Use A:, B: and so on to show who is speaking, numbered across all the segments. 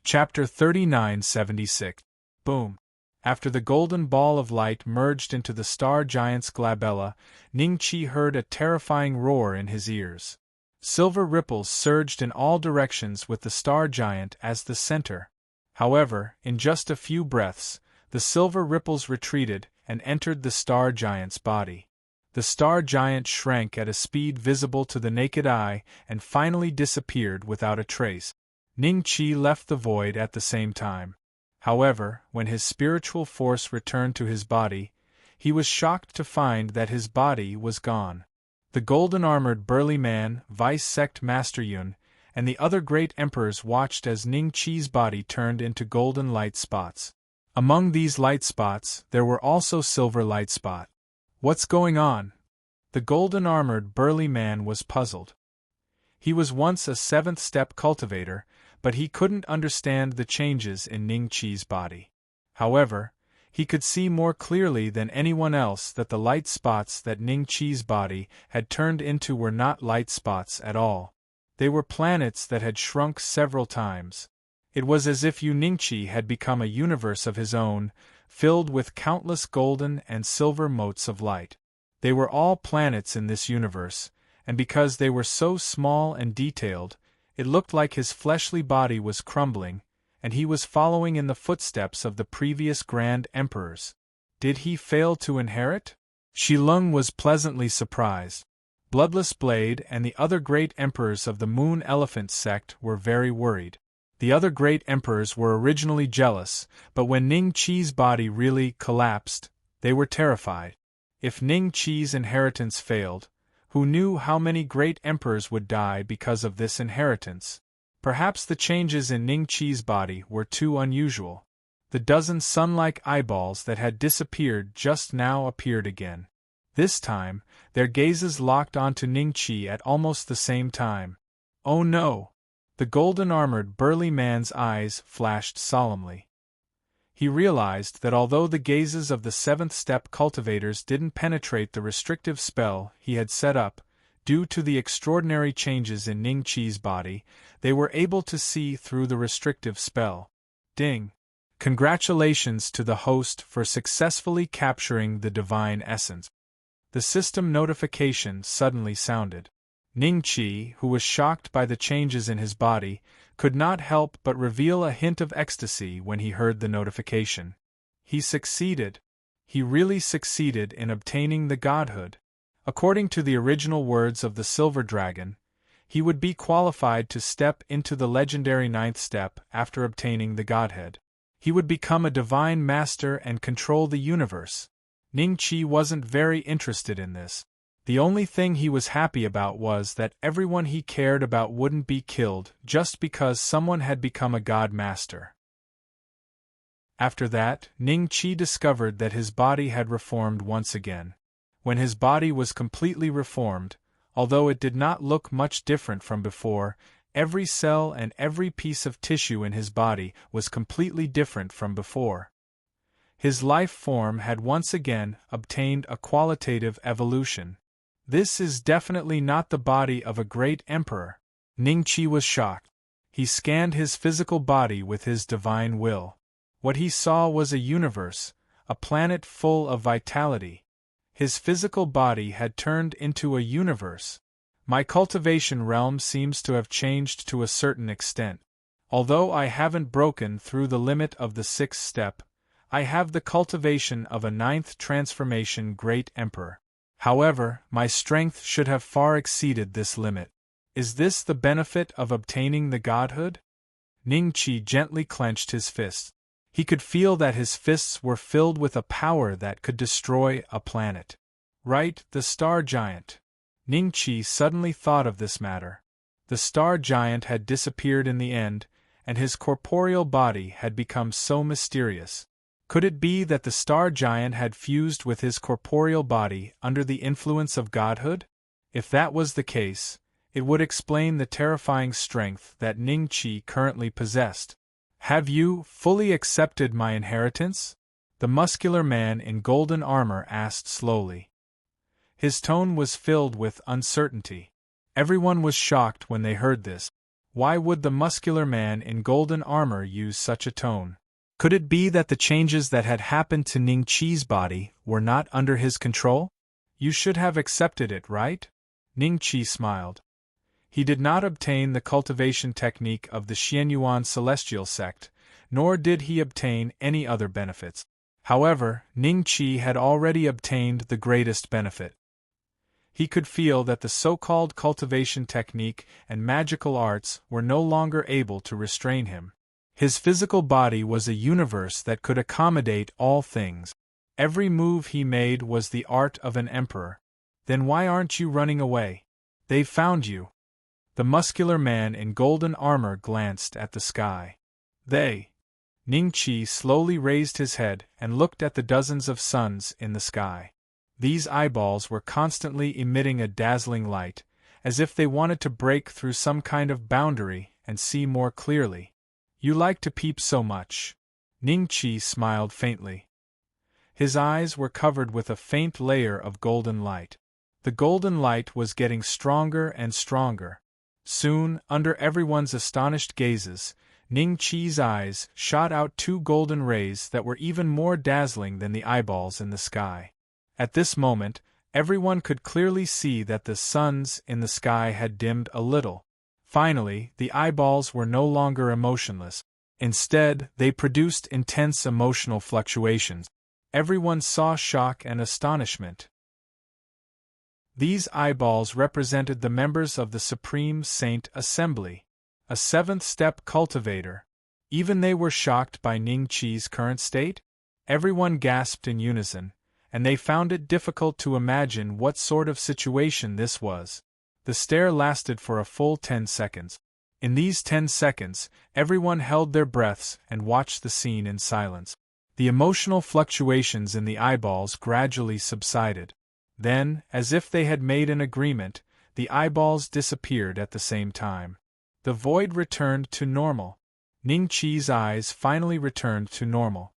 A: Chapter 3976. Boom. After the golden ball of light merged into the star giant's glabella, Ning-Chi heard a terrifying roar in his ears. Silver ripples surged in all directions with the star giant as the center. However, in just a few breaths, the silver ripples retreated and entered the star giant's body. The star giant shrank at a speed visible to the naked eye and finally disappeared without a trace. Ning-Chi left the void at the same time. However, when his spiritual force returned to his body, he was shocked to find that his body was gone. The golden-armored burly man, Vice-Sect Master Yun, and the other great emperors watched as Ning-Chi's body turned into golden light spots. Among these light spots, there were also silver light spots. What's going on? The golden-armored burly man was puzzled. He was once a seventh-step cultivator, but he couldn't understand the changes in Ning-Chi's body. However, he could see more clearly than anyone else that the light spots that Ning-Chi's body had turned into were not light spots at all. They were planets that had shrunk several times. It was as if Ning-Chi had become a universe of his own, filled with countless golden and silver motes of light. They were all planets in this universe, and because they were so small and detailed, it looked like his fleshly body was crumbling, and he was following in the footsteps of the previous Grand Emperors. Did he fail to inherit? Shilung was pleasantly surprised. Bloodless Blade and the other great emperors of the Moon Elephant sect were very worried. The other great emperors were originally jealous, but when Ning-Chi's body really collapsed, they were terrified. If Ning-Chi's inheritance failed, who knew how many great emperors would die because of this inheritance? Perhaps the changes in Ning-Chi's body were too unusual. The dozen sun-like eyeballs that had disappeared just now appeared again. This time, their gazes locked onto Ning-Chi at almost the same time. Oh no! The golden-armored burly man's eyes flashed solemnly. He realized that although the gazes of the seventh-step cultivators didn't penetrate the restrictive spell he had set up, due to the extraordinary changes in Ning-Chi's body, they were able to see through the restrictive spell. Ding! Congratulations to the host for successfully capturing the divine essence. The system notification suddenly sounded. Ning-Chi, who was shocked by the changes in his body, could not help but reveal a hint of ecstasy when he heard the notification. He succeeded. He really succeeded in obtaining the godhood. According to the original words of the Silver Dragon, he would be qualified to step into the legendary ninth step after obtaining the godhead. He would become a divine master and control the universe. Ning-Chi wasn't very interested in this. The only thing he was happy about was that everyone he cared about wouldn't be killed just because someone had become a god master. After that, Ning-Chi discovered that his body had reformed once again. When his body was completely reformed, although it did not look much different from before, every cell and every piece of tissue in his body was completely different from before. His life form had once again obtained a qualitative evolution. This is definitely not the body of a great emperor. Ning-Chi was shocked. He scanned his physical body with his divine will. What he saw was a universe, a planet full of vitality. His physical body had turned into a universe. My cultivation realm seems to have changed to a certain extent. Although I haven't broken through the limit of the sixth step, I have the cultivation of a ninth transformation great emperor. However, my strength should have far exceeded this limit. Is this the benefit of obtaining the godhood? Ning-Chi gently clenched his fists. He could feel that his fists were filled with a power that could destroy a planet. Right, the star giant. Ning-Chi suddenly thought of this matter. The star giant had disappeared in the end, and his corporeal body had become so mysterious. Could it be that the star giant had fused with his corporeal body under the influence of godhood? If that was the case, it would explain the terrifying strength that Ning-Chi currently possessed. Have you fully accepted my inheritance? The muscular man in golden armor asked slowly. His tone was filled with uncertainty. Everyone was shocked when they heard this. Why would the muscular man in golden armor use such a tone? Could it be that the changes that had happened to Ning Qi's body were not under his control? You should have accepted it, right? Ning Qi smiled. He did not obtain the cultivation technique of the Xianyuan celestial sect, nor did he obtain any other benefits. However, Ning Qi had already obtained the greatest benefit. He could feel that the so-called cultivation technique and magical arts were no longer able to restrain him. His physical body was a universe that could accommodate all things. Every move he made was the art of an emperor. Then why aren't you running away? They've found you. The muscular man in golden armor glanced at the sky. They. Ning Qi slowly raised his head and looked at the dozens of suns in the sky. These eyeballs were constantly emitting a dazzling light, as if they wanted to break through some kind of boundary and see more clearly. You like to peep so much. Ning Qi smiled faintly. His eyes were covered with a faint layer of golden light. The golden light was getting stronger and stronger. Soon, under everyone's astonished gazes, Ning Qi's eyes shot out two golden rays that were even more dazzling than the eyeballs in the sky. At this moment, everyone could clearly see that the suns in the sky had dimmed a little. Finally, the eyeballs were no longer emotionless. Instead, they produced intense emotional fluctuations. Everyone saw shock and astonishment. These eyeballs represented the members of the Supreme Saint Assembly, a seventh-step cultivator. Even they were shocked by Ning Qi's current state? Everyone gasped in unison, and they found it difficult to imagine what sort of situation this was. The stare lasted for a full 10 seconds. In these 10 seconds, everyone held their breaths and watched the scene in silence. The emotional fluctuations in the eyeballs gradually subsided. Then, as if they had made an agreement, the eyeballs disappeared at the same time. The void returned to normal. Ning Qi's eyes finally returned to normal.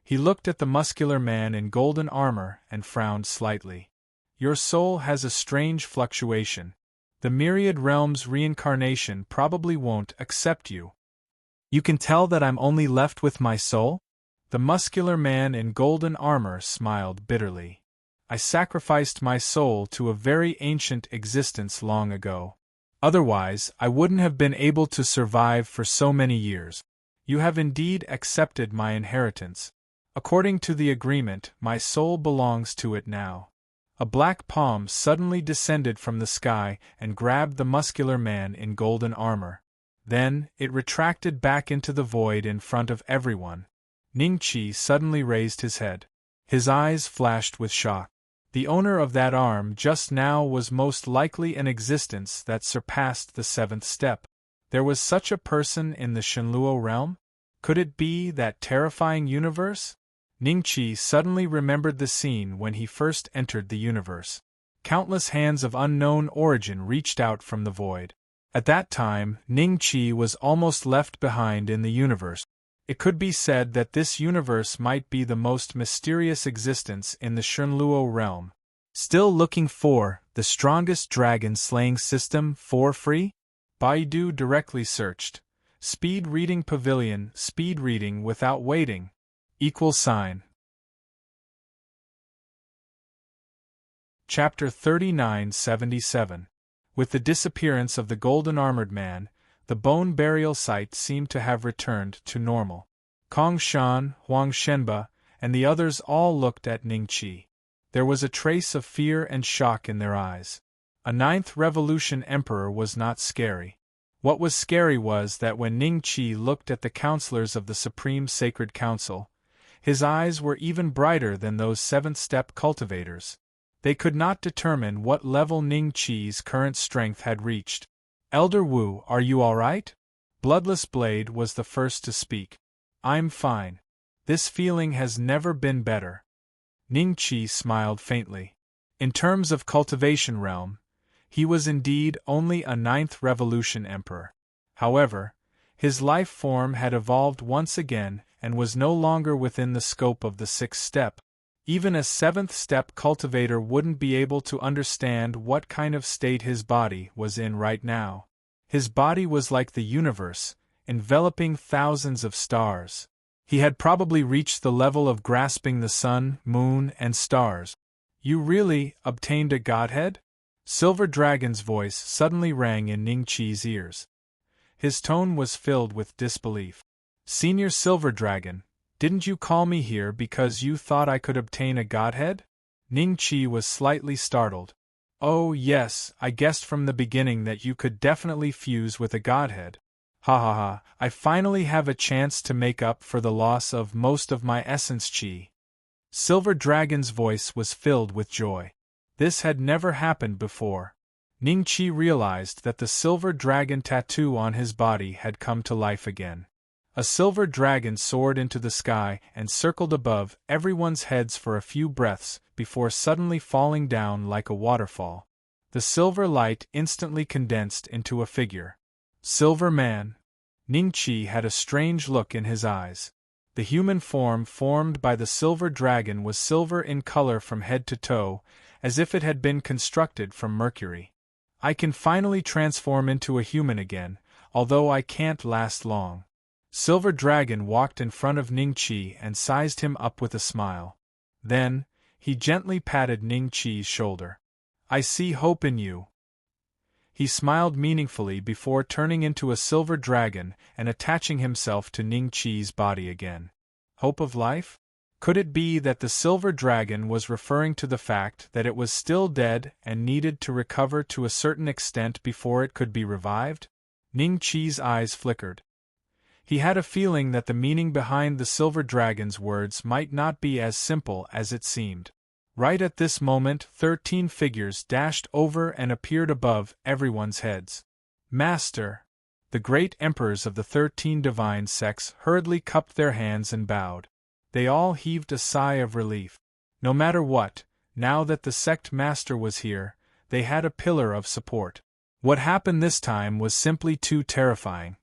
A: He looked at the muscular man in golden armor and frowned slightly. Your soul has a strange fluctuation. The myriad realms reincarnation probably won't accept you. You can tell that I'm only left with my soul? The muscular man in golden armor smiled bitterly. I sacrificed my soul to a very ancient existence long ago. Otherwise, I wouldn't have been able to survive for so many years. You have indeed accepted my inheritance. According to the agreement, my soul belongs to it now. A black palm suddenly descended from the sky and grabbed the muscular man in golden armor. Then, it retracted back into the void in front of everyone. Ning Qi suddenly raised his head. His eyes flashed with shock. The owner of that arm just now was most likely an existence that surpassed the seventh step. There was such a person in the Shenluo realm? Could it be that terrifying universe? Ning Qi suddenly remembered the scene when he first entered the universe. Countless hands of unknown origin reached out from the void. At that time, Ning Qi was almost left behind in the universe. It could be said that this universe might be the most mysterious existence in the Shenluo realm. Still looking for the strongest dragon slaying system for free? Baidu directly searched. Speed reading pavilion, speed reading without waiting. == Chapter 3977. With the disappearance of the golden-armored man, the bone burial site seemed to have returned to normal. Kong Shan, Huang Shenba, and the others all looked at Ning Qi. There was a trace of fear and shock in their eyes. A ninth revolution emperor was not scary. What was scary was that when Ning Qi looked at the counselors of the Supreme Sacred Council, his eyes were even brighter than those seventh-step cultivators. They could not determine what level Ning Qi's current strength had reached. Elder Wu, are you all right? Bloodless Blade was the first to speak. I'm fine. This feeling has never been better. Ning Qi smiled faintly. In terms of cultivation realm, he was indeed only a ninth revolution emperor. However, his life form had evolved once again and was no longer within the scope of the sixth step. Even a seventh-step cultivator wouldn't be able to understand what kind of state his body was in right now. His body was like the universe, enveloping thousands of stars. He had probably reached the level of grasping the sun, moon, and stars. You really obtained a godhead? Silver Dragon's voice suddenly rang in Ningqi's ears. His tone was filled with disbelief. Senior Silver Dragon, didn't you call me here because you thought I could obtain a godhead? Ningqi was slightly startled. Oh yes, I guessed from the beginning that you could definitely fuse with a godhead. Ha ha ha, I finally have a chance to make up for the loss of most of my essence chi. Silver Dragon's voice was filled with joy. This had never happened before. Ningqi realized that the silver dragon tattoo on his body had come to life again. A silver dragon soared into the sky and circled above everyone's heads for a few breaths before suddenly falling down like a waterfall. The silver light instantly condensed into a figure. Silver Man. Ningqi had a strange look in his eyes. The human form formed by the silver dragon was silver in color from head to toe, as if it had been constructed from mercury. I can finally transform into a human again, although I can't last long. Silver Dragon walked in front of Ningqi and sized him up with a smile. Then, he gently patted Ningqi's shoulder. I see hope in you. He smiled meaningfully before turning into a silver dragon and attaching himself to Ningqi's body again. Hope of life? Could it be that the silver dragon was referring to the fact that it was still dead and needed to recover to a certain extent before it could be revived? Ningqi's eyes flickered. He had a feeling that the meaning behind the silver dragon's words might not be as simple as it seemed. Right at this moment, 13 figures dashed over and appeared above everyone's heads. Master! The great emperors of the 13 divine sects hurriedly cupped their hands and bowed. They all heaved a sigh of relief. No matter what, now that the sect master was here, they had a pillar of support. What happened this time was simply too terrifying.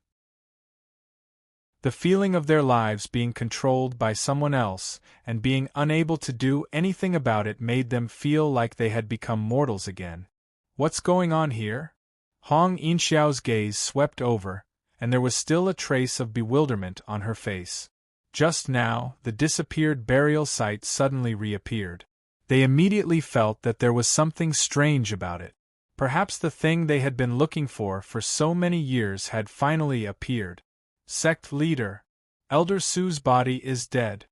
A: The feeling of their lives being controlled by someone else and being unable to do anything about it made them feel like they had become mortals again. What's going on here? Hong Yinxiao's gaze swept over, and there was still a trace of bewilderment on her face. Just now, the disappeared burial site suddenly reappeared. They immediately felt that there was something strange about it. Perhaps the thing they had been looking for so many years had finally appeared. Sect leader, Elder Su's body is dead.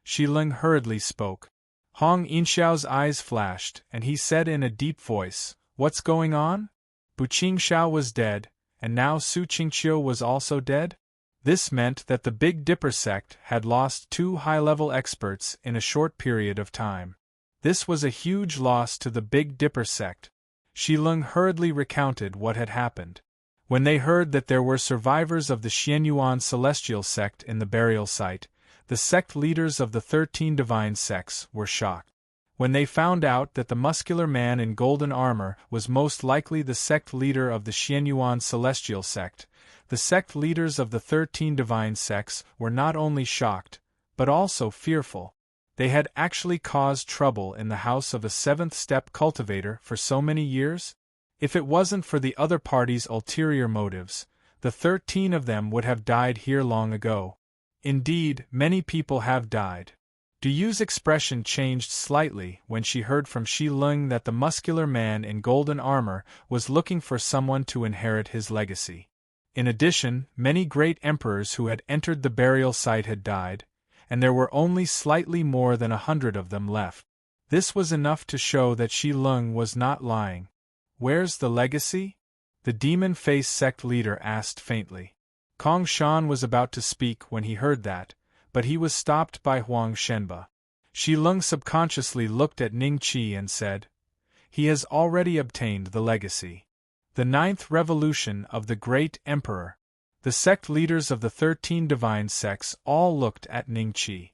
A: Shileng hurriedly spoke. Hong Yinxiao's eyes flashed, and he said in a deep voice, What's going on? Bu Qingxiao was dead, and now Su Qingqiu was also dead? This meant that the Big Dipper sect had lost 2 high-level experts in a short period of time. This was a huge loss to the Big Dipper sect. Shileng hurriedly recounted what had happened. When they heard that there were survivors of the Xianyuan celestial sect in the burial site, the sect leaders of the 13 divine sects were shocked. When they found out that the muscular man in golden armor was most likely the sect leader of the Xianyuan celestial sect, the sect leaders of the 13 divine sects were not only shocked, but also fearful. They had actually caused trouble in the house of a 7th-step cultivator for so many years? If it wasn't for the other party's ulterior motives, the 13 of them would have died here long ago. Indeed, many people have died. Du Yu's expression changed slightly when she heard from Shileng that the muscular man in golden armor was looking for someone to inherit his legacy. In addition, many great emperors who had entered the burial site had died, and there were only slightly more than 100 of them left. This was enough to show that Shileng was not lying. Where's the legacy? The demon-face sect leader asked faintly. Kong Shan was about to speak when he heard that, but he was stopped by Huang Shenba. Shileng subconsciously looked at Ningqi and said, He has already obtained the legacy. The 9th revolution of the Great Emperor. The sect leaders of the 13 divine sects all looked at Ningqi.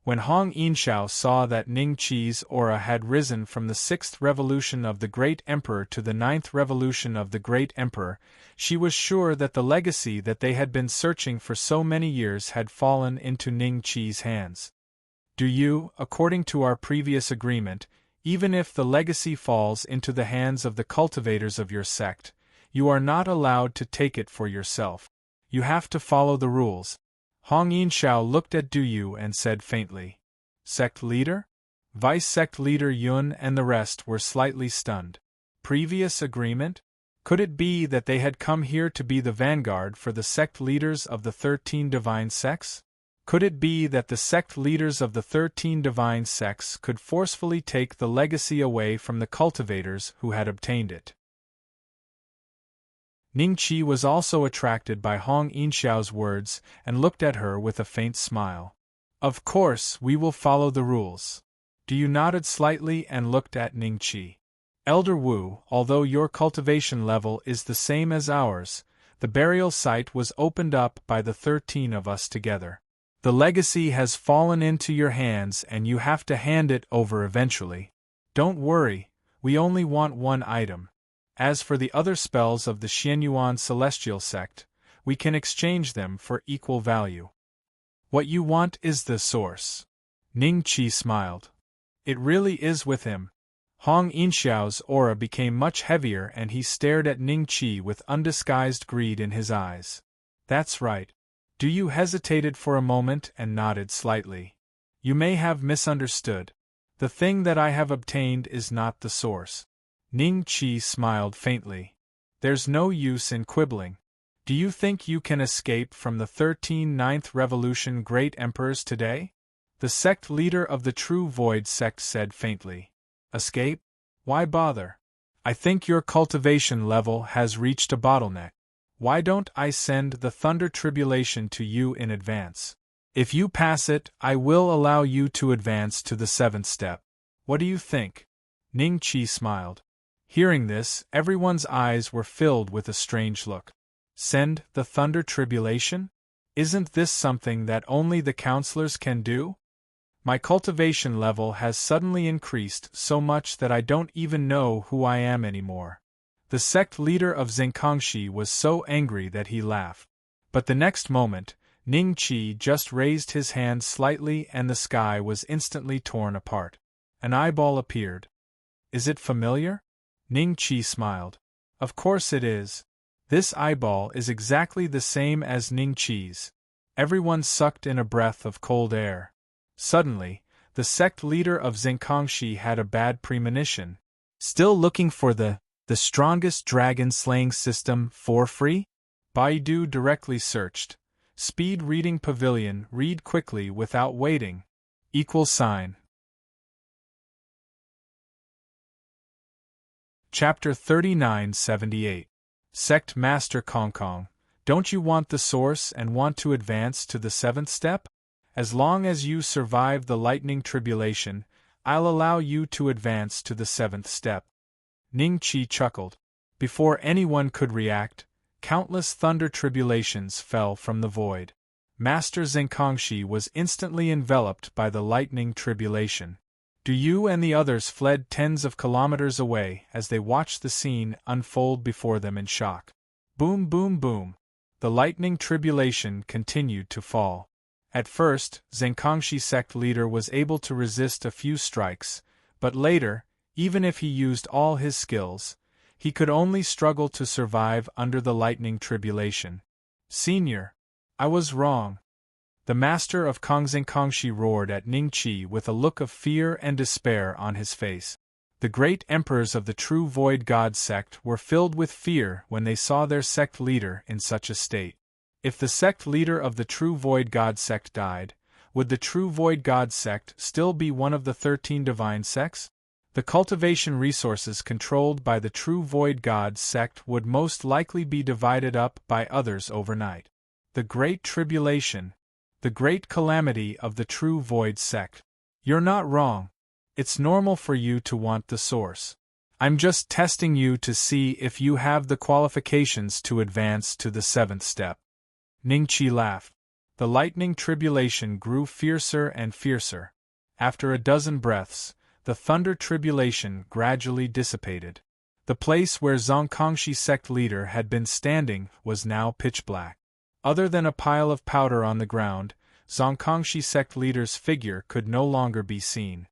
A: When Hong Yinxiao saw that Ningqi's aura had risen from the 6th revolution of the Great Emperor to the 9th revolution of the Great Emperor, she was sure that the legacy that they had been searching for so many years had fallen into Ningqi's hands. Du Yu, according to our previous agreement, even if the legacy falls into the hands of the cultivators of your sect, You are not allowed to take it for yourself. You have to follow the rules. Hong Yinxiao looked at Du Yu and said faintly, "Sect leader?" Vice sect leader Yun and the rest were slightly stunned. Previous agreement? Could it be that they had come here to be the vanguard for the sect leaders of the 13 divine sects? Could it be that the sect leaders of the 13 divine sects could forcefully take the legacy away from the cultivators who had obtained it? Ningqi was also attracted by Hong Yinxiao's words and looked at her with a faint smile. "Of course, we will follow the rules." Du Yu nodded slightly and looked at Ningqi. "Elder Wu, although your cultivation level is the same as ours, the burial site was opened up by the 13 of us together. The legacy has fallen into your hands and you have to hand it over eventually. Don't worry, we only want one item. As for the other spells of the Xianyuan Celestial Sect, we can exchange them for equal value." "What you want is the source." Ningqi smiled. "It really is with him." Hong Yinxiao's aura became much heavier and he stared at Ningqi with undisguised greed in his eyes. "That's right." Du Yu hesitated for a moment and nodded slightly. "You may have misunderstood. The thing that I have obtained is not the source." Ningqi smiled faintly. "There's no use in quibbling. Do you think you can escape from the 13 Ninth Revolution Great Emperors today?" The sect leader of the True Void sect said faintly. "Escape? Why bother? I think your cultivation level has reached a bottleneck. Why don't I send the Thunder Tribulation to you in advance? If you pass it, I will allow you to advance to the 7th step. What do you think?" Ningqi smiled. Hearing this, everyone's eyes were filled with a strange look. Send the Thunder Tribulation? Isn't this something that only the counselors can do? My cultivation level has suddenly increased so much that I don't even know who I am anymore. The sect leader of Zhengkangxi was so angry that he laughed. But the next moment, Ningqi just raised his hand slightly and the sky was instantly torn apart. An eyeball appeared. "Is it familiar?" Ningqi smiled. "Of course it is. This eyeball is exactly the same as Ningqi's." Everyone sucked in a breath of cold air. Suddenly, the sect leader of Zhengkangxi had a bad premonition. "Still looking for the strongest dragon slaying system for free?" Baidu directly searched. Speed reading pavilion, read quickly without waiting. == Chapter 3978. Sect Master Kongkong, don't you want the source and want to advance to the 7th step? As long as you survive the lightning tribulation, I'll allow you to advance to the 7th step. Ningqi chuckled. Before anyone could react, countless thunder tribulations fell from the void. Master Zhengkangxi was instantly enveloped by the lightning tribulation. Du Yu and the others fled tens of kilometers away as they watched the scene unfold before them in shock. Boom, boom, boom. The lightning tribulation continued to fall. At first, Zhengkangxi sect leader was able to resist a few strikes, but later, even if he used all his skills, he could only struggle to survive under the lightning tribulation. "Senior, I was wrong." The master of Zhengkangxi roared at Ningqi with a look of fear and despair on his face. The great emperors of the True Void God sect were filled with fear when they saw their sect leader in such a state. If the sect leader of the True Void God sect died, would the True Void God sect still be one of the 13 divine sects? The cultivation resources controlled by the True Void God sect would most likely be divided up by others overnight. The Great Tribulation, the great calamity of the True Void sect. You're not wrong. It's normal for you to want the source. I'm just testing you to see if you have the qualifications to advance to the 7th step. Ningqi laughed. The lightning tribulation grew fiercer and fiercer. After a dozen breaths, the thunder tribulation gradually dissipated. The place where Zhengkangxi sect leader had been standing was now pitch black. Other than a pile of powder on the ground, Zhengkangxi sect leader's figure could no longer be seen.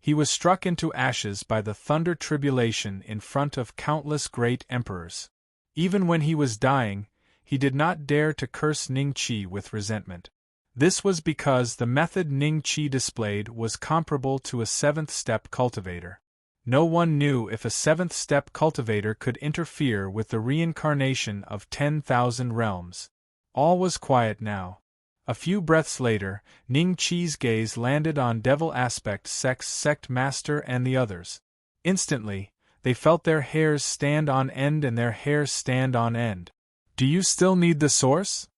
A: He was struck into ashes by the thunder tribulation in front of countless great emperors. Even when he was dying, he did not dare to curse Ning Qi with resentment. This was because the method Ning Qi displayed was comparable to a seventh-step cultivator. No one knew if a seventh-step cultivator could interfere with the reincarnation of 10,000 realms. All was quiet now. A few breaths later, Ning Qi's gaze landed on Devil Aspect Sect's sect master and the others. Instantly, they felt their hairs stand on end and their hairs stand on end. "Do you still need the source?"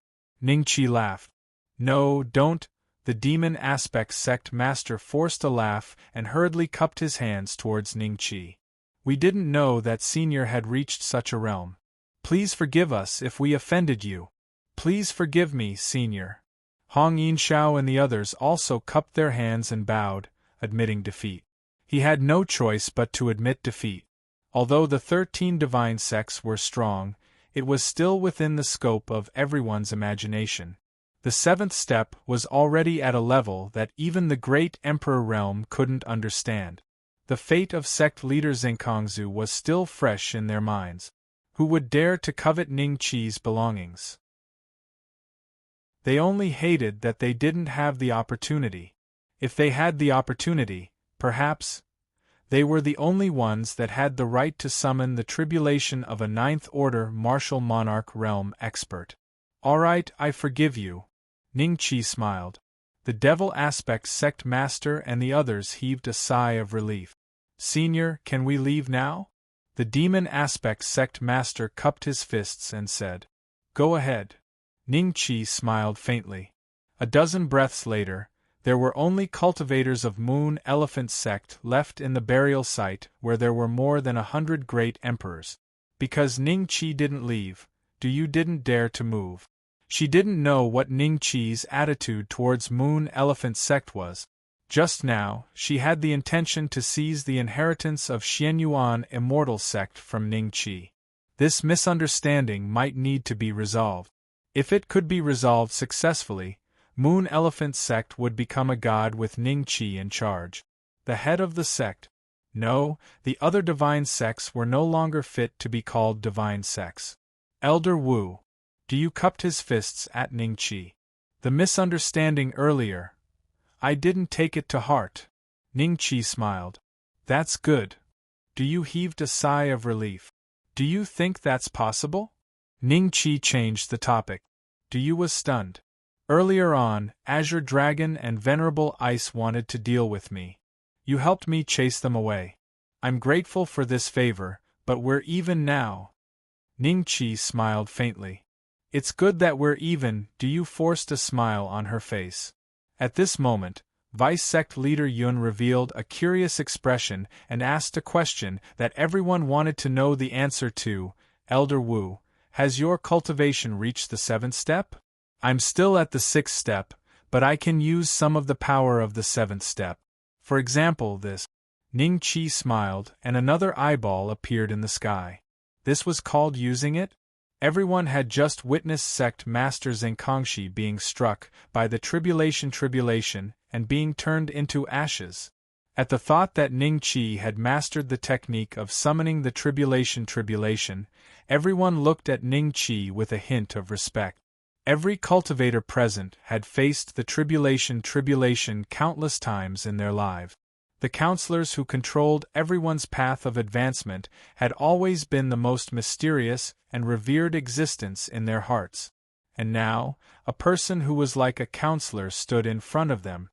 A: Ning Qi laughed. "No, don't." The Demon Aspect Sect Master forced a laugh and hurriedly cupped his hands towards Ning Qi. "We didn't know that Senior had reached such a realm. Please forgive us if we offended you. Please forgive me, Senior." Hong Yinxiao and the others also cupped their hands and bowed, admitting defeat. He had no choice but to admit defeat. Although the 13 divine sects were strong, it was still within the scope of everyone's imagination. The seventh step was already at a level that even the great Emperor realm couldn't understand. The fate of sect leader Zhengkongzu was still fresh in their minds. Who would dare to covet Ning Qi's belongings? They only hated that they didn't have the opportunity. If they had the opportunity, perhaps they were the only ones that had the right to summon the tribulation of a ninth-order martial monarch realm expert. "All right, I forgive you." Ning Qi smiled. The Devil Aspect Sect Master and the others heaved a sigh of relief. "Senior, can we leave now?" The Demon Aspect Sect Master cupped his fists and said, "Go ahead." Ning Qi smiled faintly. A dozen breaths later, there were only cultivators of Moon Elephant Sect left in the burial site where there were more than 100 great emperors. Because Ning Qi didn't leave, you didn't dare to move. She didn't know what Ning Qi's attitude towards Moon Elephant Sect was. Just now, she had the intention to seize the inheritance of Xianyuan Immortal Sect from Ning Qi. This misunderstanding might need to be resolved. If it could be resolved successfully, Moon Elephant Sect would become a god with Ning Qi in charge. The head of the sect. No, the other divine sects were no longer fit to be called divine sects. Elder Wu. You cupped his fists at Ning Qi. The misunderstanding earlier. I didn't take it to heart. Ning Qi smiled. That's good. You heaved a sigh of relief. Do you think that's possible? Ning Qi changed the topic. You was stunned. Earlier on, Azure Dragon and Venerable Ice wanted to deal with me. You helped me chase them away. I'm grateful for this favor, but we're even now. Ning Qi smiled faintly. It's good that we're even. You forced a smile on her face. At this moment, Vice Sect Leader Yun revealed a curious expression and asked a question that everyone wanted to know the answer to. Elder Wu, has your cultivation reached the 7th step? I'm still at the 6th step, but I can use some of the power of the 7th step. For example, this. Ning Qi smiled, and another eyeball appeared in the sky. This was called using it? Everyone had just witnessed Sect Master Zhengkongxi being struck by the tribulation and being turned into ashes. At the thought that Ning Qi had mastered the technique of summoning the tribulation, everyone looked at Ning Qi with a hint of respect. Every cultivator present had faced the tribulation countless times in their lives. The counselors who controlled everyone's path of advancement had always been the most mysterious and revered existence in their hearts. And now, a person who was like a counselor stood in front of them.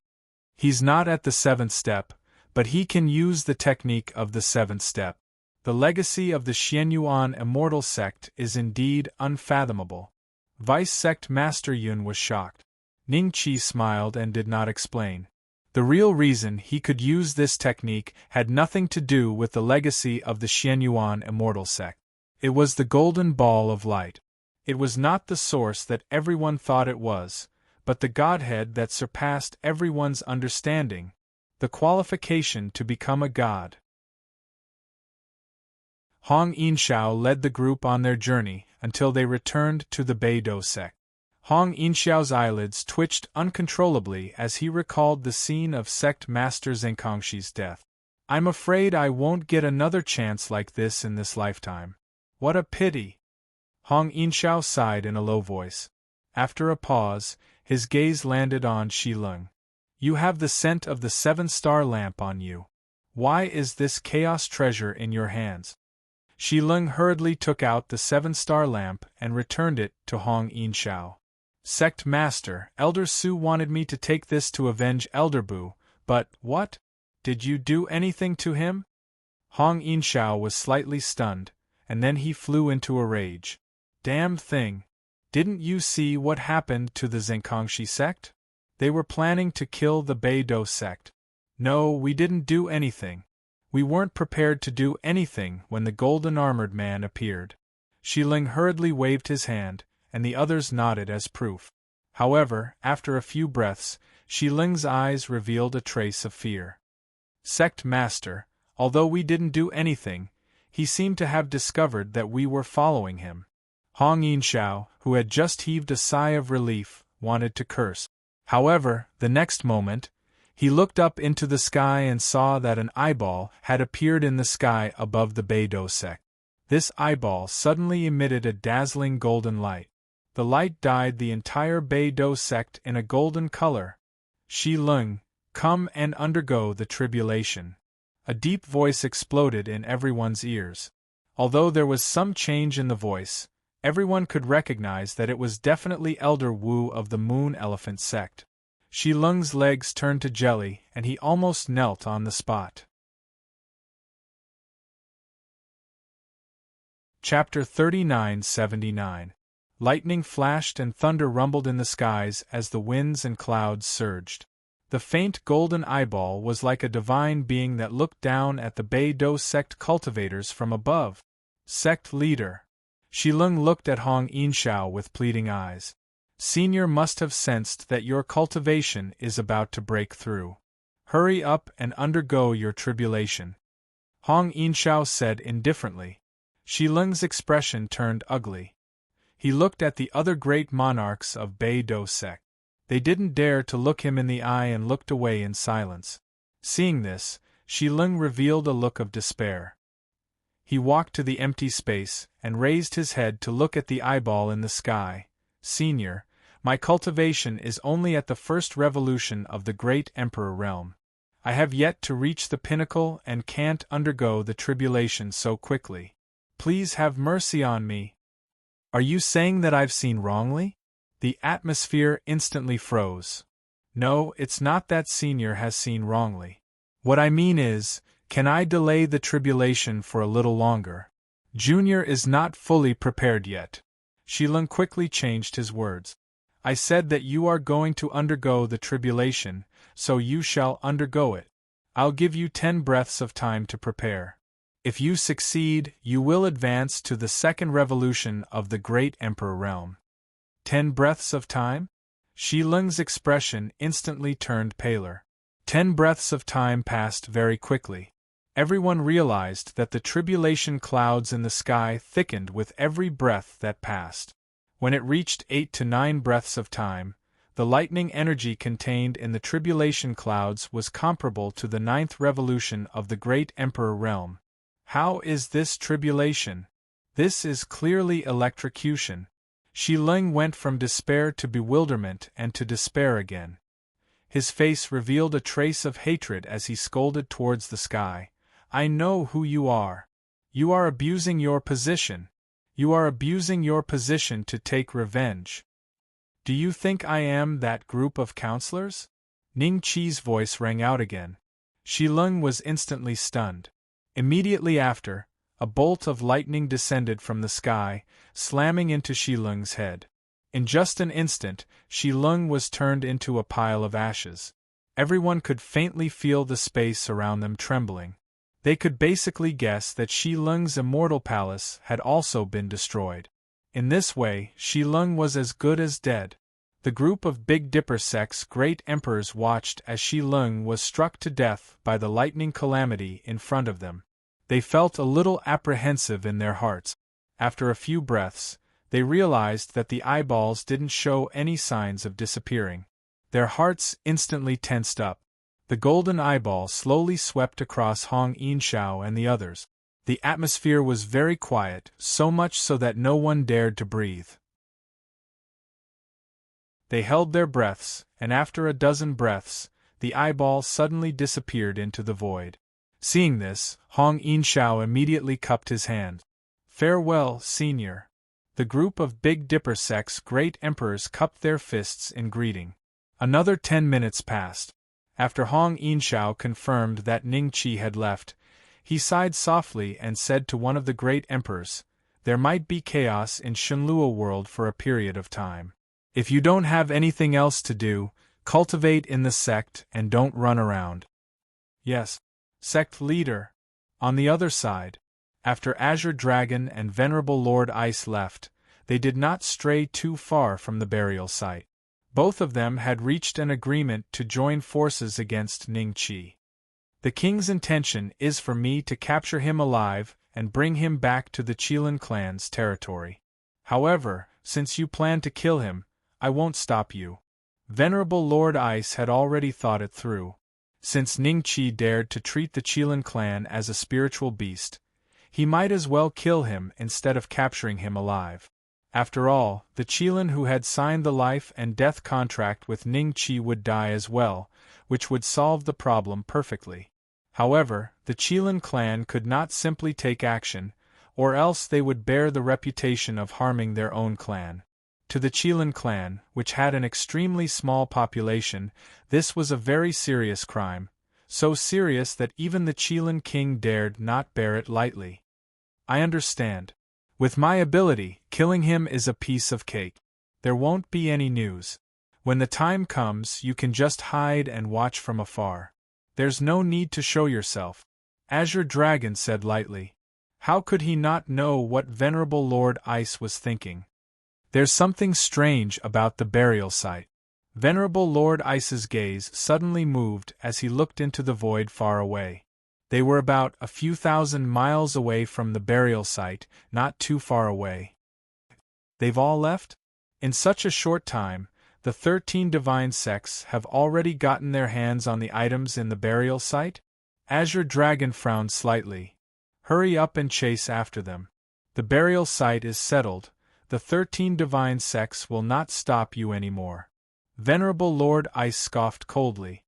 A: He's not at the 7th step, but he can use the technique of the 7th step. The legacy of the Xianyuan Immortal Sect is indeed unfathomable. Vice Sect Master Yun was shocked. Ning Qi smiled and did not explain. The real reason he could use this technique had nothing to do with the legacy of the Xianyuan Immortal Sect. It was the golden ball of light. It was not the source that everyone thought it was, but the godhead that surpassed everyone's understanding, the qualification to become a god. Hong Yinxiao led the group on their journey until they returned to the Beidou sect. Hong Yinxiao's eyelids twitched uncontrollably as he recalled the scene of Sect Master Zhengkongxi's death. I'm afraid I won't get another chance like this in this lifetime. What a pity! Hong Yinshao sighed in a low voice. After a pause, his gaze landed on Shileng. You have the scent of the 7-star lamp on you. Why is this chaos treasure in your hands? Shileng hurriedly took out the 7-star lamp and returned it to Hong Yinshao. Sect Master, Elder Su wanted me to take this to avenge Elder Bu, but what? Did you do anything to him? Hong Yinshao was slightly stunned, and then he flew into a rage. Damn thing! Didn't you see what happened to the Zenkongshi sect? They were planning to kill the Beidou sect. No, we didn't do anything. We weren't prepared to do anything when the golden armored man appeared. Shileng hurriedly waved his hand, and the others nodded as proof. However, after a few breaths, Shileng's eyes revealed a trace of fear. Sect Master, although we didn't do anything, he seemed to have discovered that we were following him. Hong Yinshao, who had just heaved a sigh of relief, wanted to curse. However, the next moment, he looked up into the sky and saw that an eyeball had appeared in the sky above the Beidou sect. This eyeball suddenly emitted a dazzling golden light. The light dyed the entire Beidou sect in a golden color. Shileng, come and undergo the tribulation. A deep voice exploded in everyone's ears. Although there was some change in the voice, everyone could recognize that it was definitely Elder Wu of the Moon Elephant sect. Shileng's legs turned to jelly and he almost knelt on the spot. Chapter 3979. Lightning flashed and thunder rumbled in the skies as the winds and clouds surged. The faint golden eyeball was like a divine being that looked down at the Beidou sect cultivators from above. Sect leader. Shileng looked at Hong Yinshao with pleading eyes. Senior must have sensed that your cultivation is about to break through. Hurry up and undergo your tribulation. Hong Yinshao said indifferently. Shileng's expression turned ugly. He looked at the other great monarchs of Beidou sect. They didn't dare to look him in the eye and looked away in silence. Seeing this, Shileng revealed a look of despair. He walked to the empty space and raised his head to look at the eyeball in the sky. Senior, my cultivation is only at the first revolution of the great Emperor realm. I have yet to reach the pinnacle and can't undergo the tribulation so quickly. Please have mercy on me. Are you saying that I've seen wrongly? The atmosphere instantly froze. No, it's not that Senior has seen wrongly. What I mean is, can I delay the tribulation for a little longer? Junior is not fully prepared yet. Shileng quickly changed his words. I said that you are going to undergo the tribulation, so you shall undergo it. I'll give you 10 breaths of time to prepare. If you succeed, you will advance to the second revolution of the great Emperor realm. 10 breaths of time? Shileng's expression instantly turned paler. 10 breaths of time passed very quickly. Everyone realized that the tribulation clouds in the sky thickened with every breath that passed. When it reached 8 to 9 breaths of time, the lightning energy contained in the tribulation clouds was comparable to the 9th revolution of the great Emperor realm. How is this tribulation? This is clearly electrocution. Shileng went from despair to bewilderment and to despair again. His face revealed a trace of hatred as he scolded towards the sky. I know who you are. You are abusing your position. You are abusing your position to take revenge. Do you think I am that group of counselors? Ning Qi's voice rang out again. Shileng was instantly stunned. Immediately after, a bolt of lightning descended from the sky, slamming into Shileng's head. In just an instant, Shileng was turned into a pile of ashes. Everyone could faintly feel the space around them trembling. They could basically guess that Shileng's immortal palace had also been destroyed. In this way, Shileng was as good as dead. The group of Big Dipper sect's great emperors watched as Shileng was struck to death by the lightning calamity in front of them. They felt a little apprehensive in their hearts. After a few breaths, they realized that the eyeballs didn't show any signs of disappearing. Their hearts instantly tensed up. The golden eyeball slowly swept across Hong Yinshao and the others. The atmosphere was very quiet, so much so that no one dared to breathe. They held their breaths, and after a dozen breaths, the eyeball suddenly disappeared into the void. Seeing this, Hong Yinshao immediately cupped his hand. "Farewell, Senior." The group of Big Dipper sect's great emperors cupped their fists in greeting. Another 10 minutes passed. After Hong Yinshao confirmed that Ning Qi had left, he sighed softly and said to one of the great emperors, "There might be chaos in Shenlua world for a period of time. If you don't have anything else to do, cultivate in the sect and don't run around." "Yes, sect leader." On the other side, after Azure Dragon and Venerable Lord Ice left, they did not stray too far from the burial site. Both of them had reached an agreement to join forces against Ning Qi. "The king's intention is for me to capture him alive and bring him back to the Qilin clan's territory. However, since you plan to kill him, I won't stop you." Venerable Lord Ice had already thought it through. Since Ning Qi dared to treat the Qilin clan as a spiritual beast, he might as well kill him instead of capturing him alive. After all, the Qilin who had signed the life and death contract with Ning Qi would die as well, which would solve the problem perfectly. However, the Qilin clan could not simply take action, or else they would bear the reputation of harming their own clan. To the Qilin clan, which had an extremely small population, this was a very serious crime, so serious that even the Qilin king dared not bear it lightly. "I understand. With my ability, killing him is a piece of cake. There won't be any news. When the time comes, you can just hide and watch from afar. There's no need to show yourself," Azure Dragon said lightly. How could he not know what Venerable Lord Ice was thinking? "There's something strange about the burial site." Venerable Lord Ice's gaze suddenly moved as he looked into the void far away. They were about a few thousand miles away from the burial site, not too far away. "They've all left? In such a short time, the 13 divine sects have already gotten their hands on the items in the burial site?" Azure Dragon frowned slightly. "Hurry up and chase after them. The burial site is settled. The 13 divine sects will not stop you anymore." Venerable Lord Ice scoffed coldly.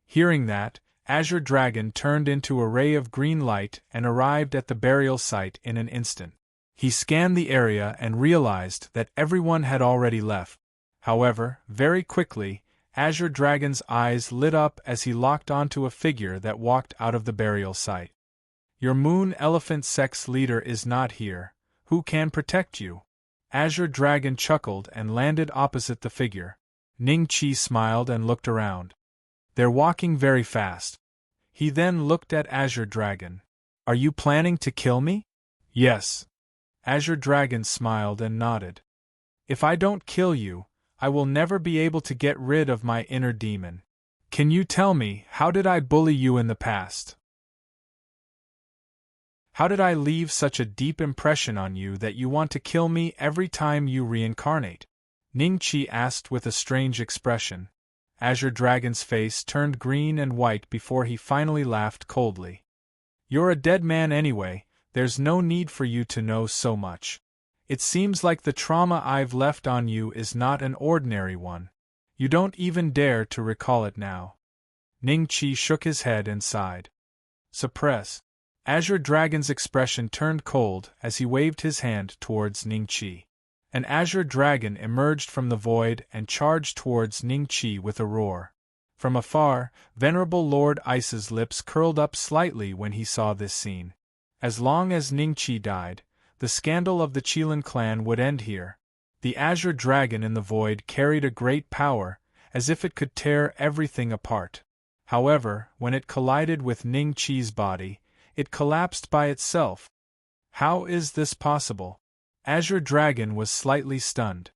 A: Hearing that, Azure Dragon turned into a ray of green light and arrived at the burial site in an instant. He scanned the area and realized that everyone had already left. However, very quickly, Azure Dragon's eyes lit up as he locked onto a figure that walked out of the burial site. "Your Moon Elephant Sect's leader is not here. Who can protect you?" Azure Dragon chuckled and landed opposite the figure. Ning Qi smiled and looked around. "They're walking very fast." He then looked at Azure Dragon. "Are you planning to kill me?" "Yes." Azure Dragon smiled and nodded. "If I don't kill you, I will never be able to get rid of my inner demon. Can you tell me, how did I bully you in the past? How did I leave such a deep impression on you that you want to kill me every time you reincarnate?" Ning Qi asked with a strange expression. Azure Dragon's face turned green and white before he finally laughed coldly. "You're a dead man anyway, there's no need for you to know so much. It seems like the trauma I've left on you is not an ordinary one. You don't even dare to recall it now." Ning Qi shook his head and sighed. "Suppress." Azure Dragon's expression turned cold as he waved his hand towards Ning Qi. An Azure Dragon emerged from the void and charged towards Ning Qi with a roar. From afar, Venerable Lord Ice's lips curled up slightly when he saw this scene. As long as Ning Qi died, the scandal of the Qilin clan would end here. The Azure Dragon in the void carried a great power, as if it could tear everything apart. However, when it collided with Ning Qi's body, it collapsed by itself. How is this possible? Azure Dragon was slightly stunned.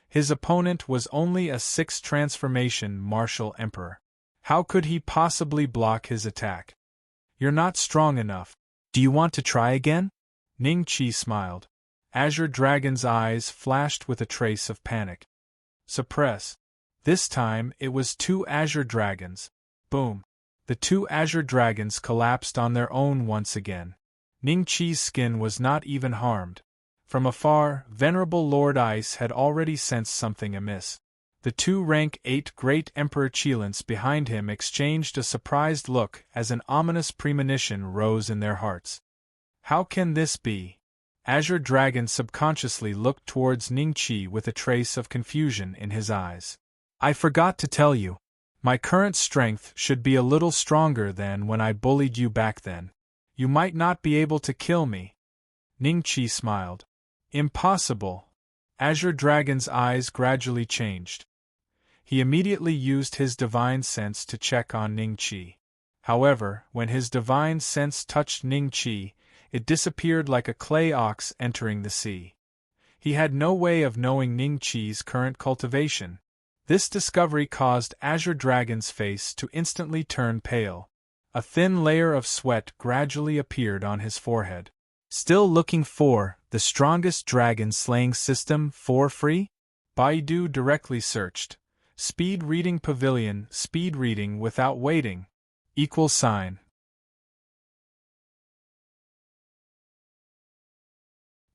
A: His opponent was only a 6th transformation martial emperor. How could he possibly block his attack? "You're not strong enough. Do you want to try again?" Ning Qi smiled. Azure Dragon's eyes flashed with a trace of panic. "Suppress." This time it was 2 Azure Dragons. Boom. The 2 Azure Dragons collapsed on their own once again. Ning Qi's skin was not even harmed. From afar, Venerable Lord Ice had already sensed something amiss. The two rank 8 great Emperor Qilins behind him exchanged a surprised look as an ominous premonition rose in their hearts. How can this be? Azure Dragon subconsciously looked towards Ning Qi with a trace of confusion in his eyes. I forgot to tell you. My current strength should be a little stronger than when I bullied you back then. You might not be able to kill me. Ning Qi smiled. Impossible. Azure Dragon's eyes gradually changed. He immediately used his divine sense to check on Ning Qi. However, when his divine sense touched Ning Qi, it disappeared like a clay ox entering the sea. He had no way of knowing Ning Qi's current cultivation. This discovery caused Azure Dragon's face to instantly turn pale. A thin layer of sweat gradually appeared on his forehead. Still looking for the strongest dragon slaying system for free? Baidu directly searched. Speed reading pavilion, speed reading without waiting. =.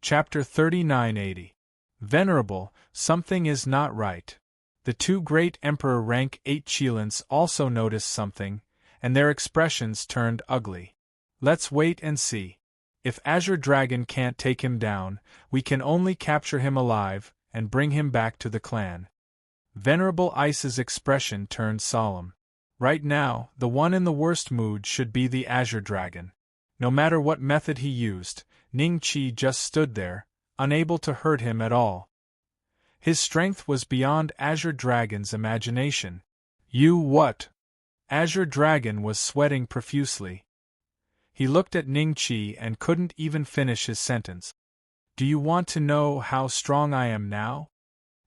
A: Chapter 3980. Venerable, something is not right. The two great Emperor rank 8 Qilins also noticed something, and their expressions turned ugly. Let's wait and see. If Azure Dragon can't take him down, we can only capture him alive and bring him back to the clan. Venerable Ice's expression turned solemn. Right now, the one in the worst mood should be the Azure Dragon. No matter what method he used, Ning Qi just stood there, unable to hurt him at all. His strength was beyond Azure Dragon's imagination. You what? Azure Dragon was sweating profusely. He looked at Ning Qi and couldn't even finish his sentence. Do you want to know how strong I am now?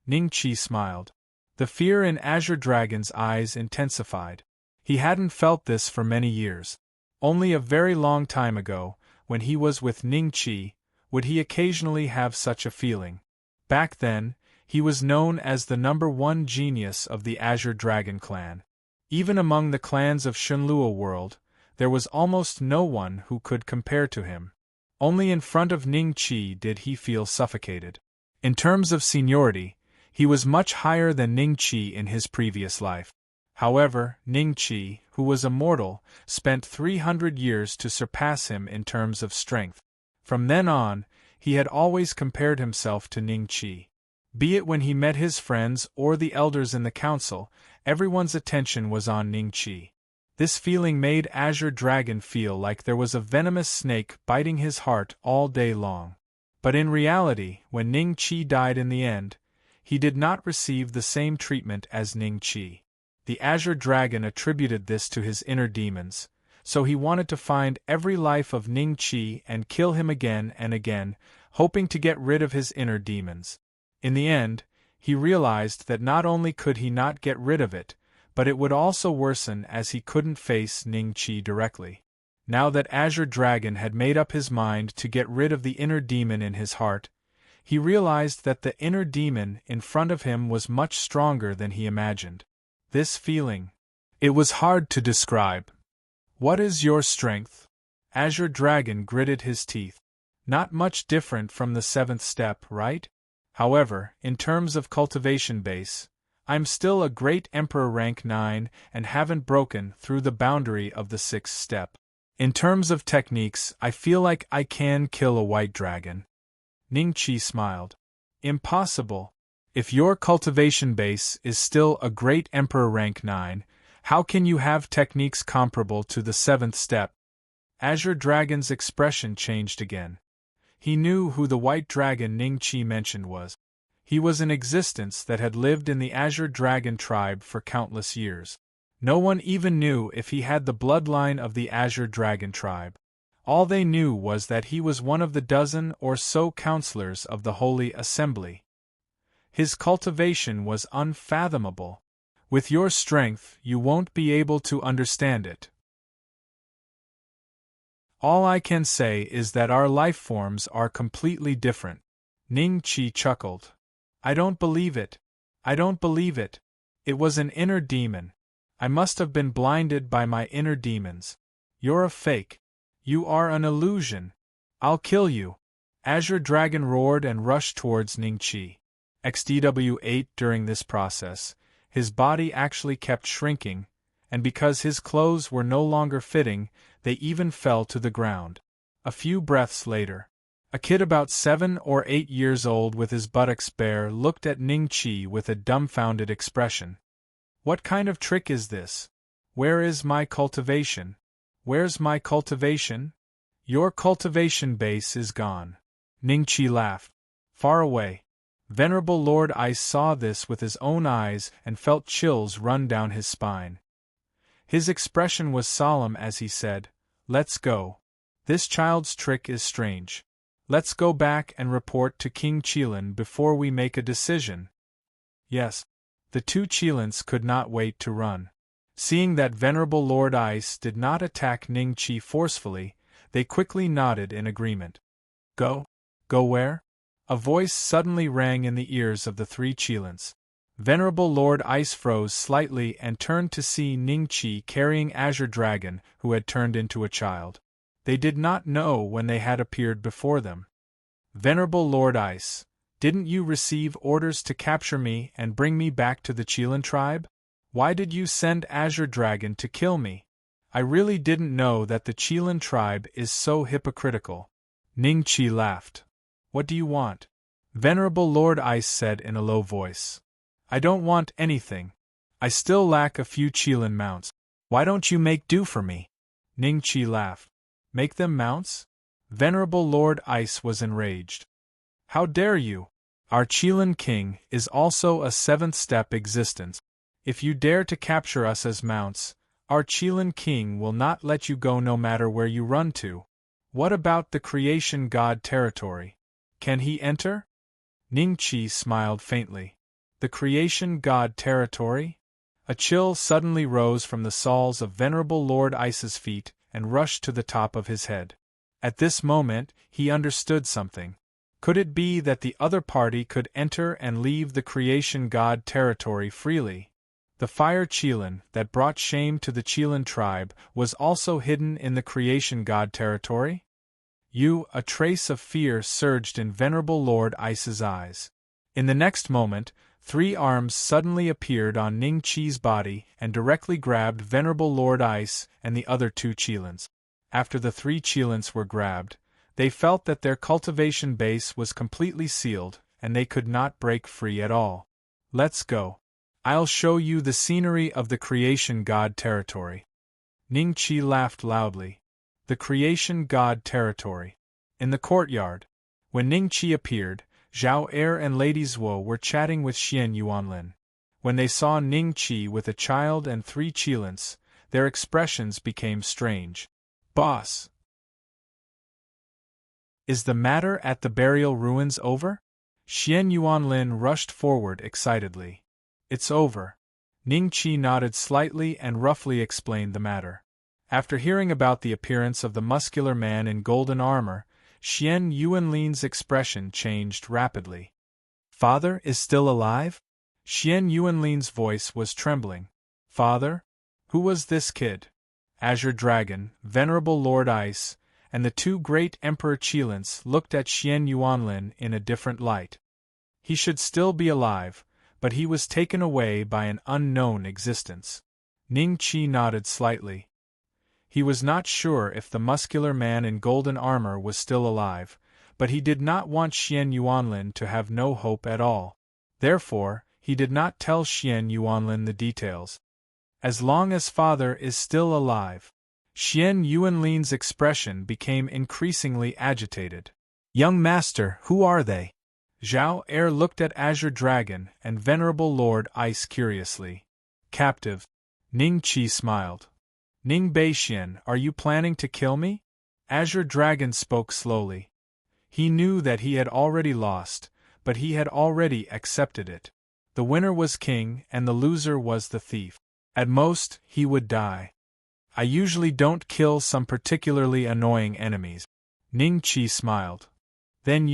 A: Ning Qi smiled. The fear in Azure Dragon's eyes intensified. He hadn't felt this for many years. Only a very long time ago, when he was with Ning Qi, would he occasionally have such a feeling. Back then, he was known as the #1 genius of the Azure Dragon clan. Even among the clans of Shenlua world, there was almost no one who could compare to him. Only in front of Ning Qi did he feel suffocated. In terms of seniority, he was much higher than Ning Qi in his previous life. However, Ning Qi, who was a mortal, spent 300 years to surpass him in terms of strength. From then on, he had always compared himself to Ning Qi. Be it when he met his friends or the elders in the council, everyone's attention was on Ning Qi. This feeling made Azure Dragon feel like there was a venomous snake biting his heart all day long. But in reality, when Ning Qi died in the end, he did not receive the same treatment as Ning Qi. The Azure Dragon attributed this to his inner demons, so he wanted to find every life of Ning Qi and kill him again and again, hoping to get rid of his inner demons. In the end, he realized that not only could he not get rid of it, but it would also worsen as he couldn't face Ning Qi directly. Now that Azure Dragon had made up his mind to get rid of the inner demon in his heart, he realized that the inner demon in front of him was much stronger than he imagined. This feeling. It was hard to describe. What is your strength? Azure Dragon gritted his teeth. Not much different from the 7th step, right? However, in terms of cultivation base, I'm still a great Emperor rank 9 and haven't broken through the boundary of the 6th step. In terms of techniques, I feel like I can kill a white dragon. Ning Qi smiled. Impossible. If your cultivation base is still a great Emperor rank 9, how can you have techniques comparable to the 7th step? Azure Dragon's expression changed again. He knew who the white dragon Ning Qi mentioned was. He was an existence that had lived in the Azure Dragon tribe for countless years. No one even knew if he had the bloodline of the Azure Dragon tribe. All they knew was that he was one of the dozen or so counselors of the Holy Assembly. His cultivation was unfathomable. With your strength, you won't be able to understand it. All I can say is that our life forms are completely different. Ning Qi chuckled. I don't believe it. I don't believe it. It was an inner demon. I must have been blinded by my inner demons. You're a fake. You are an illusion. I'll kill you! Azure Dragon roared and rushed towards Ningqi. XDW8 During this process, his body actually kept shrinking, and because his clothes were no longer fitting, they even fell to the ground. A few breaths later, a kid about 7 or 8 years old with his buttocks bare looked at Ningqi with a dumbfounded expression. What kind of trick is this? Where is my cultivation? Where's my cultivation? Your cultivation base is gone. Ningqi laughed. Far away, Venerable Lord Ice saw this with his own eyes and felt chills run down his spine. His expression was solemn as he said, "Let's go. This child's trick is strange. Let's go back and report to King Qilin before we make a decision." Yes, the two Qilins could not wait to run. Seeing that Venerable Lord Ice did not attack Ningqi forcefully, they quickly nodded in agreement. Go? Go where? A voice suddenly rang in the ears of the three Qilins. Venerable Lord Ice froze slightly and turned to see Ningqi carrying Azure Dragon, who had turned into a child. They did not know when they had appeared before them. Venerable Lord Ice, didn't you receive orders to capture me and bring me back to the Qilin tribe? Why did you send Azure Dragon to kill me? I really didn't know that the Qilin tribe is so hypocritical. Ningqi laughed. What do you want? Venerable Lord Ice said in a low voice. I don't want anything. I still lack a few Qilin mounts. Why don't you make do for me? Ningqi laughed. Make them mounts? Venerable Lord Ice was enraged. How dare you? Our Qilin king is also a seventh-step existence. If you dare to capture us as mounts, our Qilin king will not let you go no matter where you run to. What about the creation god territory? Can he enter? Ningqi smiled faintly. The creation god territory? A chill suddenly rose from the soles of Venerable Lord Ice's feet and rushed to the top of his head. At this moment, he understood something. Could it be that the other party could enter and leave the creation god territory freely? The fire Qilin that brought shame to the Qilin tribe was also hidden in the creation god territory? A trace of fear surged in Venerable Lord Ice's eyes. In the next moment, 3 arms suddenly appeared on Ningqi's body and directly grabbed Venerable Lord Ice and the other 2 Qilins. After the 3 Qilins were grabbed, they felt that their cultivation base was completely sealed and they could not break free at all. Let's go. I'll show you the scenery of the creation god territory. Ningqi laughed loudly. The creation god territory. In the courtyard, when Ningqi appeared, Zhao Er and Lady Zhuo were chatting with Xian Yuanlin. When they saw Ningqi with a child and 3 Qilins, their expressions became strange. Boss! Is the matter at the burial ruins over? Xian Yuanlin rushed forward excitedly. It's over. Ningqi nodded slightly and roughly explained the matter. After hearing about the appearance of the muscular man in golden armor, Xian Yuanlin's expression changed rapidly. Father is still alive? Xian Yuanlin's voice was trembling. Father? Who was this kid? Azure Dragon, Venerable Lord Ice, and the 2 great Emperor Qilins looked at Xian Yuanlin in a different light. He should still be alive, but he was taken away by an unknown existence. Ningqi nodded slightly. He was not sure if the muscular man in golden armor was still alive, but he did not want Xian Yuanlin to have no hope at all. Therefore, he did not tell Xian Yuanlin the details. As long as father is still alive. Xian Yuanlin's expression became increasingly agitated. Young master, who are they? Zhao Er looked at Azure Dragon and Venerable Lord Ice curiously. Captive. Ningqi smiled. Ning Beixian, are you planning to kill me? Azure Dragon spoke slowly. He knew that he had already lost, but he had already accepted it. The winner was king and the loser was the thief. At most, he would die. I usually don't kill some particularly annoying enemies. Ningqi smiled. Then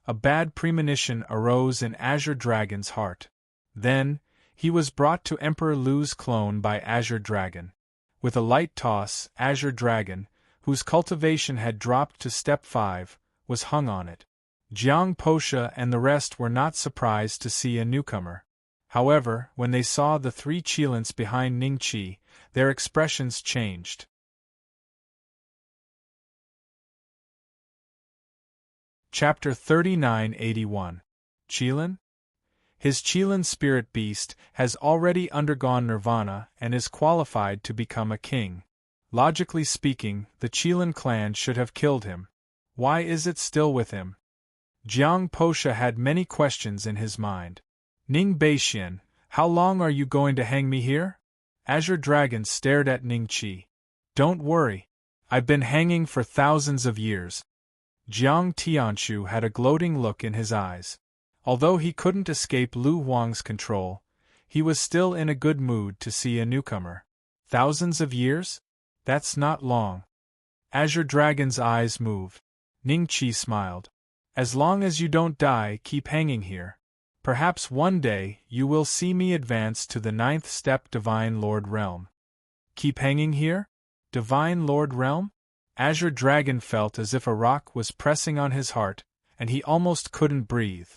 A: a bad premonition arose in Azure Dragon's heart. Then, he was brought to Emperor Lu's clone by Azure Dragon. With a light toss, Azure Dragon, whose cultivation had dropped to step 5, was hung on it. Jiang Posha and the rest were not surprised to see a newcomer. However, when they saw the 3 Qilins behind Ningqi, their expressions changed. Chapter 3981. Qilin? His Qilin spirit beast has already undergone nirvana and is qualified to become a king. Logically speaking, the Qilin clan should have killed him. Why is it still with him? Jiang Posha had many questions in his mind. Ning Beixian, how long are you going to hang me here? Azure Dragon stared at Ningqi. Don't worry. I've been hanging for thousands of years. Jiang Tianshu had a gloating look in his eyes. Although he couldn't escape Lu Huang's control, he was still in a good mood to see a newcomer. Thousands of years? That's not long. Azure Dragon's eyes moved. Ningqi smiled. As long as you don't die, keep hanging here. Perhaps one day you will see me advance to the 9th step Divine Lord Realm. Keep hanging here? Divine Lord Realm? Azure Dragon felt as if a rock was pressing on his heart, and he almost couldn't breathe.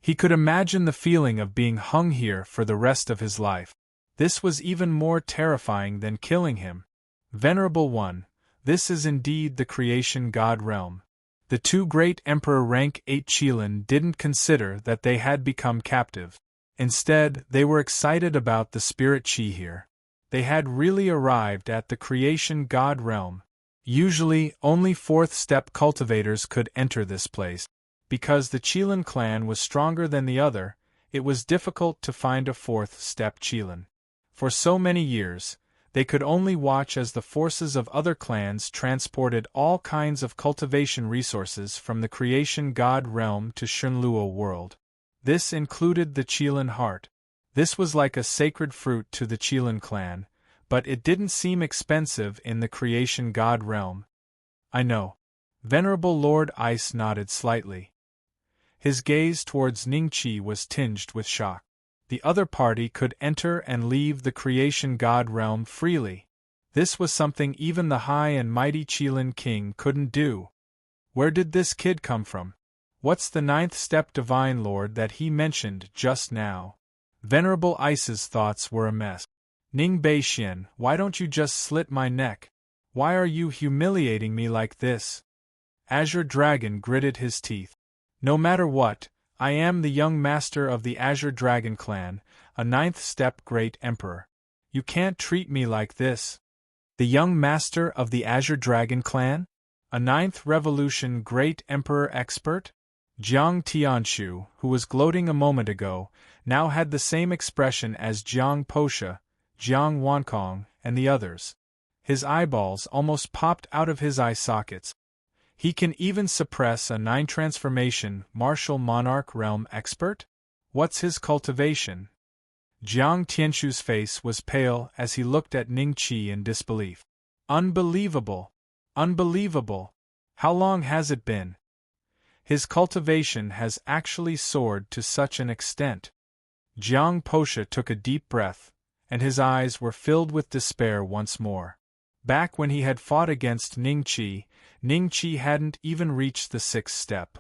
A: He could imagine the feeling of being hung here for the rest of his life. This was even more terrifying than killing him. Venerable One, this is indeed the creation god realm. The 2 great Emperor rank 8 Qilin didn't consider that they had become captive. Instead, they were excited about the spirit Qi here. They had really arrived at the creation god realm. Usually, only 4th step cultivators could enter this place. Because the Qilin clan was stronger than the other, it was difficult to find a 4th step Qilin. For so many years, they could only watch as the forces of other clans transported all kinds of cultivation resources from the creation god realm to Shenluo world. This included the Qilin heart. This was like a sacred fruit to the Qilin clan, but it didn't seem expensive in the creation god realm. I know. Venerable Lord Ice nodded slightly. His gaze towards Ningqi was tinged with shock. The other party could enter and leave the creation god realm freely. This was something even the high and mighty Qilin king couldn't do. Where did this kid come from? What's the 9th step Divine Lord that he mentioned just now? Venerable Ice's thoughts were a mess. Ning Beixian, why don't you just slit my neck? Why are you humiliating me like this? Azure Dragon gritted his teeth. No matter what, I am the young master of the Azure Dragon clan, a 9th step great emperor. You can't treat me like this. The young master of the Azure Dragon clan? A 9th revolution great emperor expert? Jiang Tianshu, who was gloating a moment ago, now had the same expression as Jiang Posha, Jiang Wankong, and the others. His eyeballs almost popped out of his eye sockets. He can even suppress a 9 transformation martial monarch realm expert? What's his cultivation? Jiang Tianshu's face was pale as he looked at Ningqi in disbelief. Unbelievable! Unbelievable! How long has it been? His cultivation has actually soared to such an extent. Jiang Posha took a deep breath, and his eyes were filled with despair once more. Back when he had fought against Ningqi hadn't even reached the 6th step.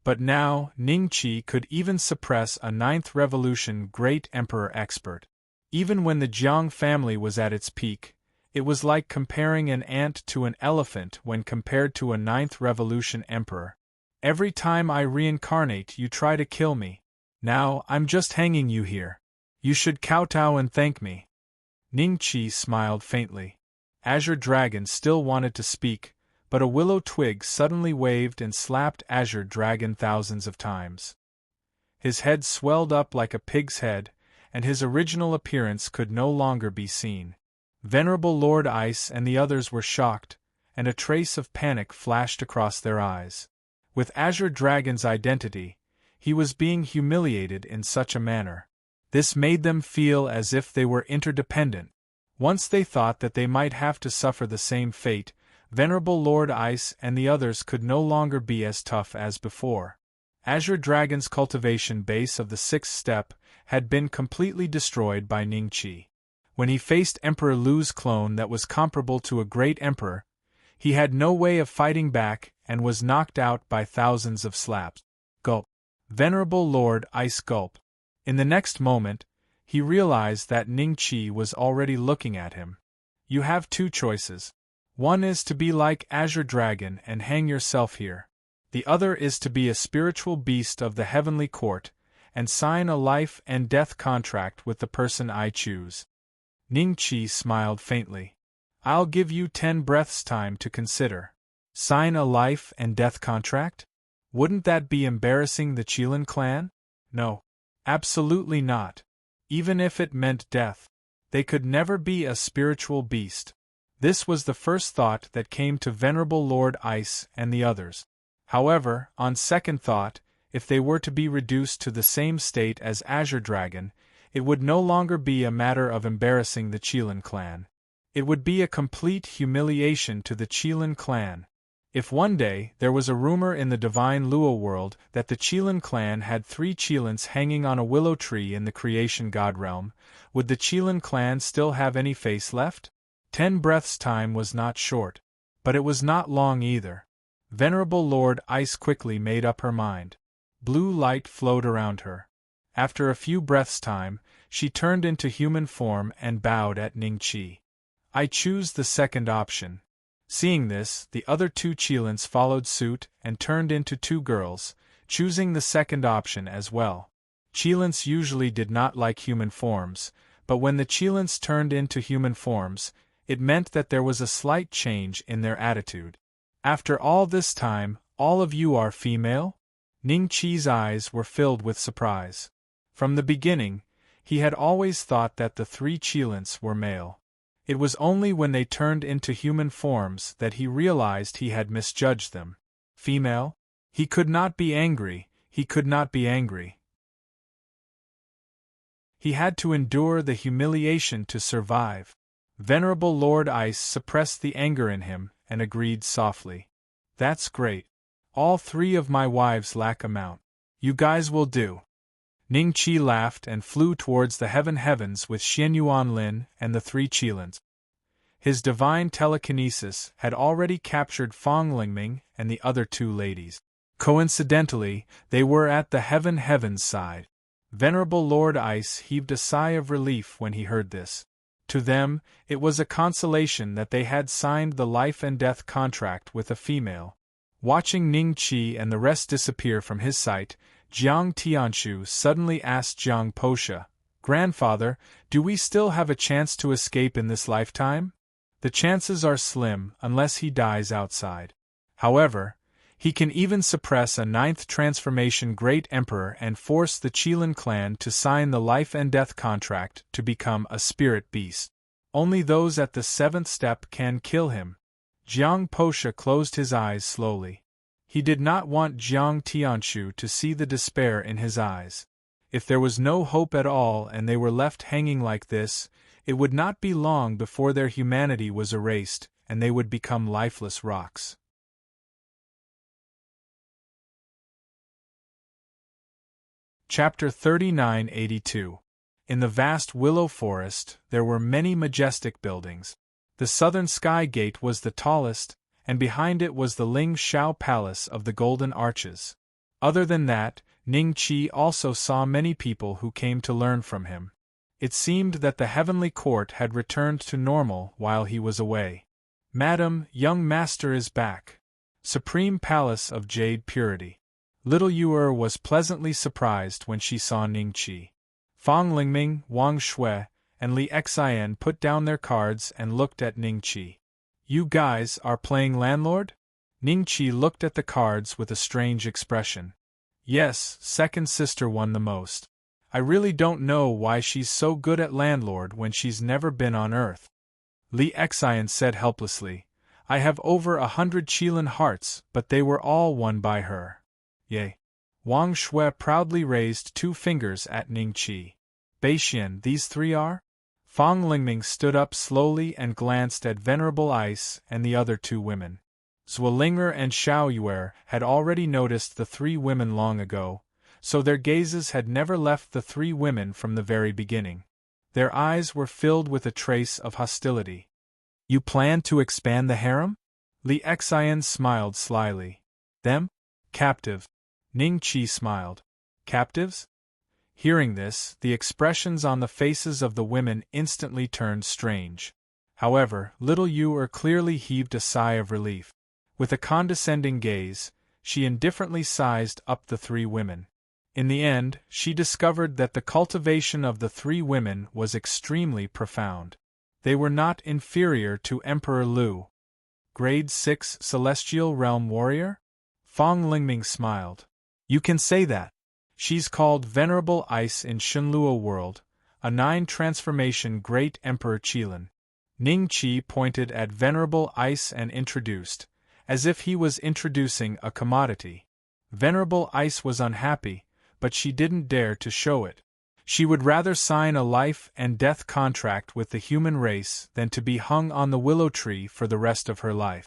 A: But now, Ningqi could even suppress a 9th revolution great emperor expert. Even when the Jiang family was at its peak, it was like comparing an ant to an elephant when compared to a 9th revolution emperor. Every time I reincarnate you try to kill me. Now, I'm just hanging you here. You should kowtow and thank me. Ningqi smiled faintly. Azure Dragon still wanted to speak, but a willow twig suddenly waved and slapped Azure Dragon thousands of times. His head swelled up like a pig's head, and his original appearance could no longer be seen. Venerable Lord Ice and the others were shocked, and a trace of panic flashed across their eyes. With Azure Dragon's identity, he was being humiliated in such a manner. This made them feel as if they were interdependent. Once they thought that they might have to suffer the same fate, Venerable Lord Ice and the others could no longer be as tough as before. Azure Dragon's cultivation base of the 6th step had been completely destroyed by Ningqi. When he faced Emperor Lu's clone that was comparable to a great emperor, he had no way of fighting back and was knocked out by thousands of slaps. Gulp. Venerable Lord Ice gulp. In the next moment, he realized that Ningqi was already looking at him. You have two choices. One is to be like Azure Dragon and hang yourself here. The other is to be a spiritual beast of the heavenly court, and sign a life and death contract with the person I choose. Ningqi smiled faintly. I'll give you 10 breaths time to consider. Sign a life and death contract? Wouldn't that be embarrassing the Qilin clan? No. Absolutely not. Even if it meant death. They could never be a spiritual beast. This was the first thought that came to Venerable Lord Ice and the others. However, on second thought, if they were to be reduced to the same state as Azure Dragon, it would no longer be a matter of embarrassing the Qilin clan. It would be a complete humiliation to the Qilin clan. If one day there was a rumor in the divine Luo world that the Qilin clan had 3 Qilins hanging on a willow tree in the creation god realm, would the Qilin clan still have any face left? 10 breaths time was not short, but it was not long either. Venerable Lord Ice quickly made up her mind. Blue light flowed around her. After a few breaths' time, she turned into human form and bowed at Ningqi. I choose the second option. Seeing this, the other 2 Qilins followed suit and turned into 2 girls, choosing the second option as well. Qilins usually did not like human forms, but when the Qilins turned into human forms, it meant that there was a slight change in their attitude. After all this time, all of you are female? Ningqi's eyes were filled with surprise. From the beginning, he had always thought that the 3 Qilins were male. It was only when they turned into human forms that he realized he had misjudged them. Female? He could not be angry, he could not be angry. He had to endure the humiliation to survive. Venerable Lord Ice suppressed the anger in him and agreed softly. That's great. All 3 of my wives lack a mount. You guys will do. Ningqi laughed and flew towards the heavens with Xianyuan Lin and the 3 Qilins. His divine telekinesis had already captured Fang Lingming and the other 2 ladies. Coincidentally, they were at the heaven's side. Venerable Lord Ice heaved a sigh of relief when he heard this. To them, it was a consolation that they had signed the life and death contract with a female. Watching Ningqi and the rest disappear from his sight, Jiang Tianshu suddenly asked Jiang Posha, "Grandfather, do we still have a chance to escape in this lifetime?" The chances are slim unless he dies outside. However, he can even suppress a 9th transformation Great Emperor and force the Qilin clan to sign the life and death contract to become a spirit beast. Only those at the 7th step can kill him. Jiang Posha closed his eyes slowly. He did not want Jiang Tianshu to see the despair in his eyes. If there was no hope at all and they were left hanging like this, it would not be long before their humanity was erased and they would become lifeless rocks. Chapter 3982. In the vast willow forest, there were many majestic buildings. The southern sky gate was the tallest, and behind it was the Ling Shao Palace of the Golden Arches. Other than that, Ningqi also saw many people who came to learn from him. It seemed that the heavenly court had returned to normal while he was away. "Madam, young master is back. Supreme Palace of Jade Purity." Little Yu'er was pleasantly surprised when she saw Ningqi. Fang Lingming, Wang Shui, and Li Xian put down their cards and looked at Ningqi. "You guys are playing landlord?" Ningqi looked at the cards with a strange expression. "Yes, second sister won the most. I really don't know why she's so good at landlord when she's never been on Earth." Li Xian said helplessly, "I have over 100 Qilin hearts, but they were all won by her." Yea. Wang Shui proudly raised 2 fingers at Ningqi. "Beixian, these 3 are?" Fang Lingming stood up slowly and glanced at Venerable Ice and the other 2 women. Zwillinger and Xiao Yuer had already noticed the 3 women long ago, so their gazes had never left the 3 women from the very beginning. Their eyes were filled with a trace of hostility. You plan to expand the harem? Li Xian smiled slyly. Them? Captive. Ning Qi smiled. Captives? Hearing this, the expressions on the faces of the women instantly turned strange. However, little Yu clearly heaved a sigh of relief. With a condescending gaze, she indifferently sized up the three women. In the end, she discovered that the cultivation of the three women was extremely profound. They were not inferior to Emperor Lu. Grade 6 Celestial Realm Warrior? Fong Lingming smiled. You can say that. She's called Venerable Ice in Shunluo World, a 9 transformation Great Emperor Qilin. Ning Qi pointed at Venerable Ice and introduced, as if he was introducing a commodity. Venerable Ice was unhappy, but she didn't dare to show it. She would rather sign a life and death contract with the human race than to be hung on the willow tree for the rest of her life.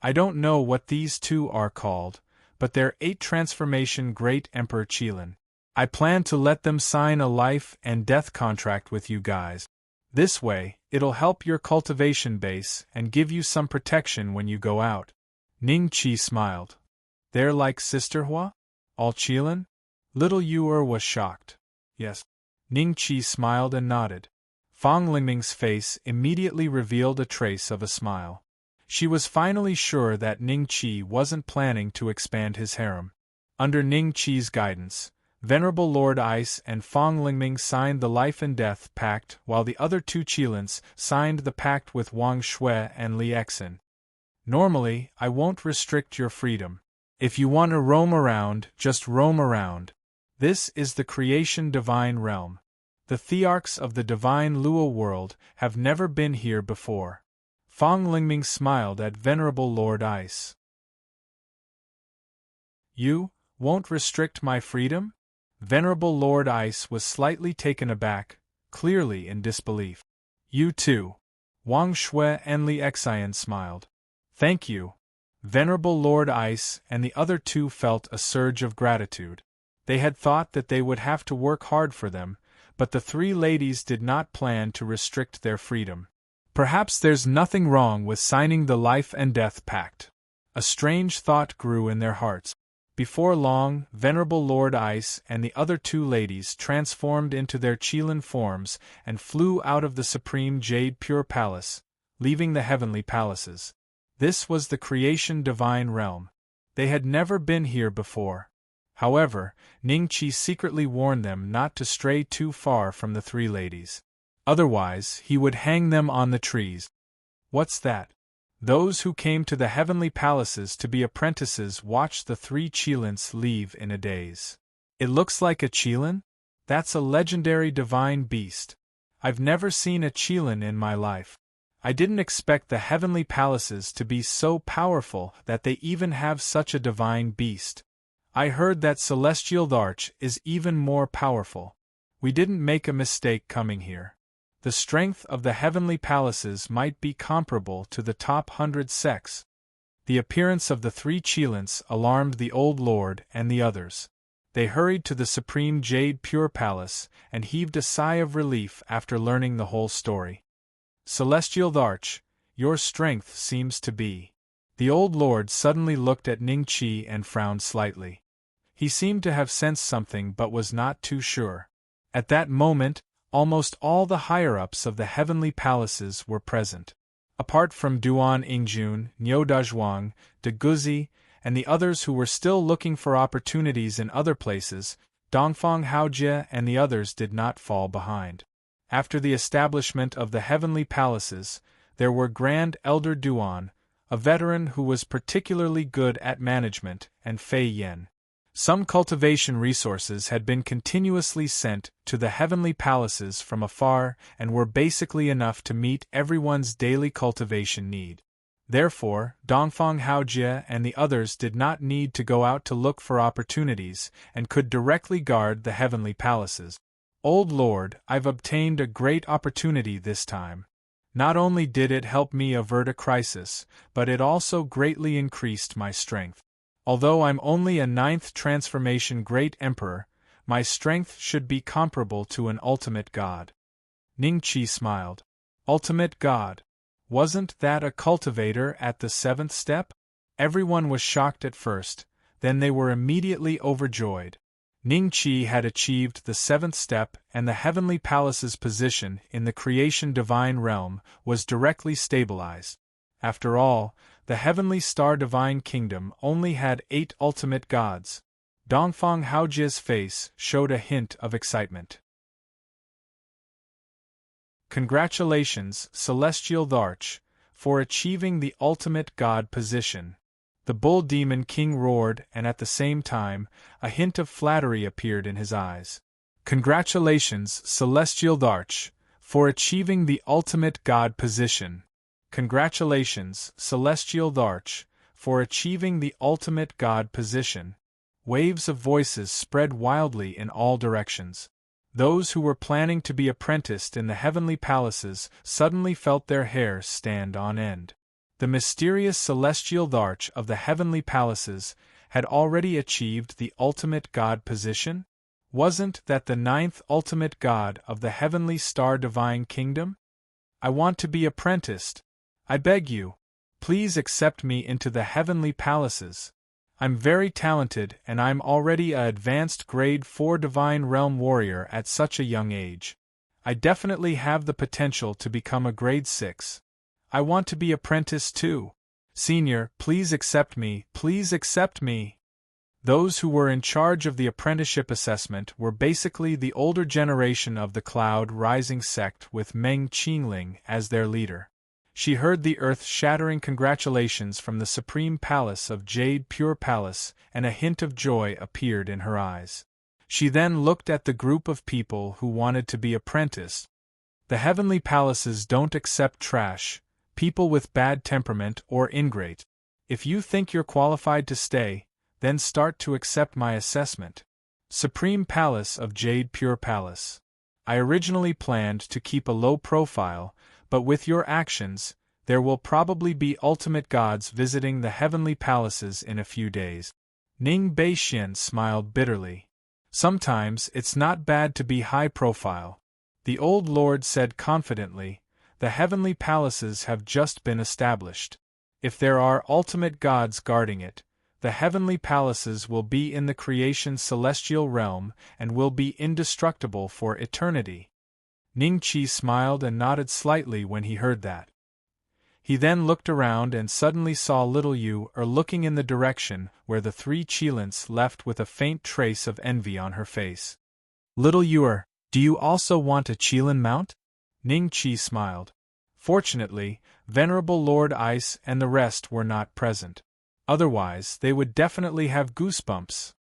A: I don't know what these two are called, but they're 8 transformation Great Emperor Qilin. I plan to let them sign a life and death contract with you guys. This way, it'll help your cultivation base and give you some protection when you go out. Ning Qi smiled. They're like Sisterhua? All Qilin? Little Yu was shocked. Yes. Ning Qi smiled and nodded. Fong Lingming's face immediately revealed a trace of a smile. She was finally sure that Ning Qi wasn't planning to expand his harem. Under Ning Qi's guidance, Venerable Lord Ice and Fong Lingming signed the Life and Death Pact while the other 2 Qilins signed the pact with Wang Shui and Li Exin. Normally, I won't restrict your freedom. If you want to roam around, just roam around. This is the creation divine realm. The thearchs of the divine Luo world have never been here before. Fong Lingming smiled at Venerable Lord Ice. You won't restrict my freedom? Venerable Lord Ice was slightly taken aback, clearly in disbelief. You too. Wang Shui and Li Xian smiled. Thank you. Venerable Lord Ice and the other 2 felt a surge of gratitude. They had thought that they would have to work hard for them, but the 3 ladies did not plan to restrict their freedom. Perhaps there's nothing wrong with signing the Life and Death Pact. A strange thought grew in their hearts. Before long, Venerable Lord Ice and the other 2 ladies transformed into their Qilin forms and flew out of the Supreme Jade Pure Palace, leaving the heavenly palaces. This was the creation divine realm. They had never been here before. However, Ning Qi secretly warned them not to stray too far from the 3 ladies. Otherwise, he would hang them on the trees. What's that? Those who came to the heavenly palaces to be apprentices watched the 3 Qilins leave in a daze. It looks like a Qilin? That's a legendary divine beast. I've never seen a Qilin in my life. I didn't expect the heavenly palaces to be so powerful that they even have such a divine beast. I heard that Celestial Arch is even more powerful. We didn't make a mistake coming here. The strength of the heavenly palaces might be comparable to the top 100 sects. The appearance of the 3 Qilins alarmed the old lord and the others. They hurried to the Supreme Jade Pure Palace and heaved a sigh of relief after learning the whole story. Celestial Arch, your strength seems to be. The old lord suddenly looked at Ning Qi and frowned slightly. He seemed to have sensed something but was not too sure. At that moment, almost all the higher-ups of the heavenly palaces were present. Apart from Duan Yingjun, Niu Dazhuang, De Guzi, and the others who were still looking for opportunities in other places, Dongfang Haojie and the others did not fall behind. After the establishment of the heavenly palaces, there were Grand Elder Duan, a veteran who was particularly good at management, and Fei Yen. Some cultivation resources had been continuously sent to the heavenly palaces from afar and were basically enough to meet everyone's daily cultivation need. Therefore, Dongfang Haojie and the others did not need to go out to look for opportunities and could directly guard the heavenly palaces. Old Lord, I've obtained a great opportunity this time. Not only did it help me avert a crisis, but it also greatly increased my strength. Although I'm only a 9th transformation Great Emperor, my strength should be comparable to an ultimate god. Ning Qi smiled. Ultimate God. Wasn't that a cultivator at the seventh step? Everyone was shocked at first, then they were immediately overjoyed. Ning Qi had achieved the seventh step, and the heavenly palace's position in the creation divine realm was directly stabilized. After all, the heavenly star divine kingdom only had 8 ultimate gods. Dongfang Haojia's face showed a hint of excitement. Congratulations, Celestial Dharch, for achieving the ultimate god position. The bull demon king roared, and at the same time, a hint of flattery appeared in his eyes. Congratulations, Celestial Dharch, for achieving the ultimate god position. Congratulations, Celestial Dharch, for achieving the ultimate god position. Waves of voices spread wildly in all directions. Those who were planning to be apprenticed in the heavenly palaces suddenly felt their hair stand on end. The mysterious Celestial Dharch of the heavenly palaces had already achieved the ultimate god position? Wasn't that the 9th ultimate god of the heavenly star divine kingdom? I want to be apprenticed. I beg you, please accept me into the heavenly palaces. I'm very talented and I'm already a advanced grade 4 divine realm warrior at such a young age. I definitely have the potential to become a grade 6. I want to be apprentice too. Senior, please accept me, please accept me. Those who were in charge of the apprenticeship assessment were basically the older generation of the Cloud Rising sect with Meng Qingling as their leader. She heard the earth-shattering congratulations from the Supreme Palace of Jade Pure Palace, and a hint of joy appeared in her eyes. She then looked at the group of people who wanted to be apprenticed. The heavenly palaces don't accept trash, people with bad temperament or ingrate. If you think you're qualified to stay, then start to accept my assessment. Supreme Palace of Jade Pure Palace. I originally planned to keep a low profile, but with your actions, there will probably be ultimate gods visiting the heavenly palaces in a few days. Ning Beixian smiled bitterly. Sometimes it's not bad to be high profile. The old lord said confidently, the heavenly palaces have just been established. If there are ultimate gods guarding it, the heavenly palaces will be in the creation celestial realm and will be indestructible for eternity. Ning Qi smiled and nodded slightly when he heard that. He then looked around and suddenly saw little Yu looking in the direction where the 3 Qilins left with a faint trace of envy on her face. Little Yu, do you also want a Qilin mount? Ning Qi smiled. Fortunately, Venerable Lord Ice and the rest were not present. Otherwise, they would definitely have goosebumps.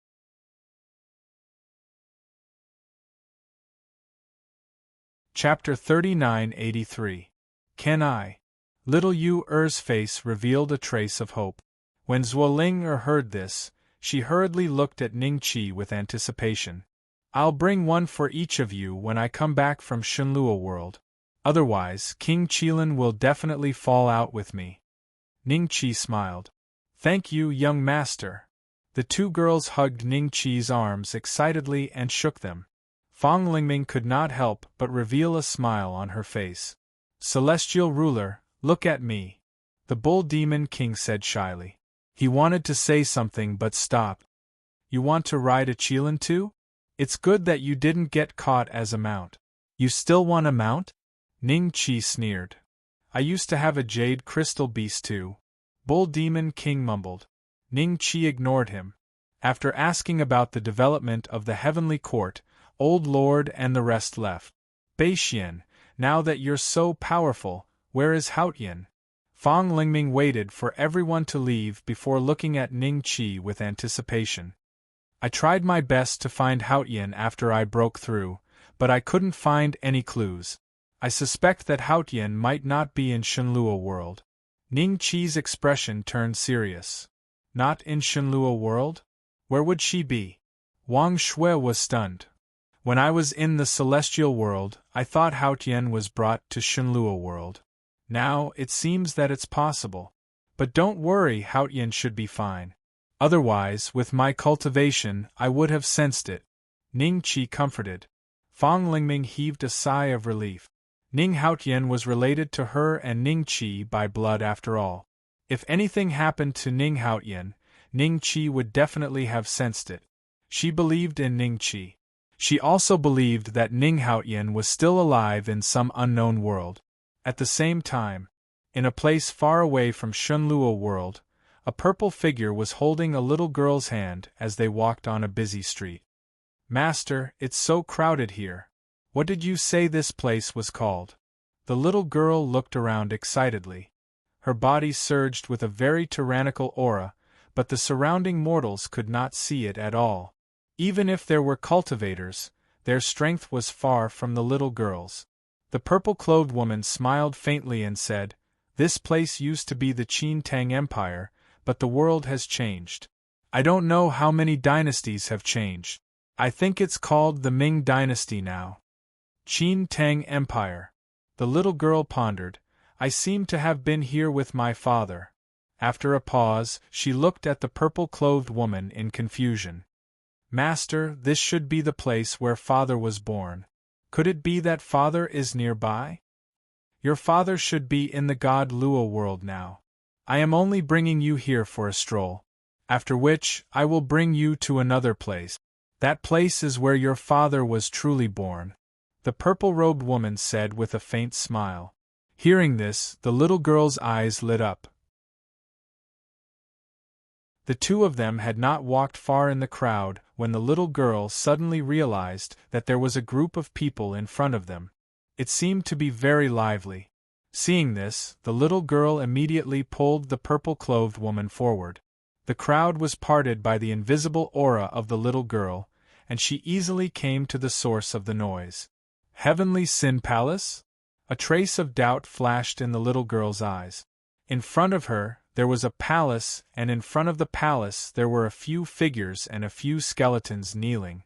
A: Chapter 3983. Can I? Little Yu Er's face revealed a trace of hope. When Zuoling heard this, she hurriedly looked at Ning Qi with anticipation. I'll bring one for each of you when I come back from Shenlua World. Otherwise, King Qilin will definitely fall out with me. Ning Qi smiled. Thank you, young master. The 2 girls hugged Ning Qi's arms excitedly and shook them. Fang Lingming could not help but reveal a smile on her face. Celestial ruler, look at me. The bull demon king said shyly. He wanted to say something but stopped. You want to ride a Qilin too? It's good that you didn't get caught as a mount. You still want a mount? Ning Qi sneered. I used to have a jade crystal beast too. Bull demon king mumbled. Ning Qi ignored him. After asking about the development of the heavenly court, Old Lord and the rest left. Beixian, now that you're so powerful, where is Haotian? Fang Lingming waited for everyone to leave before looking at Ning Qi with anticipation. I tried my best to find Haotian after I broke through, but I couldn't find any clues. I suspect that Haotian might not be in Shenlua World. Ning Qi's expression turned serious. Not in Shenlua World? Where would she be? Wang Shui was stunned. When I was in the Celestial World, I thought Haotian was brought to Shenlua World. Now, it seems that it's possible. But don't worry, Haotian should be fine. Otherwise, with my cultivation, I would have sensed it. Ning Qi comforted. Fang Lingming heaved a sigh of relief. Ning Haotian was related to her and Ning Qi by blood after all. If anything happened to Ning Haotian, Ning Qi would definitely have sensed it. She believed in Ning Qi. She also believed that Ning Haotian was still alive in some unknown world. At the same time, in a place far away from Shunluo world, a purple figure was holding a little girl's hand as they walked on a busy street. "Master, it's so crowded here. What did you say this place was called?" The little girl looked around excitedly. Her body surged with a very tyrannical aura, but the surrounding mortals could not see it at all. Even if there were cultivators, their strength was far from the little girl's. The purple-clothed woman smiled faintly and said, "This place used to be the Qin Tang Empire, but the world has changed. I don't know how many dynasties have changed. I think it's called the Ming Dynasty now." Qin Tang Empire. The little girl pondered. "I seem to have been here with my father." After a pause, she looked at the purple-clothed woman in confusion. "Master, this should be the place where father was born. Could it be that father is nearby? Your father should be in the God Luo world now. I am only bringing you here for a stroll. After which, I will bring you to another place. That place is where your father was truly born," the purple-robed woman said with a faint smile. Hearing this, the little girl's eyes lit up. The two of them had not walked far in the crowd when the little girl suddenly realized that there was a group of people in front of them. It seemed to be very lively. Seeing this, the little girl immediately pulled the purple-clothed woman forward. The crowd was parted by the invisible aura of the little girl, and she easily came to the source of the noise. Heavenly Sin Palace? A trace of doubt flashed in the little girl's eyes. In front of her, there was a palace, and in front of the palace there were a few figures and a few skeletons kneeling.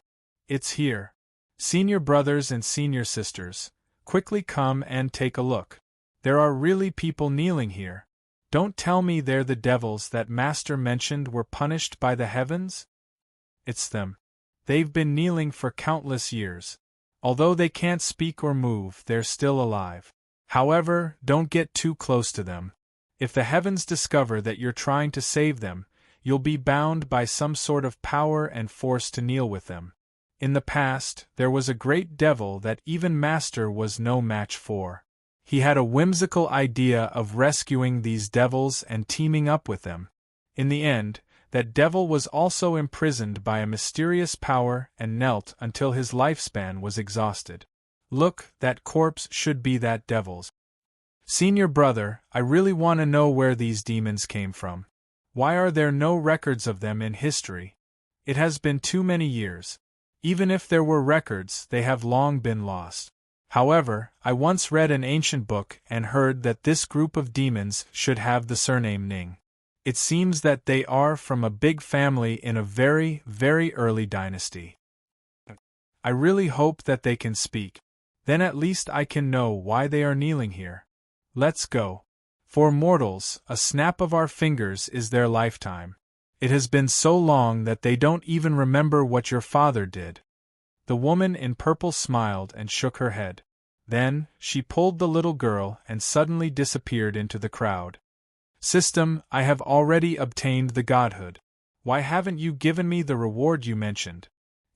A: "It's here. Senior brothers and senior sisters, quickly come and take a look. There are really people kneeling here. Don't tell me they're the devils that Master mentioned were punished by the heavens? It's them. They've been kneeling for countless years. Although they can't speak or move, they're still alive. However, don't get too close to them. If the heavens discover that you're trying to save them, you'll be bound by some sort of power and forced to kneel with them. In the past, there was a great devil that even Master was no match for. He had a whimsical idea of rescuing these devils and teaming up with them. In the end, that devil was also imprisoned by a mysterious power and knelt until his lifespan was exhausted. Look, that corpse should be that devil's. Senior brother, I really want to know where these demons came from. Why are there no records of them in history? It has been too many years. Even if there were records, they have long been lost. However, I once read an ancient book and heard that this group of demons should have the surname Ning. It seems that they are from a big family in a very, very early dynasty. I really hope that they can speak. Then at least I can know why they are kneeling here. Let's go. For mortals, a snap of our fingers is their lifetime. It has been so long that they don't even remember what your father did." The woman in purple smiled and shook her head. Then, she pulled the little girl and suddenly disappeared into the crowd. "System, I have already obtained the godhood. Why haven't you given me the reward you mentioned?"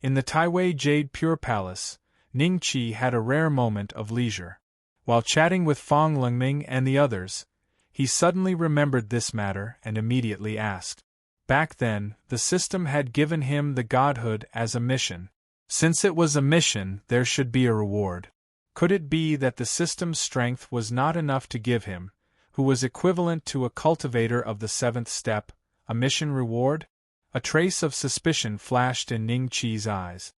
A: In the Taiwei Jade Pure Palace, Ning Qi had a rare moment of leisure. While chatting with Fong Lingming and the others, he suddenly remembered this matter and immediately asked. Back then, the system had given him the godhood as a mission. Since it was a mission, there should be a reward. Could it be that the system's strength was not enough to give him, who was equivalent to a cultivator of the seventh step, a mission reward? A trace of suspicion flashed in Ning Qi's eyes.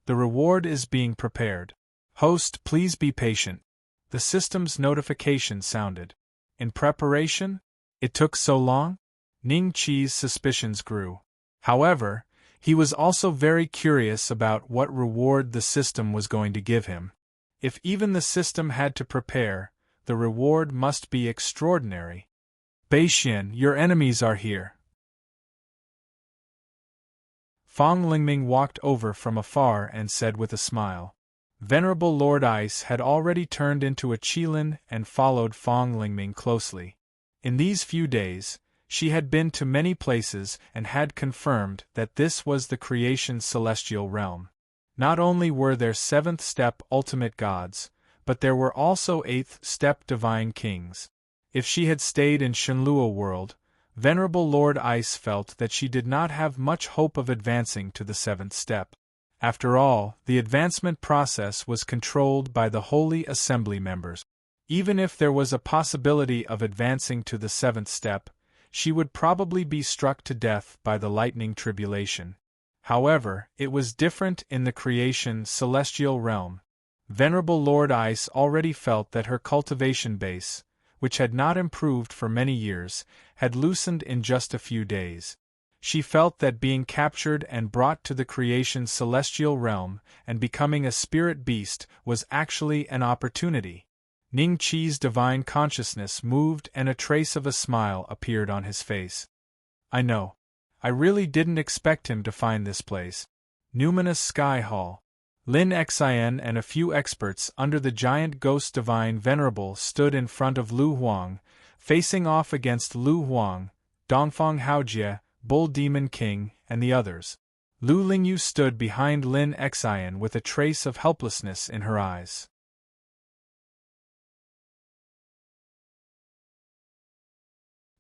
A: The reward is being prepared. Host, please be patient. The system's notification sounded. In preparation? It took so long? Ning Qi's suspicions grew. However, he was also very curious about what reward the system was going to give him. If even the system had to prepare, the reward must be extraordinary. Beixian, your enemies are here. Fong Lingming walked over from afar and said with a smile. Venerable Lord Ice had already turned into a Qilin and followed Fong Lingming closely. In these few days, she had been to many places and had confirmed that this was the creation's celestial realm. Not only were there seventh step ultimate gods, but there were also eighth step divine kings. If she had stayed in Shenlua world, Venerable Lord Ice felt that she did not have much hope of advancing to the seventh step. After all, the advancement process was controlled by the Holy Assembly members. Even if there was a possibility of advancing to the seventh step, she would probably be struck to death by the lightning tribulation. However, it was different in the creation celestial realm. Venerable Lord Ice already felt that her cultivation base, which had not improved for many years, had loosened in just a few days. She felt that being captured and brought to the creation's celestial realm and becoming a spirit beast was actually an opportunity. Ning Qi's divine consciousness moved and a trace of a smile appeared on his face. I know. I really didn't expect him to find this place. Numinous Sky Hall. Lin Xin and a few experts under the giant ghost divine venerable stood in front of Lu Huang, facing off against Lu Huang, Dongfang Haojie, Bull Demon King, and the others. Lu Lingyu stood behind Lin Xin with a trace of helplessness in her eyes.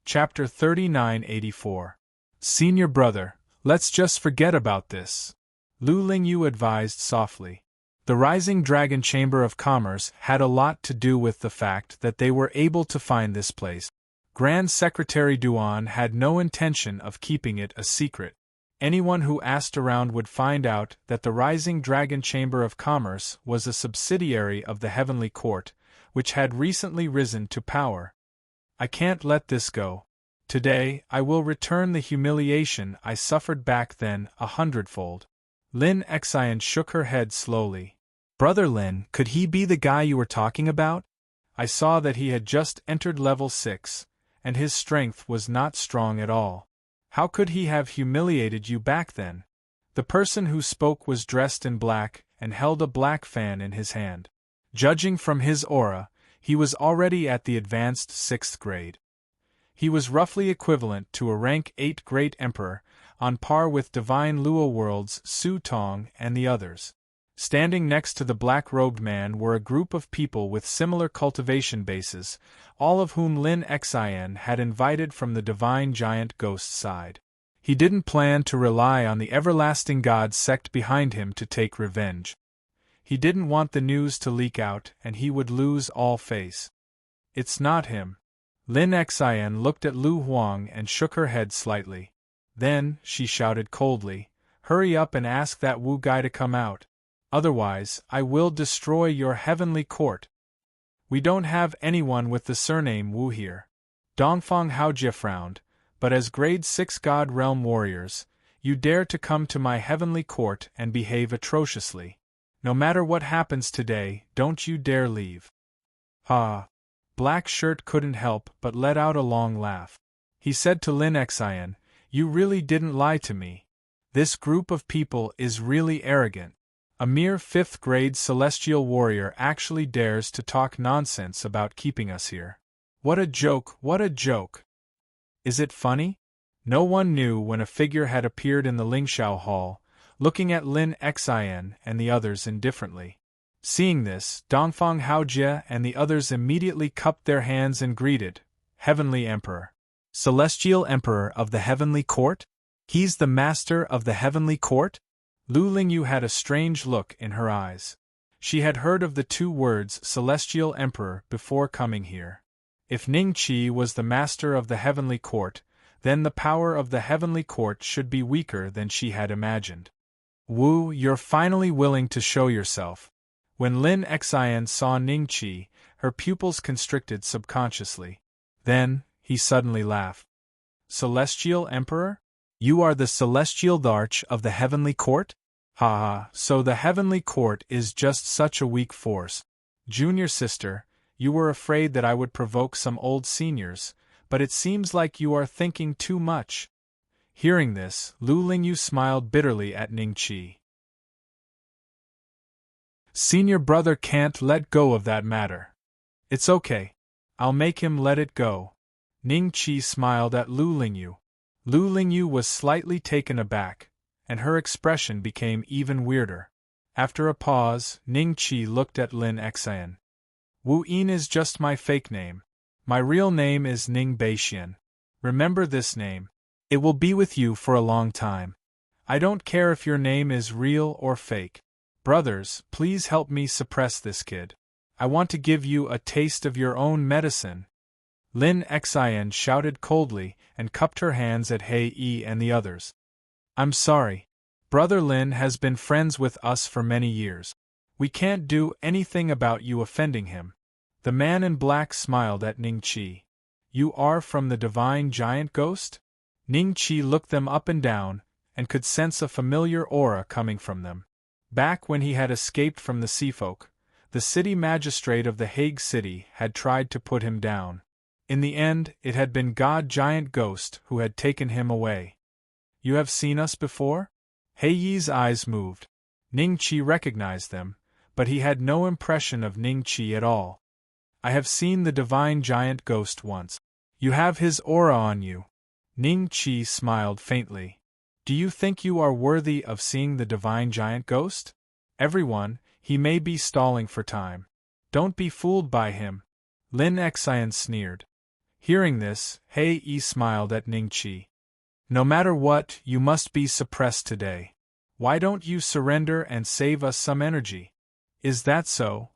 A: Chapter 3984. Senior brother, let's just forget about this, Lu Lingyu advised softly. The Rising Dragon Chamber of Commerce had a lot to do with the fact that they were able to find this place. Grand Secretary Duan had no intention of keeping it a secret. Anyone who asked around would find out that the Rising Dragon Chamber of Commerce was a subsidiary of the Heavenly Court, which had recently risen to power. I can't let this go. Today, I will return the humiliation I suffered back then 100-fold. Lin Xin shook her head slowly. Brother Lin, could he be the guy you were talking about? I saw that he had just entered level 6, and his strength was not strong at all. How could he have humiliated you back then? The person who spoke was dressed in black and held a black fan in his hand. Judging from his aura, he was already at the advanced 6th grade. He was roughly equivalent to a rank 8 Great Emperor, on par with Divine Lua World's Su Tong and the others. Standing next to the black-robed man were a group of people with similar cultivation bases, all of whom Lin Xin had invited from the Divine Giant Ghost side. He didn't plan to rely on the Everlasting God sect behind him to take revenge. He didn't want the news to leak out and he would lose all face. It's not him. Lin Xin looked at Lu Huang and shook her head slightly. Then, she shouted coldly, hurry up and ask that Wu guy to come out. Otherwise, I will destroy your heavenly court. We don't have anyone with the surname Wu here. Dongfang Haojie frowned, but as grade 6 God Realm warriors, you dare to come to my heavenly court and behave atrociously. No matter what happens today, don't you dare leave. Ha! Black Shirt couldn't help but let out a long laugh. He said to Lin Xin, you really didn't lie to me. This group of people is really arrogant. A mere 5th grade celestial warrior actually dares to talk nonsense about keeping us here. What a joke, what a joke! Is it funny? No one knew when a figure had appeared in the Lingxiao Hall, looking at Lin Xin and the others indifferently. Seeing this, Dongfang Haojie and the others immediately cupped their hands and greeted, Heavenly Emperor. Celestial Emperor of the Heavenly Court? He's the master of the Heavenly Court? Lu Lingyu had a strange look in her eyes. She had heard of the 2 words Celestial Emperor before coming here. If Ning Qi was the master of the Heavenly Court, then the power of the Heavenly Court should be weaker than she had imagined. Wu, you're finally willing to show yourself. When Lin Xin saw Ning Qi, her pupils constricted subconsciously. Then, he suddenly laughed. Celestial Emperor? You are the Celestial Darch of the Heavenly Court? Ha ha, so the Heavenly Court is just such a weak force. Junior sister, you were afraid that I would provoke some old seniors, but it seems like you are thinking too much. Hearing this, Lu Lingyu smiled bitterly at Ning Qi. Senior brother can't let go of that matter. It's okay. I'll make him let it go. Ning Qi smiled at Lu Lingyu. Lu Lingyu was slightly taken aback, and her expression became even weirder. After a pause, Ning Qi looked at Lin Xian. Wu Yin is just my fake name. My real name is Ning Beixian. Remember this name. It will be with you for a long time. I don't care if your name is real or fake. Brothers, please help me suppress this kid. I want to give you a taste of your own medicine. Lin Xian shouted coldly and cupped her hands at Hei Yi and the others. I'm sorry. Brother Lin has been friends with us for many years. We can't do anything about you offending him. The man in black smiled at Ning Qi. You are from the divine giant ghost? Ning Qi looked them up and down, and could sense a familiar aura coming from them. Back when he had escaped from the Seafolk, the city magistrate of the Hague city had tried to put him down. In the end, it had been God Giant Ghost who had taken him away. You have seen us before? Hei Yi's eyes moved. Ning Qi recognized them, but he had no impression of Ning Qi at all. I have seen the divine giant ghost once. You have his aura on you. Ning Qi smiled faintly. Do you think you are worthy of seeing the divine giant ghost? Everyone, he may be stalling for time. Don't be fooled by him. Lin Xian sneered. Hearing this, Hei Yi smiled at Ning Qi. No matter what, you must be suppressed today. Why don't you surrender and save us some energy? Is that so?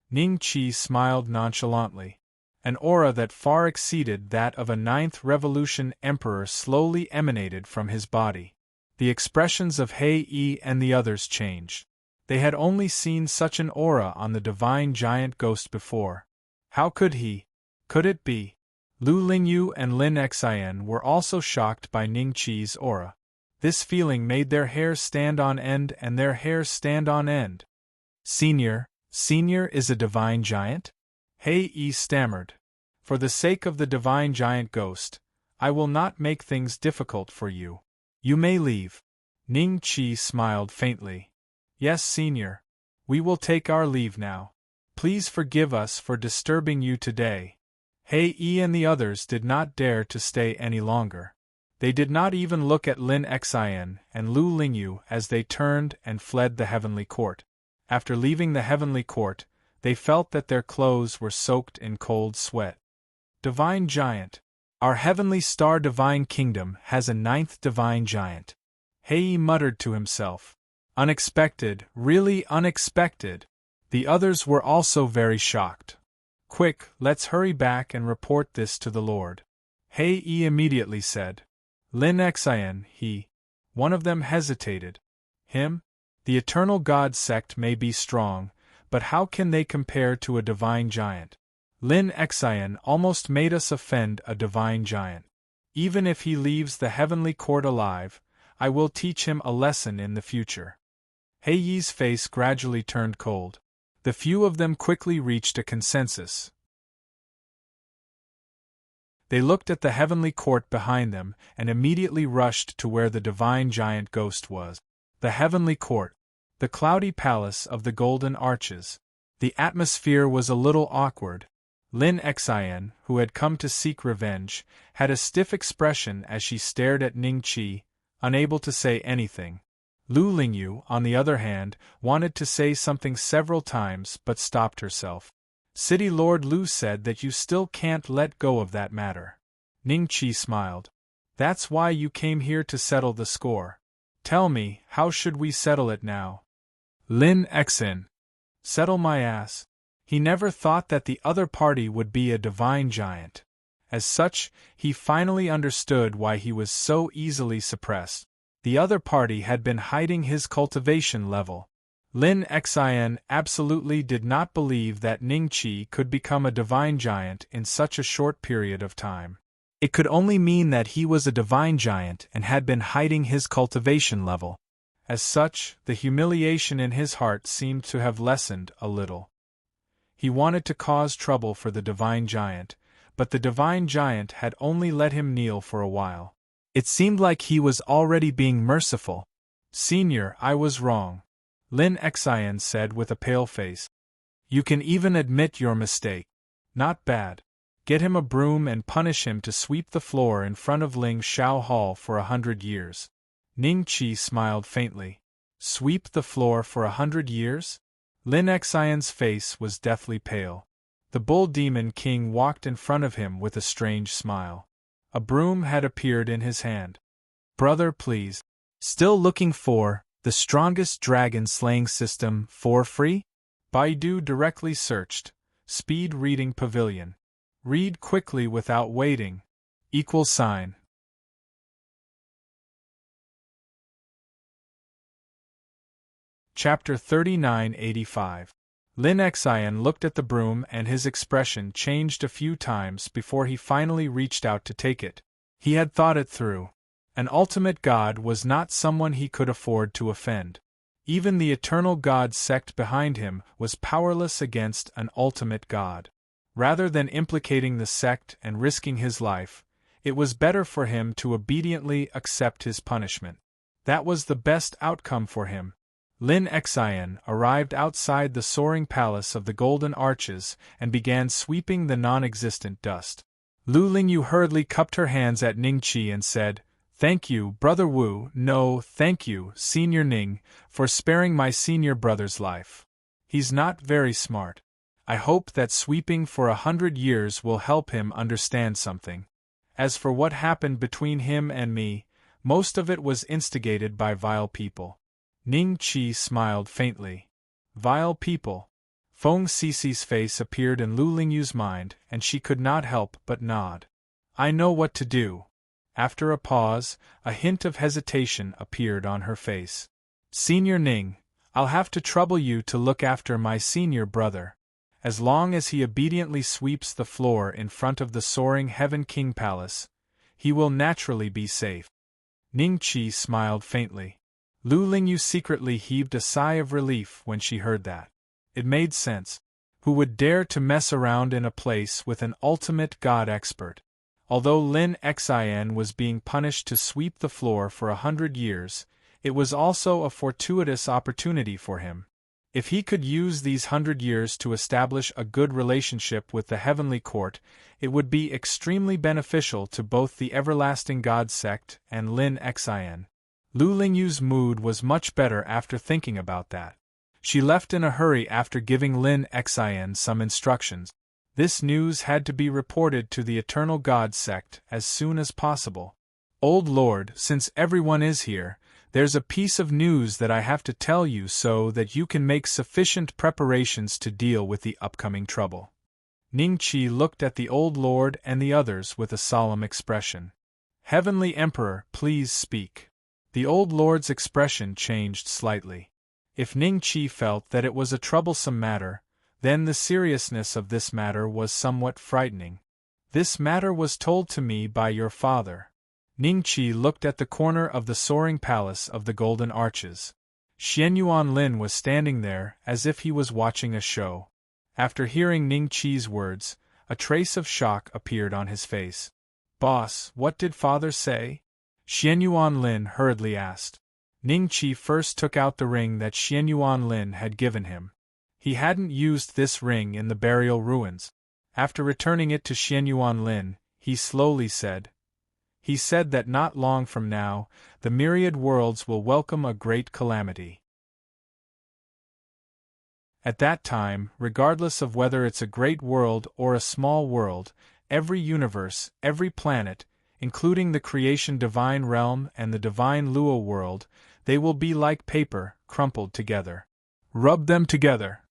A: Ning Qi smiled nonchalantly. An aura that far exceeded that of a Ninth Revolution emperor slowly emanated from his body. The expressions of Hei Yi and the others changed. They had only seen such an aura on the divine giant ghost before. How could he? Could it be? Lu Lingyu and Lin Xian were also shocked by Ning Qi's aura. This feeling made their hair stand on end and their hair stand on end. Senior is a divine giant? Hei Yi stammered. For the sake of the divine giant ghost, I will not make things difficult for you. You may leave. Ning Qi smiled faintly. Yes, Senior. We will take our leave now. Please forgive us for disturbing you today. Hei Yi and the others did not dare to stay any longer. They did not even look at Lin Xian and Lu Lingyu as they turned and fled the heavenly court. After leaving the heavenly court, they felt that their clothes were soaked in cold sweat. Divine Giant. Our heavenly star divine kingdom has a ninth divine giant. Hei Yi muttered to himself. Unexpected, really unexpected. The others were also very shocked. Quick, let's hurry back and report this to the Lord. Hei Yi immediately said. Lin Xian, he. One of them hesitated. Him? The eternal god sect may be strong, but how can they compare to a divine giant? Lin Xian almost made us offend a divine giant. Even if he leaves the heavenly court alive, I will teach him a lesson in the future. Hei Yi's face gradually turned cold. The few of them quickly reached a consensus. They looked at the heavenly court behind them and immediately rushed to where the divine giant ghost was. The heavenly court. The cloudy palace of the golden arches. The atmosphere was a little awkward. Lin Xian, who had come to seek revenge, had a stiff expression as she stared at Ning Qi, unable to say anything. Lu Lingyu, on the other hand, wanted to say something several times but stopped herself. City Lord Lu said that you still can't let go of that matter. Ning Qi smiled. That's why you came here to settle the score. Tell me, how should we settle it now? Lin Xian. Settle my ass. He never thought that the other party would be a divine giant. As such, he finally understood why he was so easily suppressed. The other party had been hiding his cultivation level. Lin Xian absolutely did not believe that Ning Qi could become a divine giant in such a short period of time. It could only mean that he was a divine giant and had been hiding his cultivation level. As such, the humiliation in his heart seemed to have lessened a little. He wanted to cause trouble for the divine giant, but the divine giant had only let him kneel for a while. It seemed like he was already being merciful. Senior, I was wrong. Lin Xian said with a pale face. You can even admit your mistake. Not bad. Get him a broom and punish him to sweep the floor in front of Ling Shao Hall for 100 years. Ning Qi smiled faintly. Sweep the floor for 100 years? Lin Xian's face was deathly pale. The bull demon king walked in front of him with a strange smile. A broom had appeared in his hand. Brother, please. Still looking for the strongest dragon slaying system for free? Baidu directly searched. Speed reading pavilion. Read quickly without waiting. == Chapter 3985. Lin Xian looked at the broom and his expression changed a few times before he finally reached out to take it. He had thought it through. An ultimate god was not someone he could afford to offend. Even the eternal god sect behind him was powerless against an ultimate god. Rather than implicating the sect and risking his life, it was better for him to obediently accept his punishment. That was the best outcome for him. Lin Xian arrived outside the soaring palace of the Golden Arches and began sweeping the non-existent dust. Lu Lingyu hurriedly cupped her hands at Ning Qi and said, "Thank you, Brother Wu, no, thank you, Senior Ning, for sparing my senior brother's life. He's not very smart. I hope that sweeping for 100 years will help him understand something. As for what happened between him and me, most of it was instigated by vile people." Ning Qi smiled faintly. Vile people. Feng Xixi's face appeared in Lu Lingyu's mind, and she could not help but nod. "I know what to do." After a pause, a hint of hesitation appeared on her face. "Senior Ning, I'll have to trouble you to look after my senior brother. As long as he obediently sweeps the floor in front of the soaring Heaven King Palace, he will naturally be safe." Ning Qi smiled faintly. Lu Lingyu secretly heaved a sigh of relief when she heard that. It made sense. Who would dare to mess around in a place with an ultimate god expert? Although Lin Xian was being punished to sweep the floor for 100 years, it was also a fortuitous opportunity for him. If he could use these 100 years to establish a good relationship with the Heavenly Court, it would be extremely beneficial to both the Everlasting God sect and Lin Xian. Lu Lingyu's mood was much better after thinking about that. She left in a hurry after giving Lin Xian some instructions. This news had to be reported to the Eternal God sect as soon as possible. "Old Lord, since everyone is here, there's a piece of news that I have to tell you so that you can make sufficient preparations to deal with the upcoming trouble." Ning Qi looked at the Old Lord and the others with a solemn expression. "Heavenly Emperor, please speak." The Old Lord's expression changed slightly. If Ning Qi felt that it was a troublesome matter, then the seriousness of this matter was somewhat frightening. "This matter was told to me by your father." Ning Qi looked at the corner of the soaring palace of the Golden Arches. Xianyuan Lin was standing there as if he was watching a show. After hearing Ning Qi's words, a trace of shock appeared on his face. "Boss, what did father say?" Xianyuan Lin hurriedly asked. Ning Qi first took out the ring that Xianyuan Lin had given him. He hadn't used this ring in the burial ruins. After returning it to Xianyuan Lin, he slowly said, "He said that not long from now, the myriad worlds will welcome a great calamity. At that time, regardless of whether it's a great world or a small world, every universe, every planet, including the creation divine realm and the divine Luo world, they will be like paper, crumpled together. Rub them together.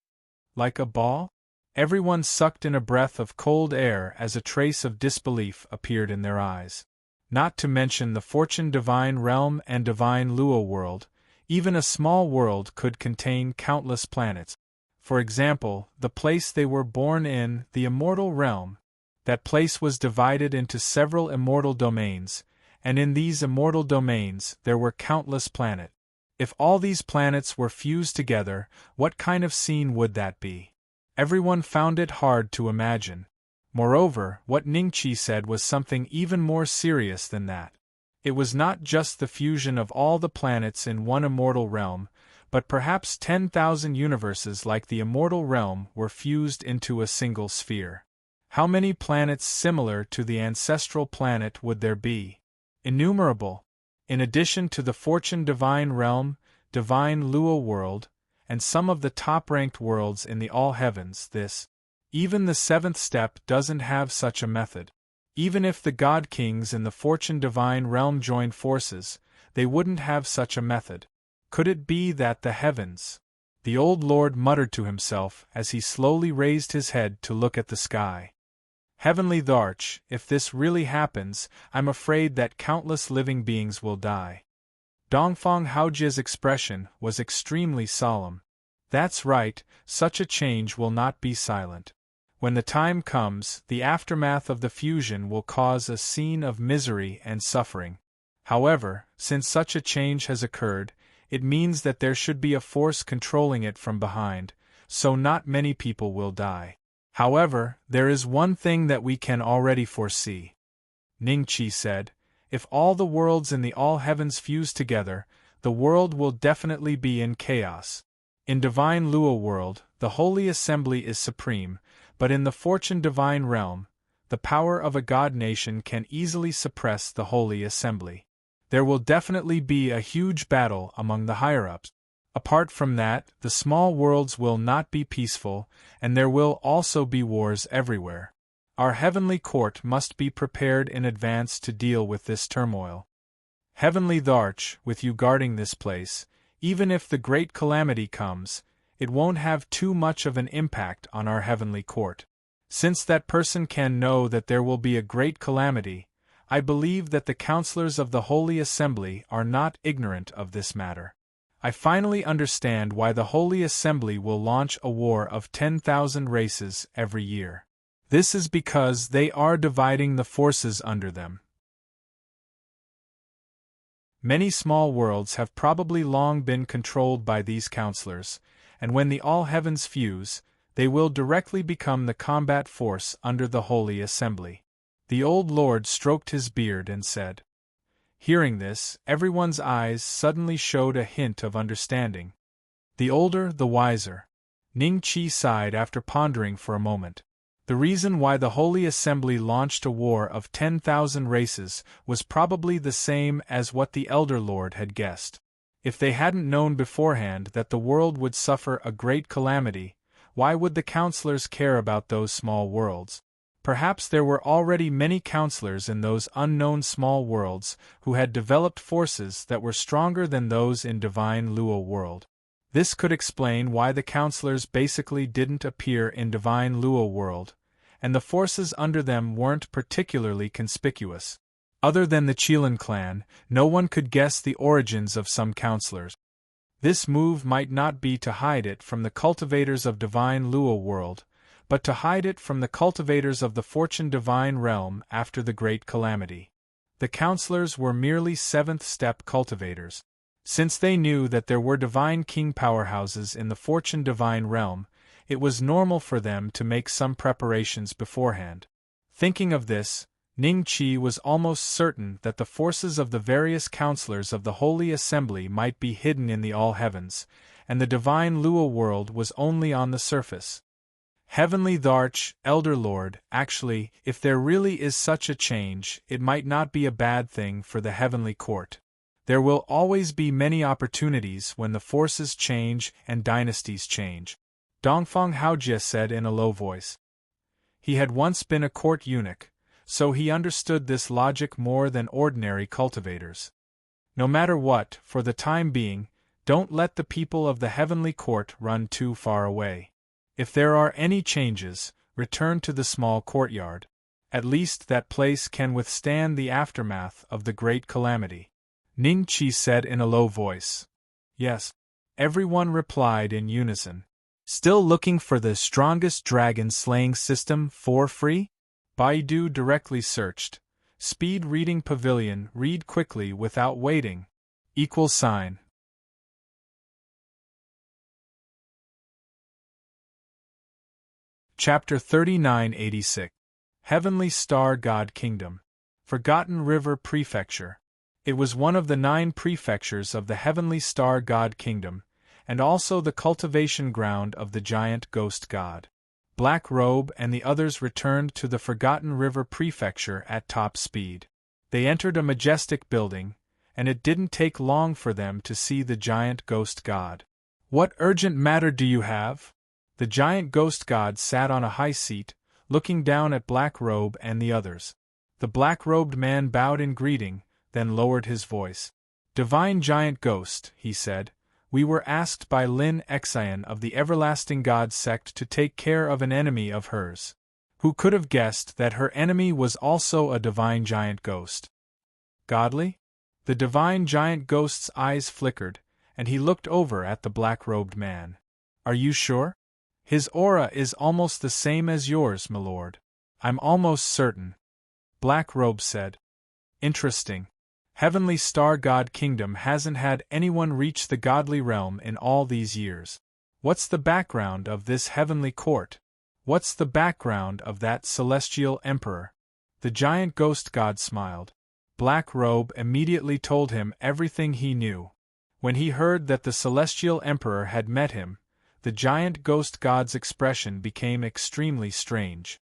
A: Like a ball?" Everyone sucked in a breath of cold air as a trace of disbelief appeared in their eyes. Not to mention the fortune divine realm and divine Luo world, even a small world could contain countless planets. For example, the place they were born in, the immortal realm. That place was divided into several immortal domains, and in these immortal domains there were countless planets. If all these planets were fused together, what kind of scene would that be? Everyone found it hard to imagine. Moreover, what Ning Qi said was something even more serious than that. It was not just the fusion of all the planets in one immortal realm, but perhaps 10,000 universes like the immortal realm were fused into a single sphere. How many planets similar to the ancestral planet would there be? Innumerable. In addition to the Fortune Divine Realm, Divine Luo World, and some of the top-ranked worlds in the All Heavens, even the seventh step doesn't have such a method. Even if the God Kings in the Fortune Divine Realm joined forces, they wouldn't have such a method. Could it be that the heavens? The old lord muttered to himself as he slowly raised his head to look at the sky. Heavenly Dharch, if this really happens, I'm afraid that countless living beings will die. Dongfang Haojia's expression was extremely solemn. That's right, such a change will not be silent. When the time comes, the aftermath of the fusion will cause a scene of misery and suffering. However, since such a change has occurred, it means that there should be a force controlling it from behind, so not many people will die. However, there is one thing that we can already foresee. Ningqi said, if all the worlds in the All Heavens fuse together, the world will definitely be in chaos. In Divine Luo World, the Holy Assembly is supreme, but in the Fortune Divine Realm, the power of a god nation can easily suppress the Holy Assembly. There will definitely be a huge battle among the higher-ups. Apart from that, the small worlds will not be peaceful, and there will also be wars everywhere. Our heavenly court must be prepared in advance to deal with this turmoil. Heavenly Dharch, with you guarding this place, even if the great calamity comes, it won't have too much of an impact on our heavenly court. Since that person can know that there will be a great calamity, I believe that the counselors of the Holy Assembly are not ignorant of this matter. I finally understand why the Holy Assembly will launch a war of 10,000 races every year. This is because they are dividing the forces under them. Many small worlds have probably long been controlled by these counselors, and when the All Heavens fuse, they will directly become the combat force under the Holy Assembly. The old lord stroked his beard and said. Hearing this, everyone's eyes suddenly showed a hint of understanding. The older, the wiser. Ningqi sighed after pondering for a moment. The reason why the Holy Assembly launched a war of 10,000 races was probably the same as what the Elder Lord had guessed. If they hadn't known beforehand that the world would suffer a great calamity, why would the counselors care about those small worlds? Perhaps there were already many counselors in those unknown small worlds who had developed forces that were stronger than those in Divine Luo World. This could explain why the counselors basically didn't appear in Divine Luo World, and the forces under them weren't particularly conspicuous. Other than the Qilin clan, no one could guess the origins of some counselors. This move might not be to hide it from the cultivators of Divine Luo World, but to hide it from the cultivators of the Fortune Divine Realm after the Great Calamity. The counselors were merely seventh-step cultivators. Since they knew that there were Divine King powerhouses in the Fortune Divine Realm, it was normal for them to make some preparations beforehand. Thinking of this, Ningqi was almost certain that the forces of the various counselors of the Holy Assembly might be hidden in the All Heavens, and the Divine Luo World was only on the surface. Heavenly Dharch, Elder Lord, actually, if there really is such a change, it might not be a bad thing for the Heavenly Court. There will always be many opportunities when the forces change and dynasties change. Dongfang Haojie said in a low voice. He had once been a court eunuch, so he understood this logic more than ordinary cultivators. No matter what, for the time being, don't let the people of the Heavenly Court run too far away. If there are any changes, return to the small courtyard. At least that place can withstand the aftermath of the great calamity. Ningqi said in a low voice. Yes. Everyone replied in unison. Still looking for the strongest dragon-slaying system for free? Baidu directly searched. Speed reading pavilion, read quickly without waiting. == Chapter 3986. Heavenly Star God Kingdom. Forgotten River Prefecture. It was one of the 9 prefectures of the Heavenly Star God Kingdom, and also the cultivation ground of the giant ghost god. Black Robe and the others returned to the Forgotten River Prefecture at top speed. They entered a majestic building, and it didn't take long for them to see the giant ghost god. "What urgent matter do you have?" The giant ghost god sat on a high seat, looking down at Black Robe and the others. The black-robed man bowed in greeting, then lowered his voice. "Divine giant ghost," he said, "we were asked by Lin Xian of the Everlasting God sect to take care of an enemy of hers. Who could have guessed that her enemy was also a divine giant ghost?" "Godly?" The divine giant ghost's eyes flickered, and he looked over at the black-robed man. "Are you sure? His aura is almost the same as yours, my lord." "I'm almost certain," Black Robe said. "Interesting. Heavenly Star God Kingdom hasn't had anyone reach the godly realm in all these years. What's the background of this heavenly court? What's the background of that celestial emperor?" The giant ghost god smiled. Black Robe immediately told him everything he knew. When he heard that the celestial emperor had met him, the giant ghost god's expression became extremely strange.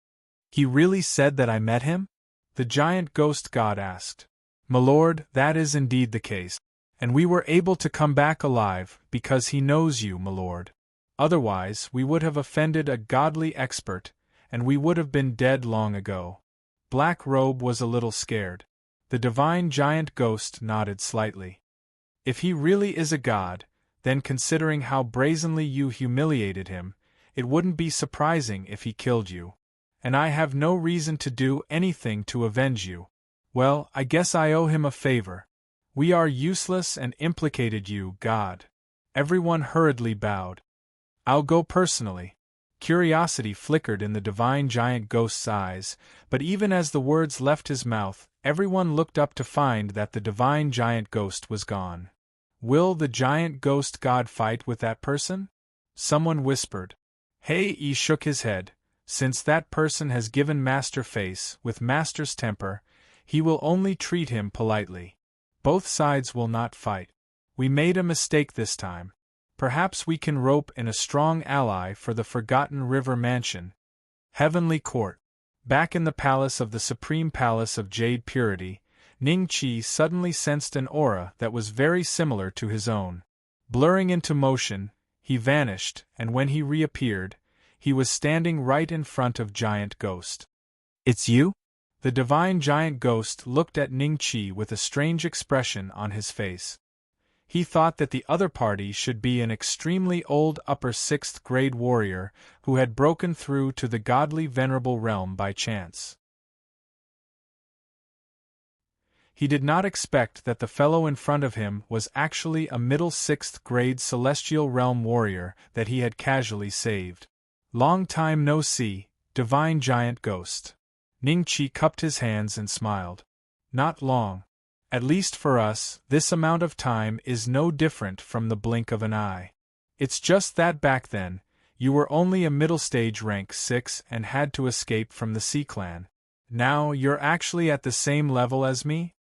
A: "He really said that I met him?" the giant ghost god asked. "My lord, that is indeed the case. And we were able to come back alive because he knows you, my lord. Otherwise, we would have offended a godly expert, and we would have been dead long ago." Black Robe was a little scared. The divine giant ghost nodded slightly. "If he really is a god, then considering how brazenly you humiliated him, it wouldn't be surprising if he killed you. And I have no reason to do anything to avenge you. Well, I guess I owe him a favor. We are useless and implicated you, God." Everyone hurriedly bowed. "I'll go personally." Curiosity flickered in the divine giant ghost's eyes, but even as the words left his mouth, everyone looked up to find that the divine giant ghost was gone. "Will the giant ghost god fight with that person?" someone whispered. He shook his head. "Since that person has given Master face with Master's temper, he will only treat him politely. Both sides will not fight. We made a mistake this time. Perhaps we can rope in a strong ally for the Forgotten River Mansion." Heavenly Court. Back in the palace of the Supreme Palace of Jade Purity, Ning Qi suddenly sensed an aura that was very similar to his own. Blurring into motion, he vanished, and when he reappeared, he was standing right in front of Giant Ghost. "It's you?" The divine giant ghost looked at Ning Qi with a strange expression on his face. He thought that the other party should be an extremely old upper 6th grade warrior who had broken through to the godly venerable realm by chance. He did not expect that the fellow in front of him was actually a middle 6th grade celestial realm warrior that he had casually saved. "Long time no see, divine giant ghost." Ning Qi cupped his hands and smiled. "Not long. At least for us, this amount of time is no different from the blink of an eye. It's just that back then, you were only a middle stage rank 6 and had to escape from the Sea Clan. Now you're actually at the same level as me?"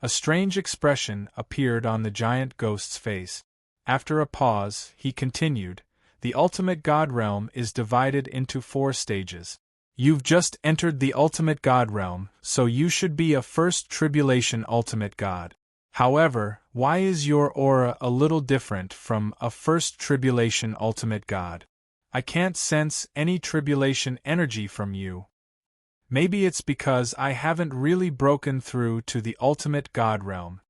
A: A strange expression appeared on the giant ghost's face. After a pause, he continued, "The ultimate god realm is divided into 4 stages. You've just entered the ultimate god realm, so you should be a first tribulation ultimate god. However, why is your aura a little different from a first tribulation ultimate god? I can't sense any tribulation energy from you. Maybe it's because I haven't really broken through to the ultimate god realm."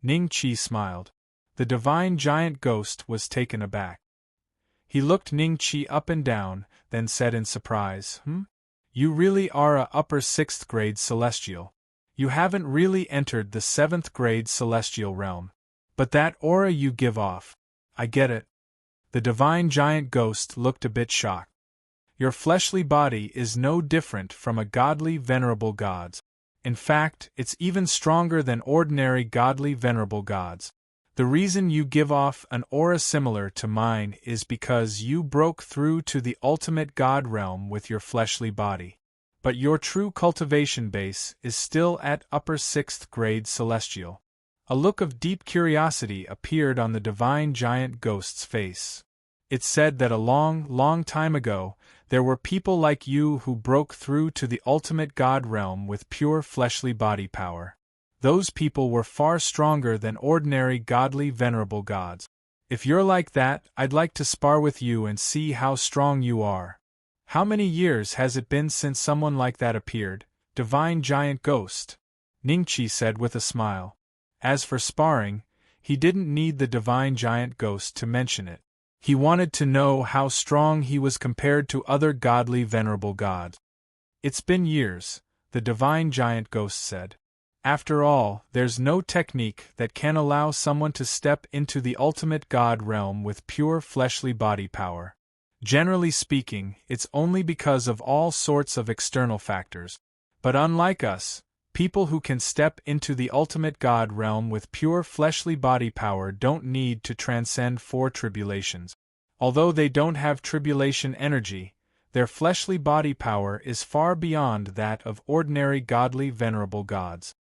A: Ning Qi smiled. The divine giant ghost was taken aback. He looked Ning Qi up and down, then said in surprise, "You really are a upper 6th grade celestial. You haven't really entered the 7th grade celestial realm. But that aura you give off, I get it." The divine giant ghost looked a bit shocked. "Your fleshly body is no different from a godly venerable god's. In fact, it's even stronger than ordinary godly venerable gods. The reason you give off an aura similar to mine is because you broke through to the ultimate god realm with your fleshly body. But your true cultivation base is still at upper 6th grade celestial. A look of deep curiosity appeared on the divine giant ghost's face. It said that a long, long time ago, there were people like you who broke through to the ultimate God realm with pure fleshly body power. Those people were far stronger than ordinary godly venerable gods. If you're like that, I'd like to spar with you and see how strong you are. How many years has it been since someone like that appeared, divine giant ghost? Ningqi said with a smile. As for sparring, he didn't need the divine giant ghost to mention it. He wanted to know how strong he was compared to other godly venerable gods. It's been years, the divine giant ghost said. After all, there's no technique that can allow someone to step into the ultimate God realm with pure fleshly body power. Generally speaking, it's only because of all sorts of external factors. But unlike us, people who can step into the ultimate God realm with pure fleshly body power don't need to transcend 4 tribulations. Although they don't have tribulation energy, their fleshly body power is far beyond that of ordinary godly venerable gods.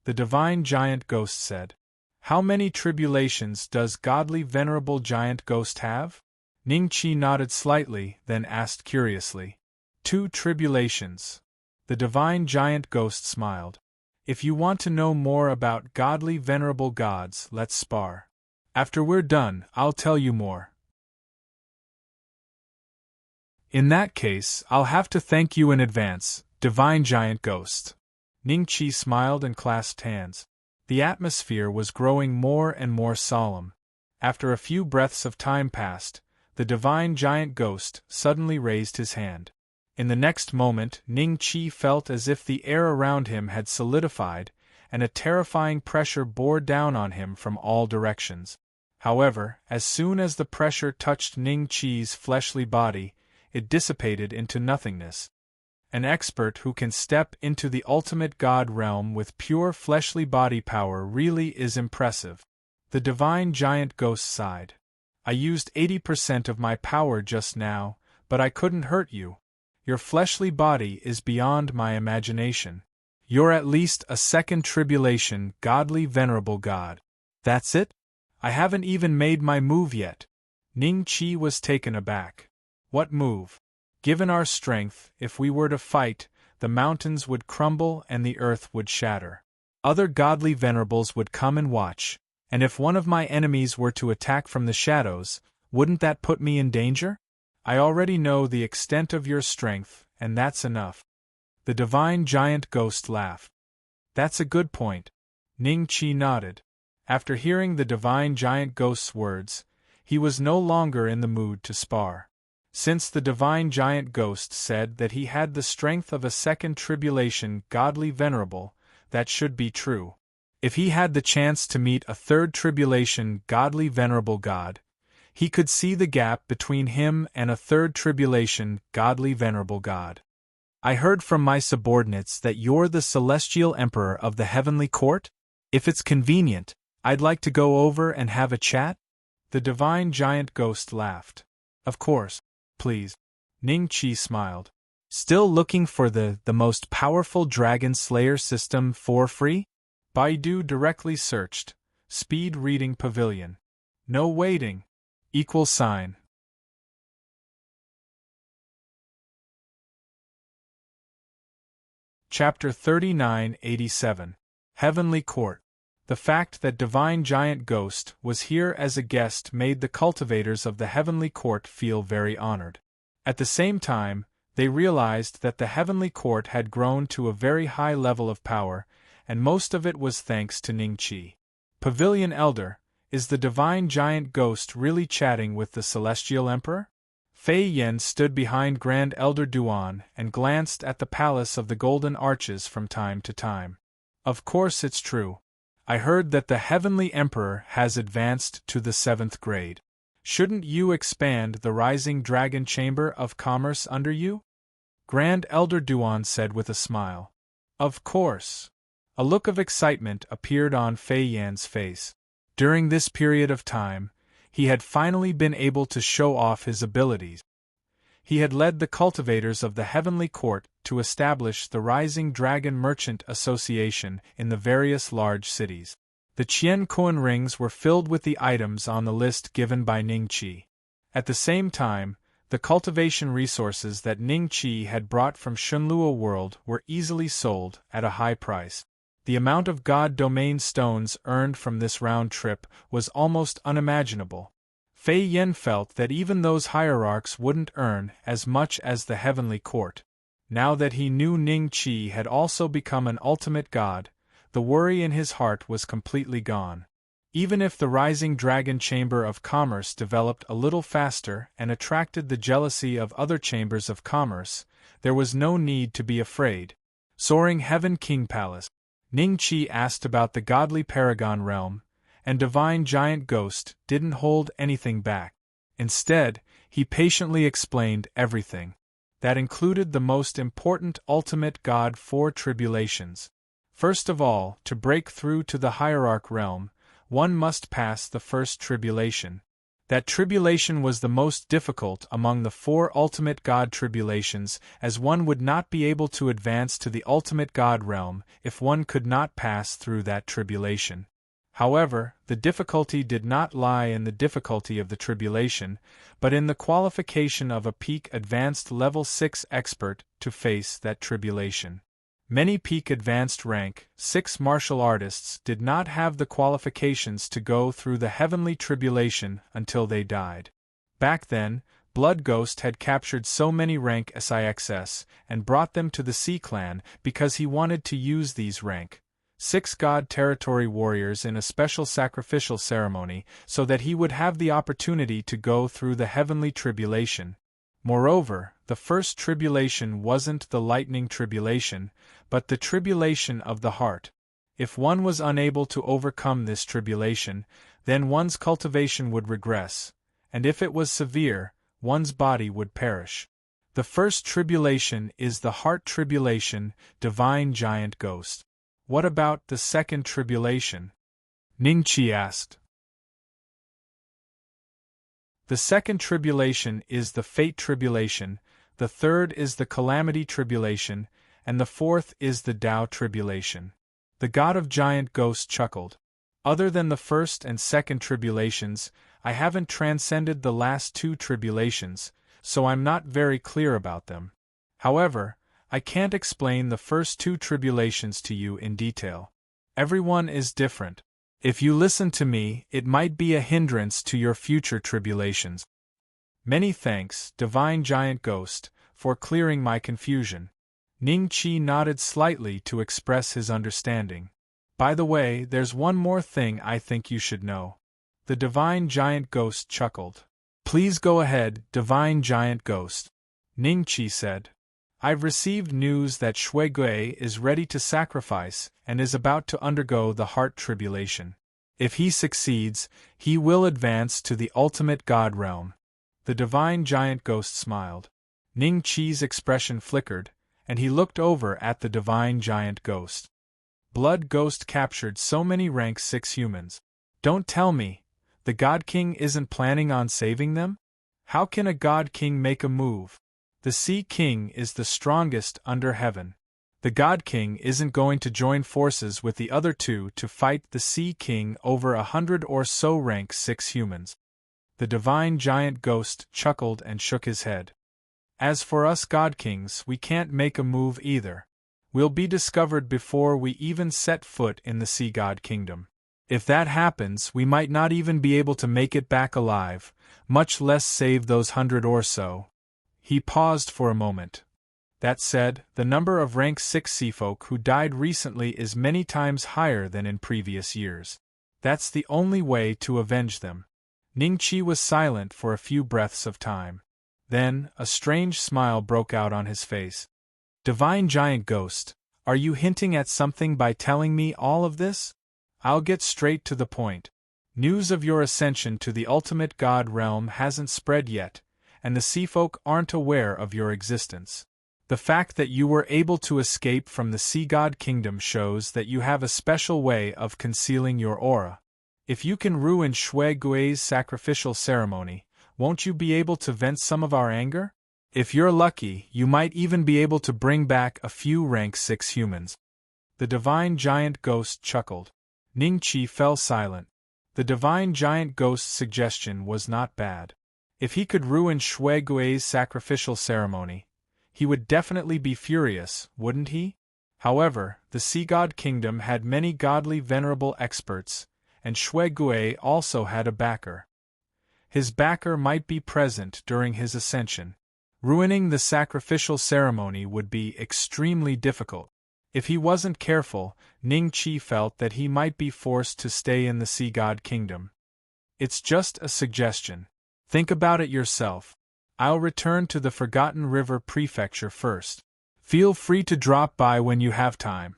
A: The divine giant ghost said. How many tribulations does godly venerable giant ghost have? Ningqi nodded slightly, then asked curiously. 2 tribulations. The divine giant ghost smiled. If you want to know more about godly venerable gods, let's spar. After we're done, I'll tell you more. In that case, I'll have to thank you in advance, divine giant ghost. Ningqi smiled and clasped hands. The atmosphere was growing more and more solemn. After a few breaths of time passed, the divine giant ghost suddenly raised his hand. In the next moment, Ningqi felt as if the air around him had solidified, and a terrifying pressure bore down on him from all directions. However, as soon as the pressure touched Ningqi's fleshly body, it dissipated into nothingness. An expert who can step into the ultimate God realm with pure fleshly body power really is impressive. The divine giant ghost sighed. I used 80% of my power just now, but I couldn't hurt you. Your fleshly body is beyond my imagination. You're at least a 2nd tribulation godly venerable god. That's it? I haven't even made my move yet. Ningqi was taken aback. What move? Given our strength, if we were to fight, the mountains would crumble and the earth would shatter. Other godly venerables would come and watch, and if one of my enemies were to attack from the shadows, wouldn't that put me in danger? I already know the extent of your strength, and that's enough. The divine giant ghost laughed. That's a good point. Ningqi nodded. After hearing the divine giant ghost's words, he was no longer in the mood to spar. Since the divine giant ghost said that he had the strength of a 2nd tribulation godly venerable, that should be true. If he had the chance to meet a 3rd tribulation godly venerable god, he could see the gap between him and a 3rd tribulation godly venerable god. I heard from my subordinates that you're the celestial emperor of the heavenly court? If it's convenient, I'd like to go over and have a chat? The divine giant ghost laughed. Of course, please. Ningqi smiled. Still looking for the most powerful dragon slayer system for free? Baidu directly searched. Speed reading pavilion. No waiting. =. Chapter 3987. Heavenly Court. The fact that Divine Giant Ghost was here as a guest made the cultivators of the Heavenly Court feel very honored. At the same time, they realized that the Heavenly Court had grown to a very high level of power, and most of it was thanks to Ningqi. Pavilion Elder, is the Divine Giant Ghost really chatting with the Celestial Emperor? Fei Yen stood behind Grand Elder Duan and glanced at the Palace of the Golden Arches from time to time. Of course it's true. I heard that the Heavenly Emperor has advanced to the 7th grade. Shouldn't you expand the Rising Dragon Chamber of Commerce under you? Grand Elder Duan said with a smile. Of course. A look of excitement appeared on Fei Yan's face. During this period of time, he had finally been able to show off his abilities. He had led the cultivators of the Heavenly Court to establish the Rising Dragon Merchant Association in the various large cities. The Qian Kuan rings were filled with the items on the list given by Ning Qi. At the same time, the cultivation resources that Ning Qi had brought from Shunluo world were easily sold at a high price. The amount of God domain stones earned from this round trip was almost unimaginable. Fei Yen felt that even those hierarchs wouldn't earn as much as the heavenly court. Now that he knew Ning Qi had also become an ultimate god, the worry in his heart was completely gone. Even if the Rising Dragon Chamber of Commerce developed a little faster and attracted the jealousy of other chambers of commerce, there was no need to be afraid. Soaring Heaven King Palace. Ning Qi asked about the godly Paragon Realm, and Divine Giant Ghost didn't hold anything back. Instead, he patiently explained everything. That included the most important ultimate god 4 tribulations. First of all, to break through to the Hierarch Realm, one must pass the first tribulation. That tribulation was the most difficult among the 4 ultimate god tribulations, as one would not be able to advance to the ultimate god realm if one could not pass through that tribulation. However, the difficulty did not lie in the difficulty of the tribulation, but in the qualification of a peak advanced level 6 expert to face that tribulation. Many peak advanced rank 6 martial artists did not have the qualifications to go through the heavenly tribulation until they died. Back then, Blood Ghost had captured so many rank SIXS and brought them to the Sea Clan because he wanted to use these rank 6 god territory warriors in a special sacrificial ceremony so that he would have the opportunity to go through the heavenly tribulation. Moreover, the first tribulation wasn't the lightning tribulation, but the tribulation of the heart. If one was unable to overcome this tribulation, then one's cultivation would regress, and if it was severe, one's body would perish. The first tribulation is the heart tribulation, Divine Giant Ghost. What about the second tribulation? Ning Qi asked. The second tribulation is the Fate Tribulation, the third is the Calamity Tribulation, and the fourth is the Tao Tribulation. The god of Giant Ghost chuckled. Other than the first and second tribulations, I haven't transcended the last 2 tribulations, so I'm not very clear about them. However, I can't explain the first 2 tribulations to you in detail. Everyone is different. If you listen to me, it might be a hindrance to your future tribulations. Many thanks, Divine Giant Ghost, for clearing my confusion. Ning Qi nodded slightly to express his understanding. By the way, there's one more thing I think you should know. The Divine Giant Ghost chuckled. Please go ahead, Divine Giant Ghost. Ning Qi said. I've received news that Shui Gui is ready to sacrifice and is about to undergo the heart tribulation. If he succeeds, he will advance to the ultimate god realm. The Divine Giant Ghost smiled. Ning Qi's expression flickered, and he looked over at the Divine Giant Ghost. Blood Ghost captured so many rank 6 humans. Don't tell me, the God King isn't planning on saving them? How can a God King make a move? The Sea King is the strongest under heaven. The God King isn't going to join forces with the other 2 to fight the Sea King over 100 or so rank 6 humans. The Divine Giant Ghost chuckled and shook his head. As for us God Kings, we can't make a move either. We'll be discovered before we even set foot in the Sea God Kingdom. If that happens, we might not even be able to make it back alive, much less save those 100 or so. He paused for a moment. That said, the number of rank 6 seafolk who died recently is many times higher than in previous years. That's the only way to avenge them. Ning Qi was silent for a few breaths of time. Then, a strange smile broke out on his face. Divine Giant Ghost, are you hinting at something by telling me all of this? I'll get straight to the point. News of your ascension to the ultimate god realm hasn't spread yet, and the seafolk aren't aware of your existence. The fact that you were able to escape from the Sea God Kingdom shows that you have a special way of concealing your aura. If you can ruin Shui Gui's sacrificial ceremony, won't you be able to vent some of our anger? If you're lucky, you might even be able to bring back a few rank 6 humans. The Divine Giant Ghost chuckled. Ning Qi fell silent. The divine giant ghost's suggestion was not bad. If he could ruin Shui Gui's sacrificial ceremony, he would definitely be furious, wouldn't he? However, the Sea God Kingdom had many godly venerable experts, and Shui Gui also had a backer. His backer might be present during his ascension. Ruining the sacrificial ceremony would be extremely difficult. If he wasn't careful, Ning Qi felt that he might be forced to stay in the Sea God Kingdom. It's just a suggestion. Think about it yourself. I'll return to the Forgotten River Prefecture first. Feel free to drop by when you have time.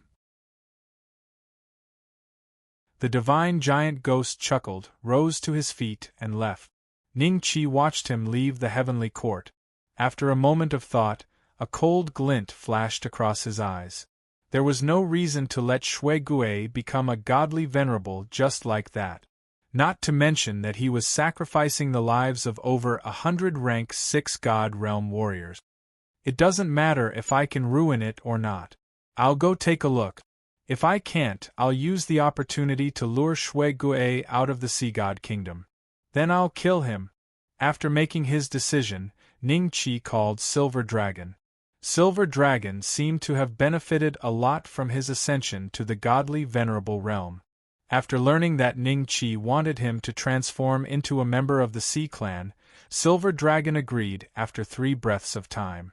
A: The divine giant ghost chuckled, rose to his feet, and left. Ning Qi watched him leave the heavenly court. After a moment of thought, a cold glint flashed across his eyes. There was no reason to let Shui Gui become a godly venerable just like that. Not to mention that he was sacrificing the lives of over 100 rank 6 God Realm warriors. It doesn't matter if I can ruin it or not. I'll go take a look. If I can't, I'll use the opportunity to lure Shui Gui out of the Sea God Kingdom. Then I'll kill him. After making his decision, Ning Qi called Silver Dragon. Silver Dragon seemed to have benefited a lot from his ascension to the godly venerable realm. After learning that Ning Qi wanted him to transform into a member of the Sea Clan, Silver Dragon agreed after 3 breaths of time.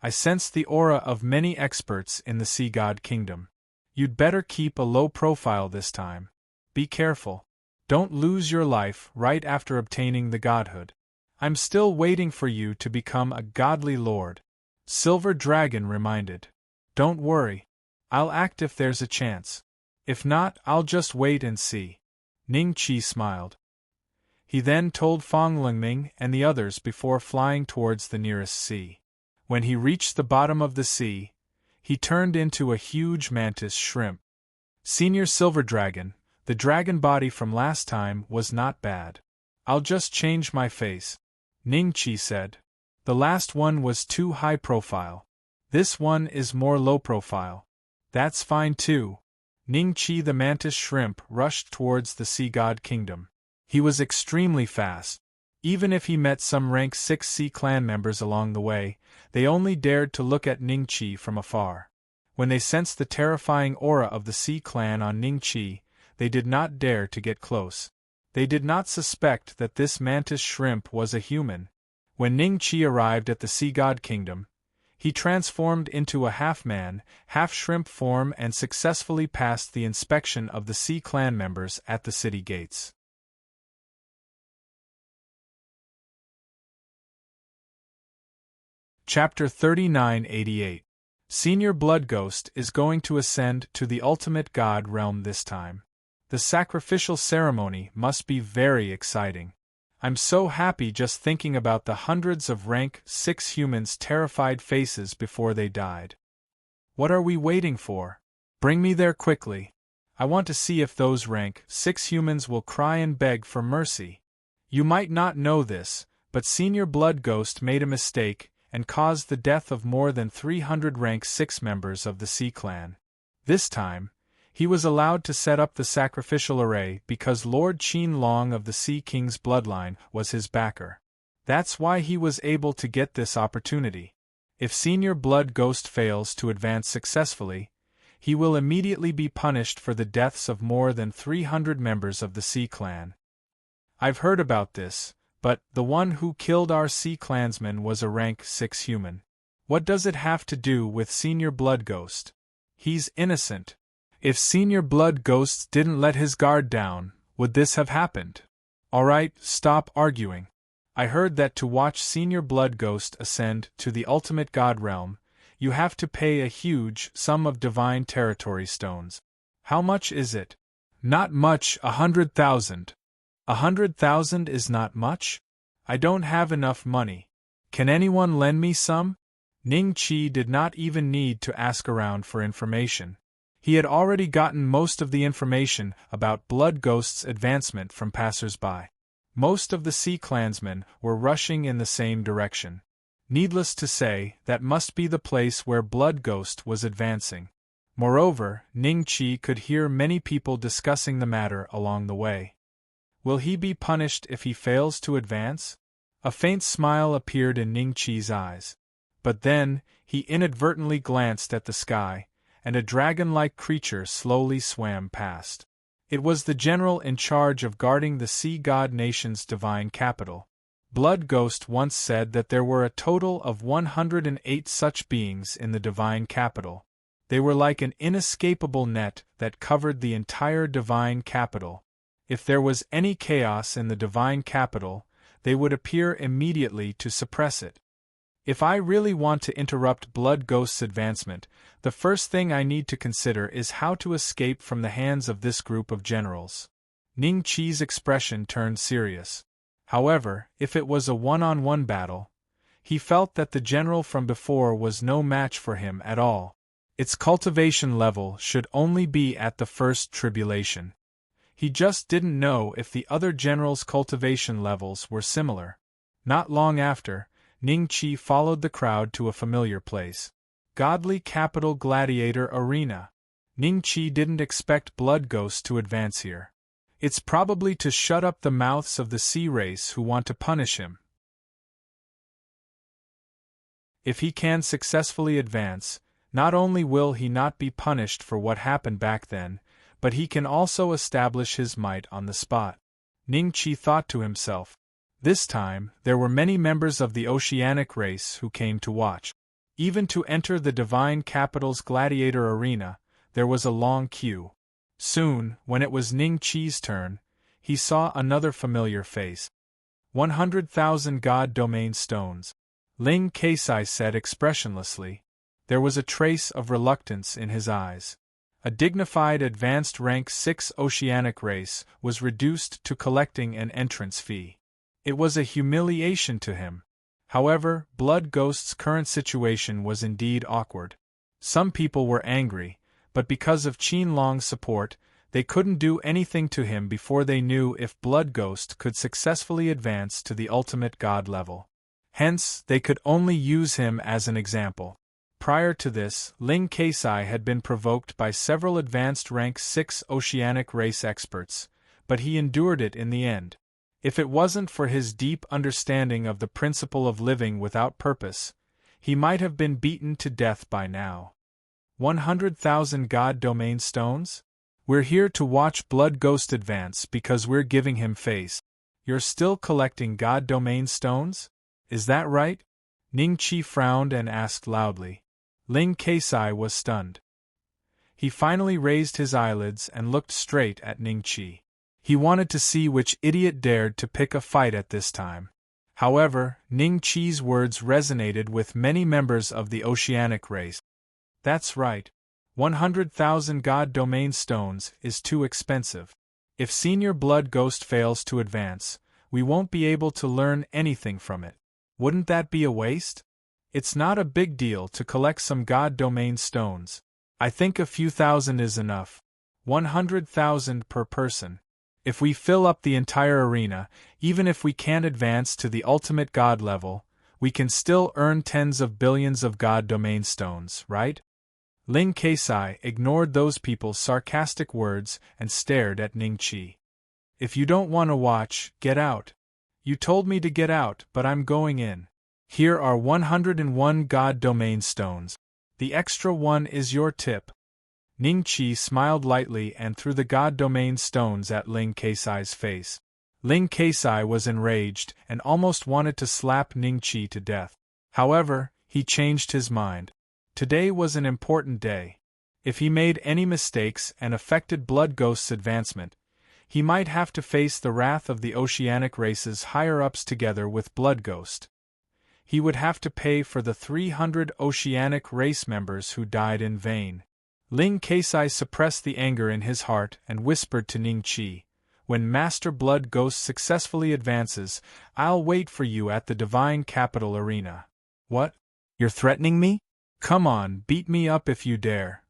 A: I sense the aura of many experts in the Sea God Kingdom. You'd better keep a low profile this time. Be careful. Don't lose your life right after obtaining the godhood. I'm still waiting for you to become a godly lord. Silver Dragon reminded. Don't worry. I'll act if there's a chance. If not, I'll just wait and see. Ning Qi smiled. He then told Fang Lingming and the others before flying towards the nearest sea. When he reached the bottom of the sea, he turned into a huge mantis shrimp. Senior Silver Dragon, the dragon body from last time was not bad. I'll just change my face, Ning Qi said. The last one was too high profile. This one is more low profile. That's fine too. Ning Qi the mantis shrimp rushed towards the Sea God Kingdom. He was extremely fast. Even if he met some rank 6 Sea Clan members along the way, they only dared to look at Ning Qi from afar. When they sensed the terrifying aura of the Sea Clan on Ning Qi, they did not dare to get close. They did not suspect that this mantis shrimp was a human. When Ning Qi arrived at the Sea God Kingdom, he transformed into a half-man, half-shrimp form and successfully passed the inspection of the Sea Clan members at the city gates. Chapter 3988. Senior Blood Ghost is going to ascend to the ultimate God realm this time. The sacrificial ceremony must be very exciting. I'm so happy just thinking about the hundreds of rank 6 humans' terrified faces before they died. What are we waiting for? Bring me there quickly. I want to see if those rank 6 humans will cry and beg for mercy. You might not know this, but Senior Blood Ghost made a mistake and caused the death of more than 300 rank 6 members of the Sea Clan. This time, he was allowed to set up the sacrificial array because Lord Qin Long of the Sea King's bloodline was his backer. That's why he was able to get this opportunity. If Senior Blood Ghost fails to advance successfully, he will immediately be punished for the deaths of more than 300 members of the Sea Clan. I've heard about this, but the one who killed our Sea Clansman was a rank 6 human. What does it have to do with Senior Blood Ghost? He's innocent. If Senior Blood Ghost didn't let his guard down, would this have happened? Alright, stop arguing. I heard that to watch Senior Blood Ghost ascend to the ultimate God realm, you have to pay a huge sum of divine territory stones. How much is it? Not much, 100,000. 100,000 is not much? I don't have enough money. Can anyone lend me some? Ning Qi did not even need to ask around for information. He had already gotten most of the information about Blood Ghost's advancement from passers-by. Most of the Sea Clansmen were rushing in the same direction. Needless to say, that must be the place where Blood Ghost was advancing. Moreover, Ning-Chi could hear many people discussing the matter along the way. Will he be punished if he fails to advance? A faint smile appeared in Ning-Chi's eyes. But then, he inadvertently glanced at the sky, and a dragon-like creature slowly swam past. It was the general in charge of guarding the Sea God Nation's divine capital. Blood Ghost once said that there were a total of 108 such beings in the divine capital. They were like an inescapable net that covered the entire divine capital. If there was any chaos in the divine capital, they would appear immediately to suppress it. If I really want to interrupt Blood Ghost's advancement, the first thing I need to consider is how to escape from the hands of this group of generals. Ning-Chi's expression turned serious. However, if it was a one-on-one battle, he felt that the general from before was no match for him at all. Its cultivation level should only be at the first tribulation. He just didn't know if the other generals' cultivation levels were similar. Not long after, Ning-Chi followed the crowd to a familiar place. Godly Capital Gladiator Arena. Ning-Chi didn't expect Blood Ghost to advance here. It's probably to shut up the mouths of the sea race who want to punish him. If he can successfully advance, not only will he not be punished for what happened back then, but he can also establish his might on the spot. Ning-Chi thought to himself. This time, there were many members of the oceanic race who came to watch. Even to enter the divine capital's gladiator arena, there was a long queue. Soon, when it was Ning-Chi's turn, he saw another familiar face. 100,000 God Domain Stones. Ling Keisai said expressionlessly. There was a trace of reluctance in his eyes. A dignified advanced rank 6 oceanic race was reduced to collecting an entrance fee. It was a humiliation to him. However, Blood Ghost's current situation was indeed awkward. Some people were angry, but because of Qinlong's support, they couldn't do anything to him before they knew if Blood Ghost could successfully advance to the ultimate god level. Hence, they could only use him as an example. Prior to this, Ling Keisai had been provoked by several advanced rank 6 oceanic race experts, but he endured it in the end. If it wasn't for his deep understanding of the principle of living without purpose, he might have been beaten to death by now. 100,000 God Domain Stones? We're here to watch Blood Ghost advance because we're giving him face. You're still collecting God Domain Stones? Is that right? Ning-Chi frowned and asked loudly. Ling Keisai was stunned. He finally raised his eyelids and looked straight at Ning-Chi. He wanted to see which idiot dared to pick a fight at this time. However, Ning-Chi's words resonated with many members of the oceanic race. That's right. 100,000 God Domain Stones is too expensive. If Senior Blood Ghost fails to advance, we won't be able to learn anything from it. Wouldn't that be a waste? It's not a big deal to collect some God Domain Stones. I think a few thousand is enough. 100,000 per person. If we fill up the entire arena, even if we can't advance to the ultimate god level, we can still earn tens of billions of God Domain Stones, right? Ling Keisai ignored those people's sarcastic words and stared at Ning-Chi. If you don't want to watch, get out. You told me to get out, but I'm going in. Here are 101 God Domain Stones. The extra one is your tip. Ning-Chi smiled lightly and threw the God Domain Stones at Ling Keisai's face. Ling Keisai was enraged and almost wanted to slap Ning-Chi to death. However, he changed his mind. Today was an important day. If he made any mistakes and affected Blood Ghost's advancement, he might have to face the wrath of the oceanic race's higher-ups together with Blood Ghost. He would have to pay for the 300 oceanic race members who died in vain. Ling Keisai suppressed the anger in his heart and whispered to Ning-Chi, "When Master Blood Ghost successfully advances, I'll wait for you at the Divine Capital Arena." What? You're threatening me? Come on, beat me up if you dare.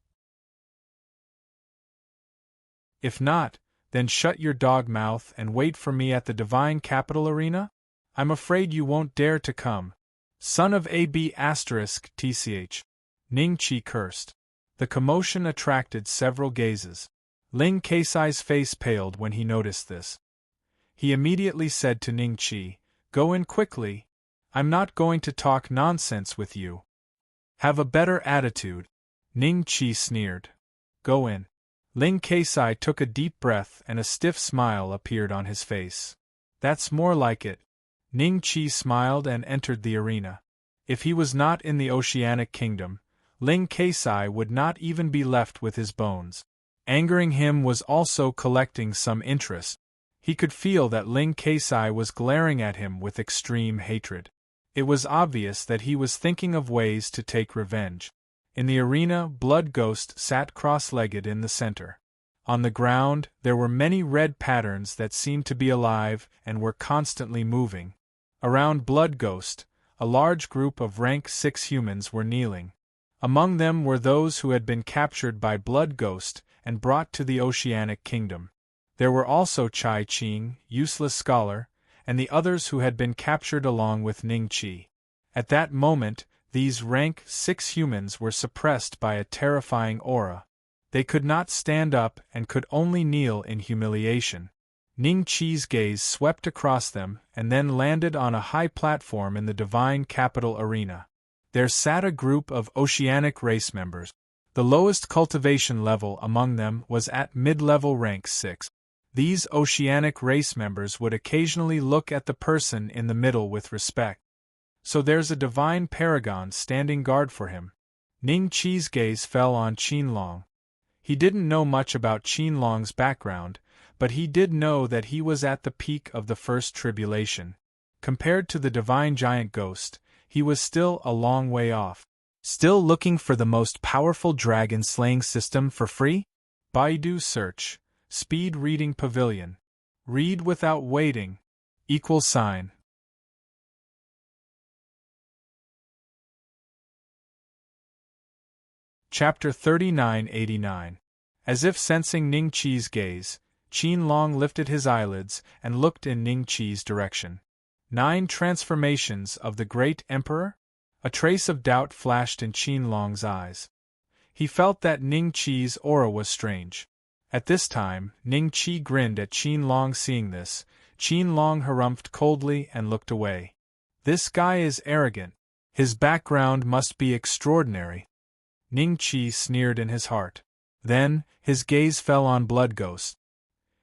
A: If not, then shut your dog mouth and wait for me at the Divine Capital Arena? I'm afraid you won't dare to come. Son of AB*TCH. Ning-Chi cursed. The commotion attracted several gazes. Ling Keisai's face paled when he noticed this. He immediately said to Ning Qi, "Go in quickly. I'm not going to talk nonsense with you. Have a better attitude." Ning Qi sneered. "Go in." Ling Keisai took a deep breath and a stiff smile appeared on his face. "That's more like it." Ning Qi smiled and entered the arena. If he was not in the Oceanic Kingdom, Ling Keisai would not even be left with his bones. Angering him was also collecting some interest. He could feel that Ling Keisai was glaring at him with extreme hatred. It was obvious that he was thinking of ways to take revenge. In the arena, Blood Ghost sat cross-legged in the center. On the ground, there were many red patterns that seemed to be alive and were constantly moving. Around Blood Ghost, a large group of rank 6 humans were kneeling. Among them were those who had been captured by Blood Ghost and brought to the Oceanic Kingdom. There were also Chai Qing, useless scholar, and the others who had been captured along with Ning Qi. At that moment, these rank 6 humans were suppressed by a terrifying aura. They could not stand up and could only kneel in humiliation. Ning Qi's gaze swept across them and then landed on a high platform in the Divine Capital Arena. There sat a group of Oceanic race members. The lowest cultivation level among them was at mid-level rank 6. These Oceanic race members would occasionally look at the person in the middle with respect. "So there's a divine paragon standing guard for him." Ning Qi's gaze fell on Qinlong. He didn't know much about Qinlong's background, but he did know that he was at the peak of the first tribulation. Compared to the divine giant ghost, he was still a long way off. Still looking for the most powerful dragon slaying system for free? Baidu search. Speed reading pavilion. Read without waiting. == Chapter 3989. As if sensing Ning Qi's gaze, Qinlong lifted his eyelids and looked in Ning Qi's direction. 9 transformations of the Great Emperor? A trace of doubt flashed in Qinlong's eyes. He felt that Ning Qi's aura was strange. At this time, Ning Qi grinned at Qinlong. Seeing this, Qinlong harumphed coldly and looked away. "This guy is arrogant. His background must be extraordinary." Ning Qi sneered in his heart. Then, his gaze fell on Blood Ghost.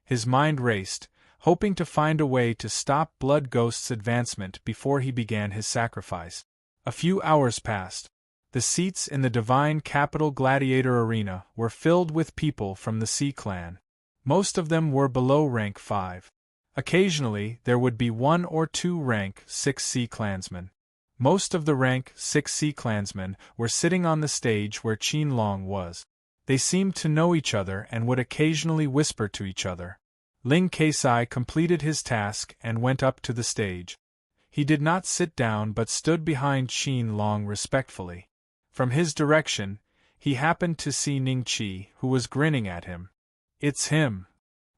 A: His mind raced, hoping to find a way to stop Blood Ghost's advancement before he began his sacrifice. A few hours passed. The seats in the Divine Capital Gladiator Arena were filled with people from the Sea Clan. Most of them were below rank 5. Occasionally, there would be 1 or 2 rank 6 Sea Clansmen. Most of the rank 6 Sea Clansmen were sitting on the stage where Qinlong was. They seemed to know each other and would occasionally whisper to each other. Ling Keisai completed his task and went up to the stage. He did not sit down but stood behind Qinlong respectfully. From his direction, he happened to see Ning Qi, who was grinning at him. "It's him."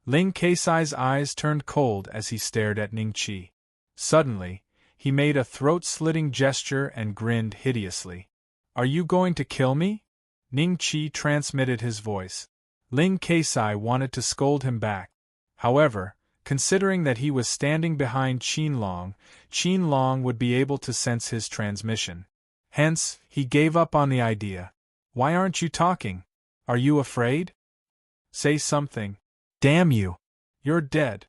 A: Ling Keisai's eyes turned cold as he stared at Ning Qi. Suddenly, he made a throat-slitting gesture and grinned hideously. "Are you going to kill me?" Ning Qi transmitted his voice. Ling Keisai wanted to scold him back. However, considering that he was standing behind Qinlong, Qinlong would be able to sense his transmission. Hence, he gave up on the idea. "Why aren't you talking? Are you afraid? Say something. Damn you! You're dead."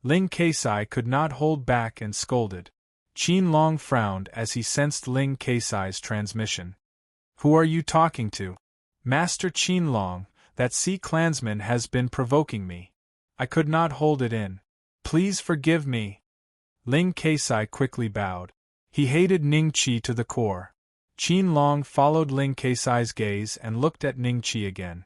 A: Ling Keisai could not hold back and scolded. Qinlong frowned as he sensed Ling Keisai's transmission. "Who are you talking to?" "Master Qinlong, that Sea Clansman has been provoking me. I could not hold it in. Please forgive me." Ling Keisai quickly bowed. He hated Ning Qi to the core. Qinlong followed Ling Keisai's gaze and looked at Ning Qi again.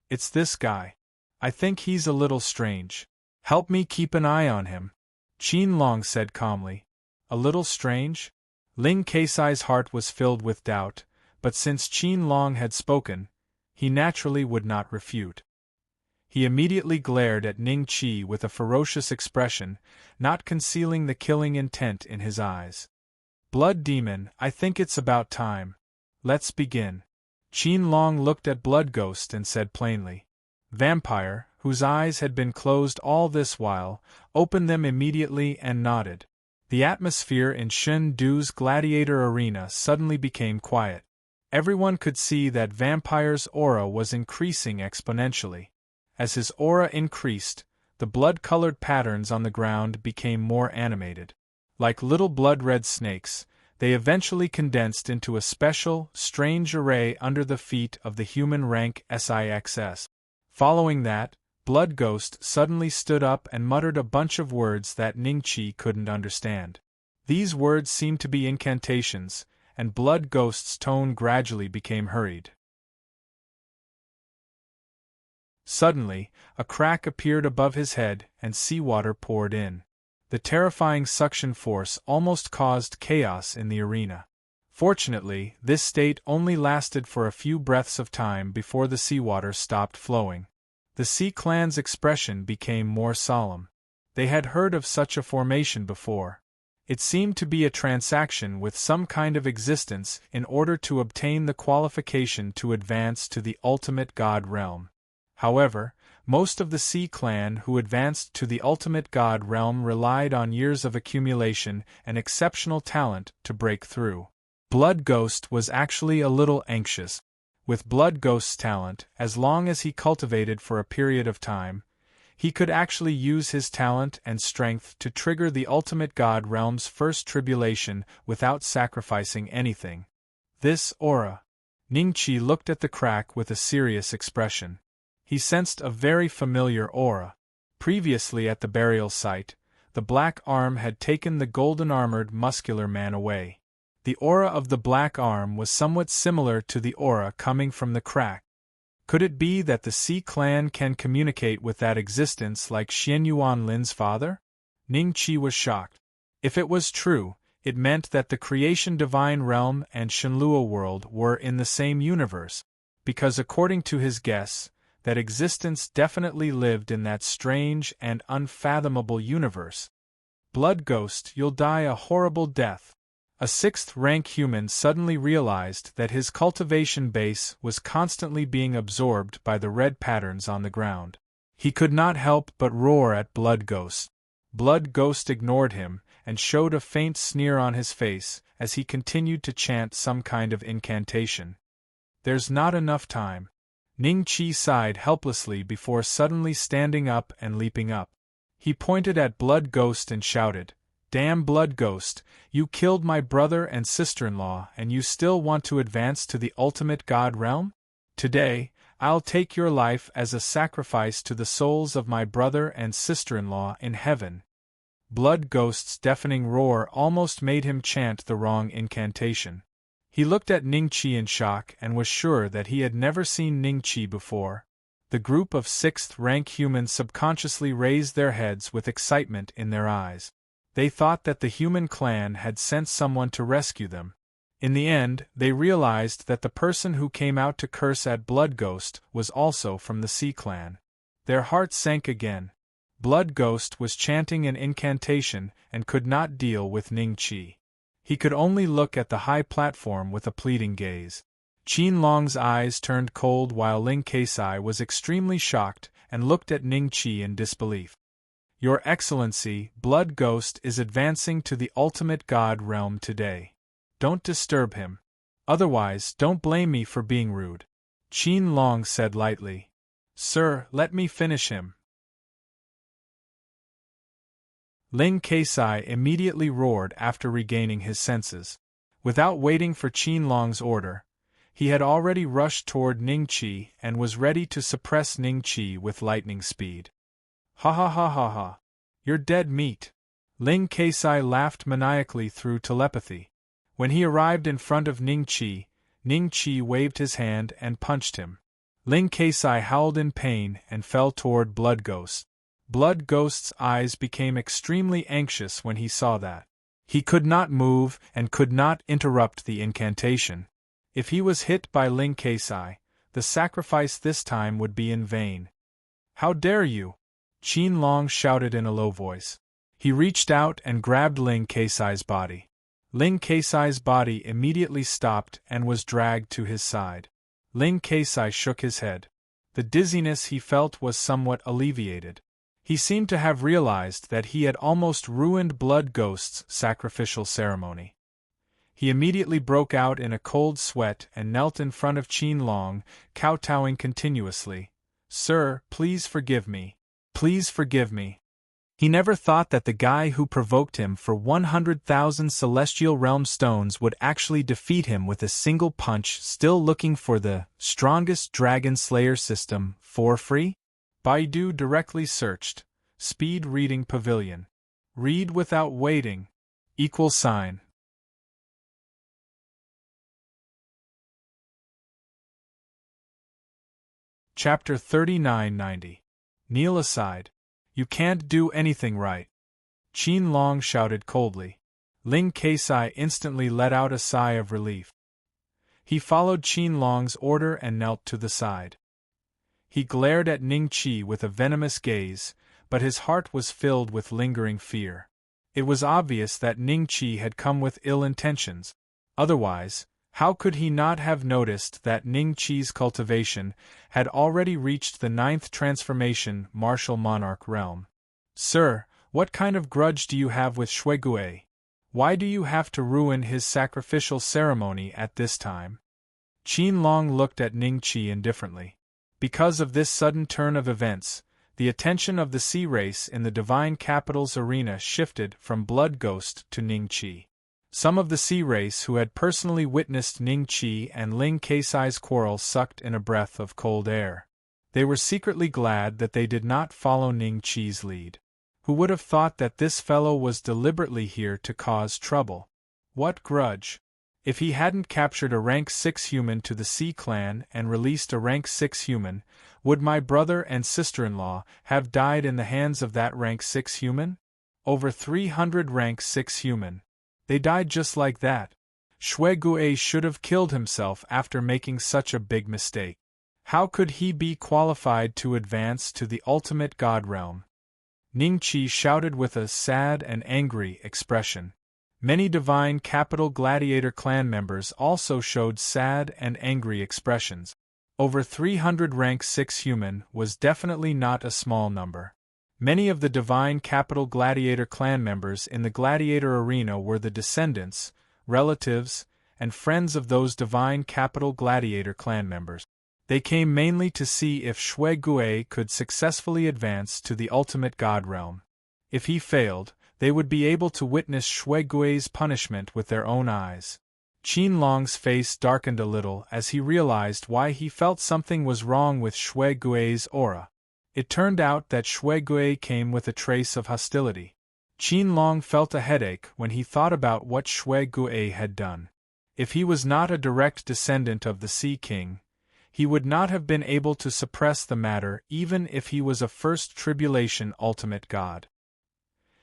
A: "It's this guy. I think he's a little strange. Help me keep an eye on him," Qinlong said calmly. "A little strange?" Ling Keisai's heart was filled with doubt, but since Qinlong had spoken, he naturally would not refute. He immediately glared at Ning Qi with a ferocious expression, not concealing the killing intent in his eyes. "Blood Demon, I think it's about time. Let's begin." Qin Long looked at Blood Ghost and said plainly. Vampire, whose eyes had been closed all this while, opened them immediately and nodded. The atmosphere in Shen Du's gladiator arena suddenly became quiet. Everyone could see that Vampire's aura was increasing exponentially. As his aura increased, the blood-colored patterns on the ground became more animated. Like little blood-red snakes, they eventually condensed into a special, strange array under the feet of the human rank SIXS. Following that, Blood Ghost suddenly stood up and muttered a bunch of words that Ningqi couldn't understand. These words seemed to be incantations, and Blood Ghost's tone gradually became hurried. Suddenly, a crack appeared above his head and seawater poured in. The terrifying suction force almost caused chaos in the arena. Fortunately, this state only lasted for a few breaths of time before the seawater stopped flowing. The Sea Clan's expression became more solemn. They had heard of such a formation before. It seemed to be a transaction with some kind of existence in order to obtain the qualification to advance to the ultimate god realm. However, most of the Sea Clan who advanced to the ultimate god realm relied on years of accumulation and exceptional talent to break through. Blood Ghost was actually a little anxious. With Blood Ghost's talent, as long as he cultivated for a period of time, he could actually use his talent and strength to trigger the ultimate god realm's first tribulation without sacrificing anything. This aura. Ningqi looked at the crack with a serious expression. He sensed a very familiar aura. Previously at the burial site, the black arm had taken the golden-armored muscular man away. The aura of the black arm was somewhat similar to the aura coming from the crack. Could it be that the Sea Clan can communicate with that existence like Xian Yuanlin's father? Ningqi was shocked. If it was true, it meant that the Creation Divine Realm and Shenlua World were in the same universe, because according to his guess, that existence definitely lived in that strange and unfathomable universe. Blood Ghost, you'll die a horrible death. A sixth-rank human suddenly realized that his cultivation base was constantly being absorbed by the red patterns on the ground. He could not help but roar at Blood Ghost. Blood Ghost ignored him and showed a faint sneer on his face as he continued to chant some kind of incantation. There's not enough time. Ningqi sighed helplessly before suddenly standing up and leaping up. He pointed at Blood Ghost and shouted, "Damn Blood Ghost, you killed my brother and sister-in-law and you still want to advance to the ultimate god realm? Today, I'll take your life as a sacrifice to the souls of my brother and sister-in-law in heaven." Blood Ghost's deafening roar almost made him chant the wrong incantation. He looked at Ningqi in shock and was sure that he had never seen Ningqi before. The group of sixth-rank humans subconsciously raised their heads with excitement in their eyes. They thought that the human clan had sent someone to rescue them. In the end, they realized that the person who came out to curse at Blood Ghost was also from the Sea Clan. Their hearts sank again. Blood Ghost was chanting an incantation and could not deal with Ningqi. He could only look at the high platform with a pleading gaze. Qin Long's eyes turned cold while Ling Keisai was extremely shocked and looked at Ningqi in disbelief. "Your Excellency, Blood Ghost is advancing to the ultimate god realm today. Don't disturb him. Otherwise, don't blame me for being rude," Qin Long said lightly. "Sir, let me finish him." Ling Keisai immediately roared after regaining his senses. Without waiting for Qin Long's order, he had already rushed toward Ningqi and was ready to suppress Ningqi with lightning speed. "Ha ha ha ha ha! You're dead meat!" Ling Keisai laughed maniacally through telepathy. When he arrived in front of Ningqi, Ningqi waved his hand and punched him. Ling Keisai howled in pain and fell toward Blood Ghost. Blood Ghost's eyes became extremely anxious when he saw that. He could not move and could not interrupt the incantation. If he was hit by Ling Keisai, the sacrifice this time would be in vain. "How dare you!" Qin Long shouted in a low voice. He reached out and grabbed Ling Keisai's body. Ling Keisai's body immediately stopped and was dragged to his side. Ling Keisai shook his head. The dizziness he felt was somewhat alleviated. He seemed to have realized that he had almost ruined Blood Ghost's sacrificial ceremony. He immediately broke out in a cold sweat and knelt in front of Qin Long, kowtowing continuously. "Sir, please forgive me. Please forgive me." He never thought that the guy who provoked him for 100,000 celestial realm stones would actually defeat him with a single punch, still looking for the strongest Dragon Slayer system for free? Baidu directly searched. Speed reading pavilion. Read without waiting. =. Chapter 3990. Kneel aside. You can't do anything right. Qin Long shouted coldly. Ling Keisai instantly let out a sigh of relief. He followed Qin Long's order and knelt to the side. He glared at Ning Qi with a venomous gaze, but his heart was filled with lingering fear. It was obvious that Ning Qi had come with ill intentions. Otherwise, how could he not have noticed that Ning Qi's cultivation had already reached the 9th transformation martial monarch realm? "Sir, what kind of grudge do you have with Shuigui? Why do you have to ruin his sacrificial ceremony at this time?" Qin Long looked at Ning Qi indifferently. Because of this sudden turn of events, the attention of the sea race in the Divine Capital's arena shifted from Blood Ghost to Ning Qi. Some of the sea race who had personally witnessed Ning Qi and Ling Keisai's quarrel sucked in a breath of cold air. They were secretly glad that they did not follow Ning Qi's lead. Who would have thought that this fellow was deliberately here to cause trouble? What grudge? If he hadn't captured a rank 6 human to the Sea Clan and released a rank 6 human, would my brother and sister-in-law have died in the hands of that rank 6 human? Over 300 rank 6 human. They died just like that. Shuigui should have killed himself after making such a big mistake. How could he be qualified to advance to the ultimate god realm? Ning Qi shouted with a sad and angry expression. Many Divine Capital Gladiator clan members also showed sad and angry expressions. Over 300 rank 6 human was definitely not a small number. Many of the Divine Capital Gladiator clan members in the Gladiator arena were the descendants, relatives, and friends of those Divine Capital Gladiator clan members. They came mainly to see if Shuigui could successfully advance to the ultimate god realm. If he failed, they would be able to witness Shuigui's punishment with their own eyes. Qin Long's face darkened a little as he realized why he felt something was wrong with Shuigui's aura. It turned out that Shuigui came with a trace of hostility. Qin Long felt a headache when he thought about what Shuigui had done. If he was not a direct descendant of the Sea King, he would not have been able to suppress the matter even if he was a first tribulation ultimate god.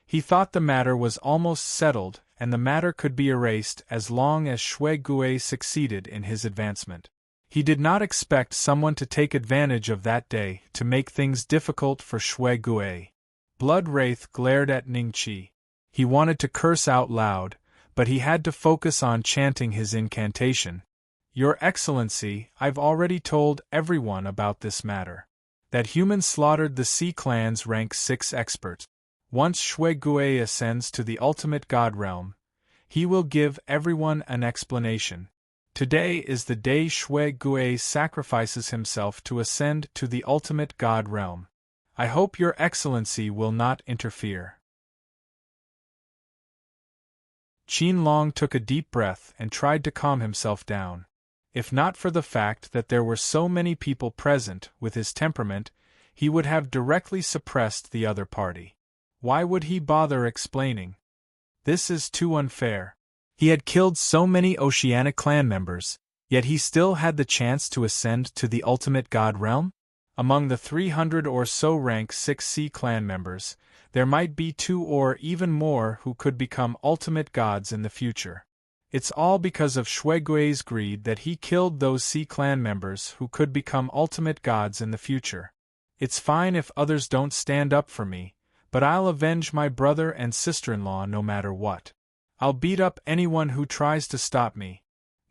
A: He thought the matter was almost settled and the matter could be erased as long as Shuigui succeeded in his advancement. He did not expect someone to take advantage of that day to make things difficult for Shuigui. Blood Wraith glared at Ning Qi. He wanted to curse out loud, but he had to focus on chanting his incantation. "Your Excellency, I've already told everyone about this matter. That humans slaughtered the Sea Clan's rank 6 expert. Once Shuigui ascends to the ultimate god realm, he will give everyone an explanation. Today is the day Shuigui sacrifices himself to ascend to the ultimate god realm. I hope Your Excellency will not interfere." Qin Long took a deep breath and tried to calm himself down. If not for the fact that there were so many people present with his temperament, he would have directly suppressed the other party. Why would he bother explaining? This is too unfair. He had killed so many Oceanic clan members, yet he still had the chance to ascend to the ultimate god realm? Among the 300 or so rank 6 Sea clan members, there might be 2 or even more who could become ultimate gods in the future. It's all because of Shuigui's greed that he killed those Sea clan members who could become ultimate gods in the future. It's fine if others don't stand up for me, but I'll avenge my brother and sister-in-law no matter what. I'll beat up anyone who tries to stop me.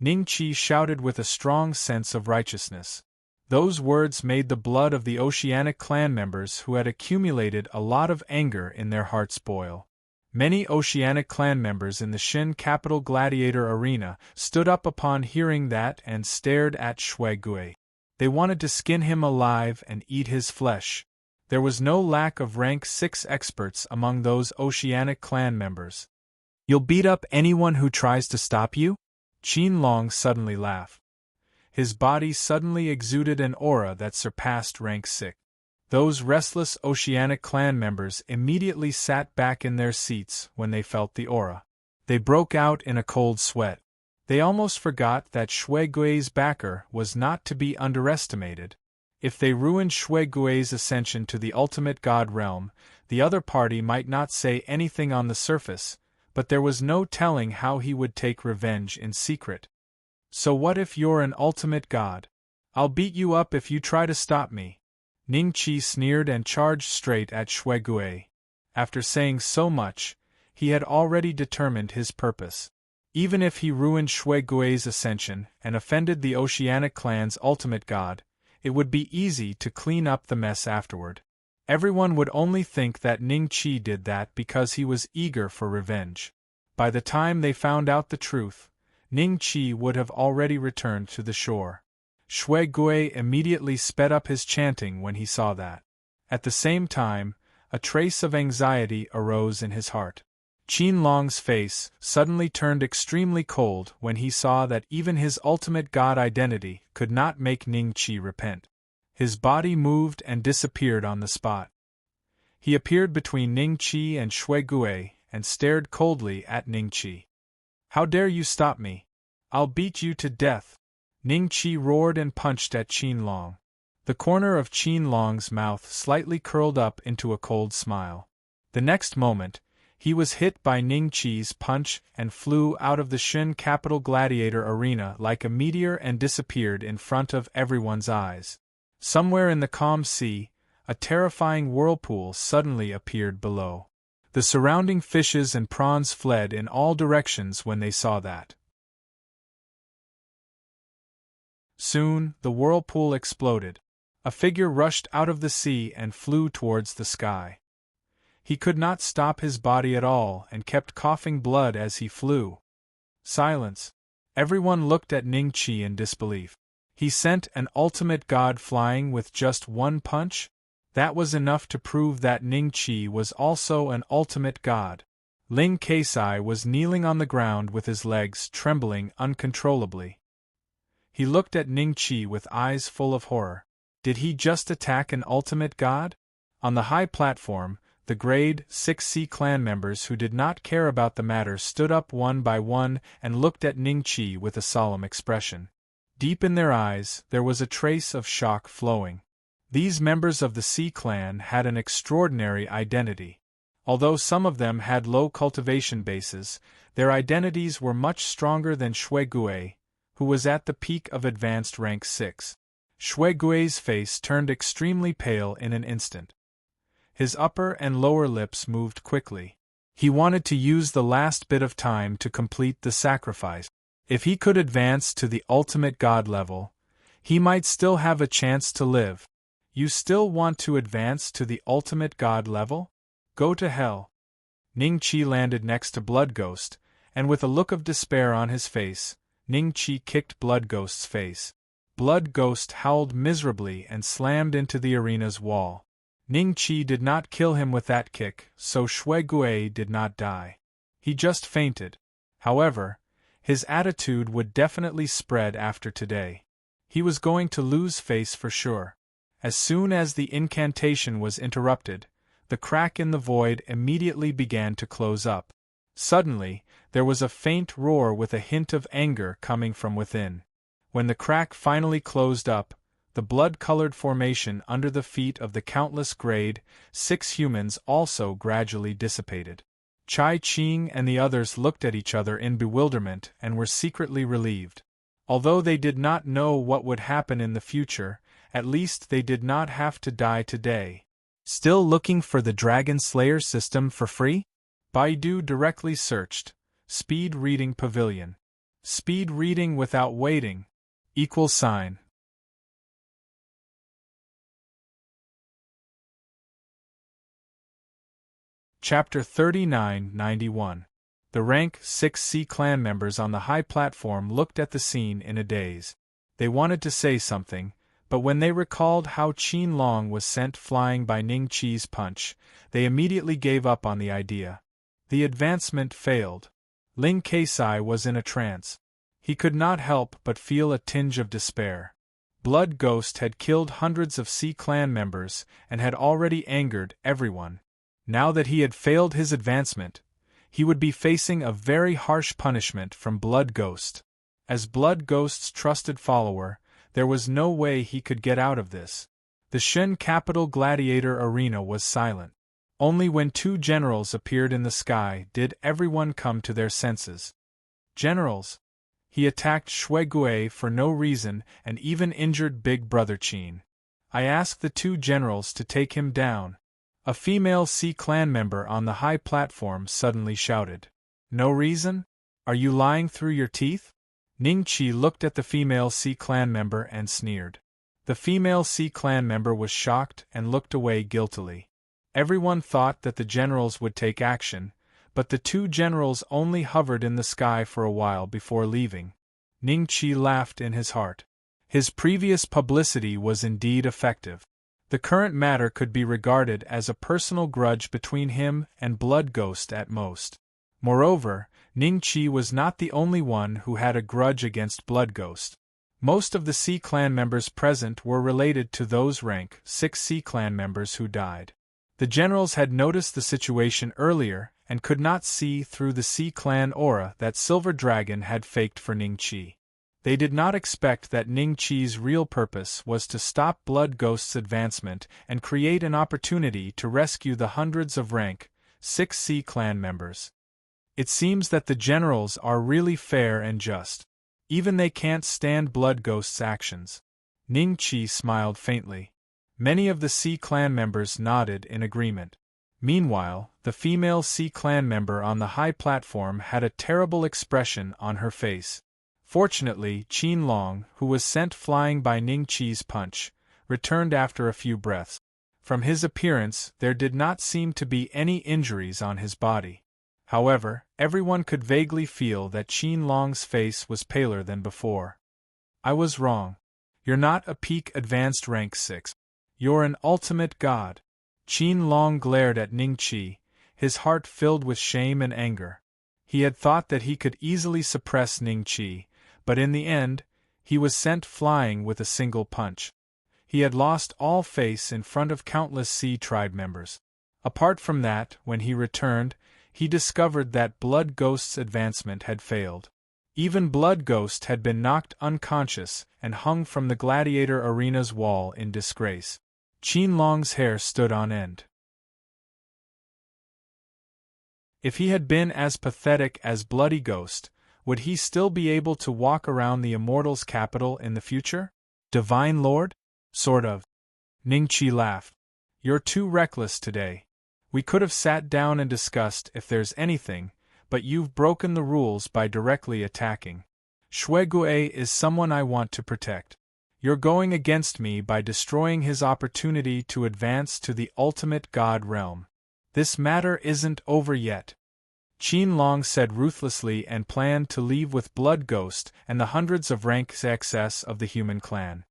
A: Ning Qi shouted with a strong sense of righteousness. Those words made the blood of the Oceanic clan members who had accumulated a lot of anger in their hearts boil. Many Oceanic clan members in the Shin capital gladiator arena stood up upon hearing that and stared at Shui Gui. They wanted to skin him alive and eat his flesh. There was no lack of rank 6 experts among those Oceanic clan members. "You'll beat up anyone who tries to stop you?" Qin Long suddenly laughed. His body suddenly exuded an aura that surpassed rank 6. Those restless Oceanic clan members immediately sat back in their seats when they felt the aura. They broke out in a cold sweat. They almost forgot that Shui Gui's backer was not to be underestimated. If they ruined Shui Gui's ascension to the ultimate god realm, the other party might not say anything on the surface, but there was no telling how he would take revenge in secret. "So what if you're an ultimate god? I'll beat you up if you try to stop me." Ning Qi sneered and charged straight at Shui Gui. After saying so much, he had already determined his purpose. Even if he ruined Shui Gui's ascension and offended the Oceanic clan's ultimate god, it would be easy to clean up the mess afterward. Everyone would only think that Ning Qi did that because he was eager for revenge. By the time they found out the truth, Ning Qi would have already returned to the shore. Shui Gui immediately sped up his chanting when he saw that. At the same time, a trace of anxiety arose in his heart. Qin Long's face suddenly turned extremely cold when he saw that even his ultimate god identity could not make Ning Qi repent. His body moved and disappeared on the spot. He appeared between Ning Qi and Shui Gui and stared coldly at Ning Qi. "How dare you stop me? I'll beat you to death!" Ning Qi roared and punched at Qin Long. The corner of Qin Long's mouth slightly curled up into a cold smile. The next moment, he was hit by Ning Qi's punch and flew out of the Shin capital gladiator arena like a meteor and disappeared in front of everyone's eyes. Somewhere in the calm sea, a terrifying whirlpool suddenly appeared below. The surrounding fishes and prawns fled in all directions when they saw that. Soon, the whirlpool exploded. A figure rushed out of the sea and flew towards the sky. He could not stop his body at all and kept coughing blood as he flew. Silence. Everyone looked at Ning Qi in disbelief. He sent an ultimate god flying with just one punch? That was enough to prove that Ning Qi was also an ultimate god. Ling Keisai was kneeling on the ground with his legs trembling uncontrollably. He looked at Ning Qi with eyes full of horror. Did he just attack an ultimate god? On the high platform, the grade 6C clan members who did not care about the matter stood up one by one and looked at Ning Qi with a solemn expression. Deep in their eyes, there was a trace of shock flowing. These members of the C clan had an extraordinary identity. Although some of them had low cultivation bases, their identities were much stronger than Shui Gui, who was at the peak of advanced rank 6. Shui Gui's face turned extremely pale in an instant. His upper and lower lips moved quickly. He wanted to use the last bit of time to complete the sacrifice. If he could advance to the ultimate god level, he might still have a chance to live. You still want to advance to the ultimate god level? Go to hell. Ning Qi landed next to Blood Ghost, and with a look of despair on his face, Ning Qi kicked Blood Ghost's face. Blood Ghost howled miserably and slammed into the arena's wall. Ning Qi did not kill him with that kick, so Shui Gui did not die. He just fainted. However, his attitude would definitely spread after today. He was going to lose face for sure. As soon as the incantation was interrupted, the crack in the void immediately began to close up. Suddenly, there was a faint roar with a hint of anger coming from within. When the crack finally closed up, the blood-colored formation under the feet of the countless grade 6 humans also gradually dissipated. Chai Qing and the others looked at each other in bewilderment and were secretly relieved. Although they did not know what would happen in the future, at least they did not have to die today. Still looking for the Dragon Slayer system for free? Baidu directly searched Speed Reading Pavilion. Speed reading without waiting. Equal sign. Chapter 3991. The rank 6C clan members on the high platform looked at the scene in a daze. They wanted to say something, but when they recalled how Qin Long was sent flying by Ning Qi's punch, they immediately gave up on the idea. The advancement failed. Ling Keisai was in a trance. He could not help but feel a tinge of despair. Blood Ghost had killed hundreds of C clan members and had already angered everyone. Now that he had failed his advancement, he would be facing a very harsh punishment from Blood Ghost. As Blood Ghost's trusted follower, there was no way he could get out of this. The Shen Capital Gladiator Arena was silent. Only when two generals appeared in the sky did everyone come to their senses. Generals! He attacked Shui Gui for no reason and even injured Big Brother Qin. I asked the two generals to take him down. A female C clan member on the high platform suddenly shouted. No reason? Are you lying through your teeth? Ning Qi looked at the female C clan member and sneered. The female C clan member was shocked and looked away guiltily. Everyone thought that the generals would take action, but the two generals only hovered in the sky for a while before leaving. Ning Qi laughed in his heart. His previous publicity was indeed effective. The current matter could be regarded as a personal grudge between him and Blood Ghost at most. Moreover, Ning Qi was not the only one who had a grudge against Blood Ghost. Most of the C clan members present were related to those rank 6 C clan members who died. The generals had noticed the situation earlier and could not see through the C clan aura that Silver Dragon had faked for Ning Qi. They did not expect that Ning Qi's real purpose was to stop Blood Ghost's advancement and create an opportunity to rescue the hundreds of rank 6 C clan members. It seems that the generals are really fair and just. Even they can't stand Blood Ghost's actions. Ning Qi smiled faintly. Many of the C clan members nodded in agreement. Meanwhile, the female C clan member on the high platform had a terrible expression on her face. Fortunately, Qin Long, who was sent flying by Ning Qi's punch, returned after a few breaths. From his appearance, there did not seem to be any injuries on his body. However, everyone could vaguely feel that Qin Long's face was paler than before. I was wrong. You're not a peak advanced rank 6. You're an ultimate god. Qin Long glared at Ning Qi, his heart filled with shame and anger. He had thought that he could easily suppress Ning Qi, but in the end, he was sent flying with a single punch. He had lost all face in front of countless C tribe members. Apart from that, when he returned, he discovered that Blood Ghost's advancement had failed. Even Blood Ghost had been knocked unconscious and hung from the gladiator arena's wall in disgrace. Qin Long's hair stood on end. If he had been as pathetic as Bloody Ghost, would he still be able to walk around the Immortals' capital in the future? Divine Lord? Sort of. Ning Qi laughed. You're too reckless today. We could have sat down and discussed if there's anything, but you've broken the rules by directly attacking. Shui Gui is someone I want to protect. You're going against me by destroying his opportunity to advance to the ultimate god realm. This matter isn't over yet. Qin Long said ruthlessly and planned to leave with Blood Ghost and the hundreds of rank excess of the human clan.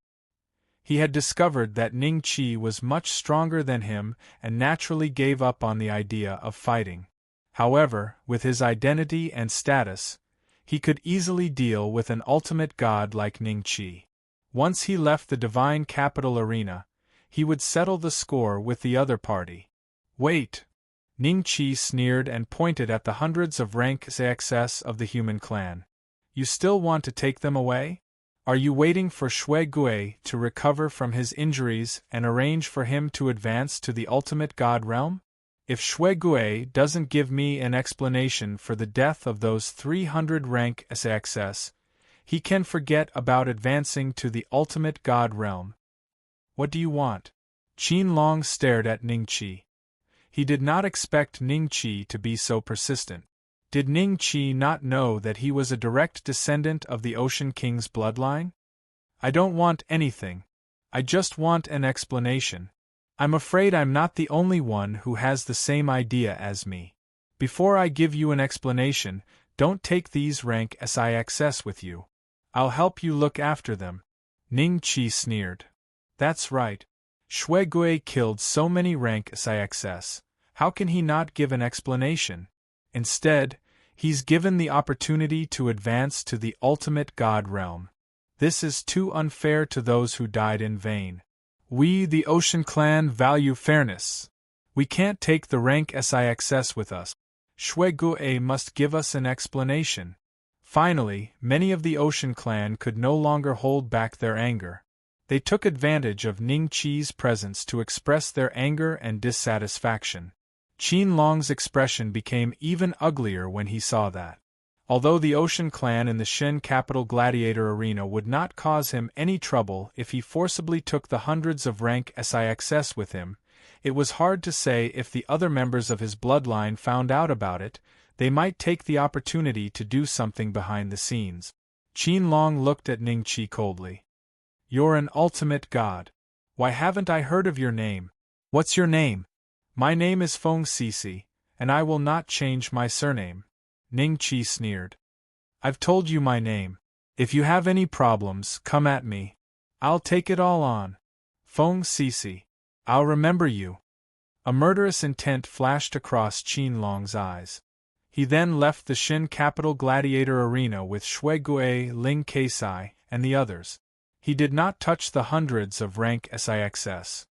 A: He had discovered that Ning Qi was much stronger than him and naturally gave up on the idea of fighting. However, with his identity and status, he could easily deal with an ultimate god like Ning Qi. Once he left the Divine Capital Arena, he would settle the score with the other party. Wait! Ning Qi sneered and pointed at the hundreds of rank excess of the human clan. You still want to take them away? Are you waiting for Shui Gui to recover from his injuries and arrange for him to advance to the ultimate god realm? If Shui Gui doesn't give me an explanation for the death of those 300 rank excess, he can forget about advancing to the ultimate god realm. What do you want? Qin Long stared at Ning Qi. He did not expect Ning Qi to be so persistent. Did Ning Qi not know that he was a direct descendant of the Ocean King's bloodline? I don't want anything. I just want an explanation. I'm afraid I'm not the only one who has the same idea as me. Before I give you an explanation, don't take these rank SIXS with you. I'll help you look after them. Ning Qi sneered. That's right. Shui Gui killed so many rank SIXS. How can he not give an explanation? Instead, he's given the opportunity to advance to the ultimate god realm. This is too unfair to those who died in vain. We, the Ocean Clan, value fairness. We can't take the rank SIXS with us. Shui Gui must give us an explanation. Finally, many of the Ocean Clan could no longer hold back their anger. They took advantage of Ning Qi's presence to express their anger and dissatisfaction. Qin Long's expression became even uglier when he saw that. Although the Ocean Clan in the Shen capital gladiator arena would not cause him any trouble if he forcibly took the hundreds of rank SIXS with him, it was hard to say if the other members of his bloodline found out about it, they might take the opportunity to do something behind the scenes. Qin Long looked at Ning Qi coldly. You're an ultimate god. Why haven't I heard of your name? What's your name? My name is Feng Sisi, and I will not change my surname. Ning Qi sneered. I've told you my name. If you have any problems, come at me. I'll take it all on. Feng Sisi. I'll remember you. A murderous intent flashed across Qin Long's eyes. He then left the Shen capital gladiator arena with Shui Gui, Ling Keisai, and the others. He did not touch the hundreds of rank SIXS.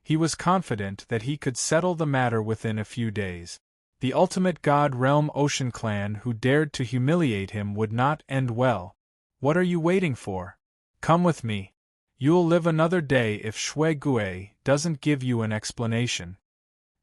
A: He was confident that he could settle the matter within a few days. The ultimate god realm Ocean Clan who dared to humiliate him would not end well. What are you waiting for? Come with me. You'll live another day if Shui Gui doesn't give you an explanation.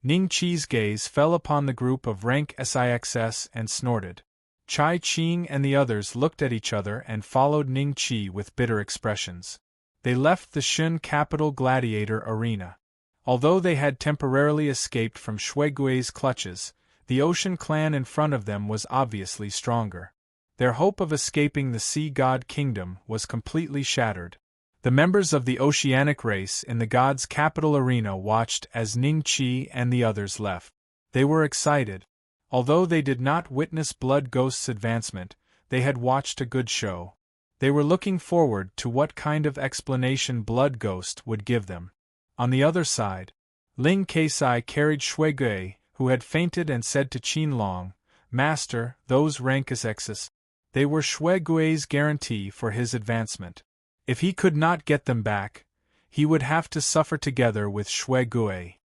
A: Ning Qi's gaze fell upon the group of rank SIXS and snorted. Chai Qing and the others looked at each other and followed Ning Qi with bitter expressions. They left the Shen capital gladiator arena. Although they had temporarily escaped from Shui Gui's clutches, the Ocean Clan in front of them was obviously stronger. Their hope of escaping the Sea God Kingdom was completely shattered. The members of the Oceanic race in the God's capital arena watched as Ning Qi and the others left. They were excited. Although they did not witness Blood Ghost's advancement, they had watched a good show. They were looking forward to what kind of explanation Blood Ghost would give them. On the other side, Ling Keisai carried Shui Gui, who had fainted, and said to Qin Long, Master, those rank SIXS. They were Shui Gui's guarantee for his advancement. If he could not get them back, he would have to suffer together with Shui Gui.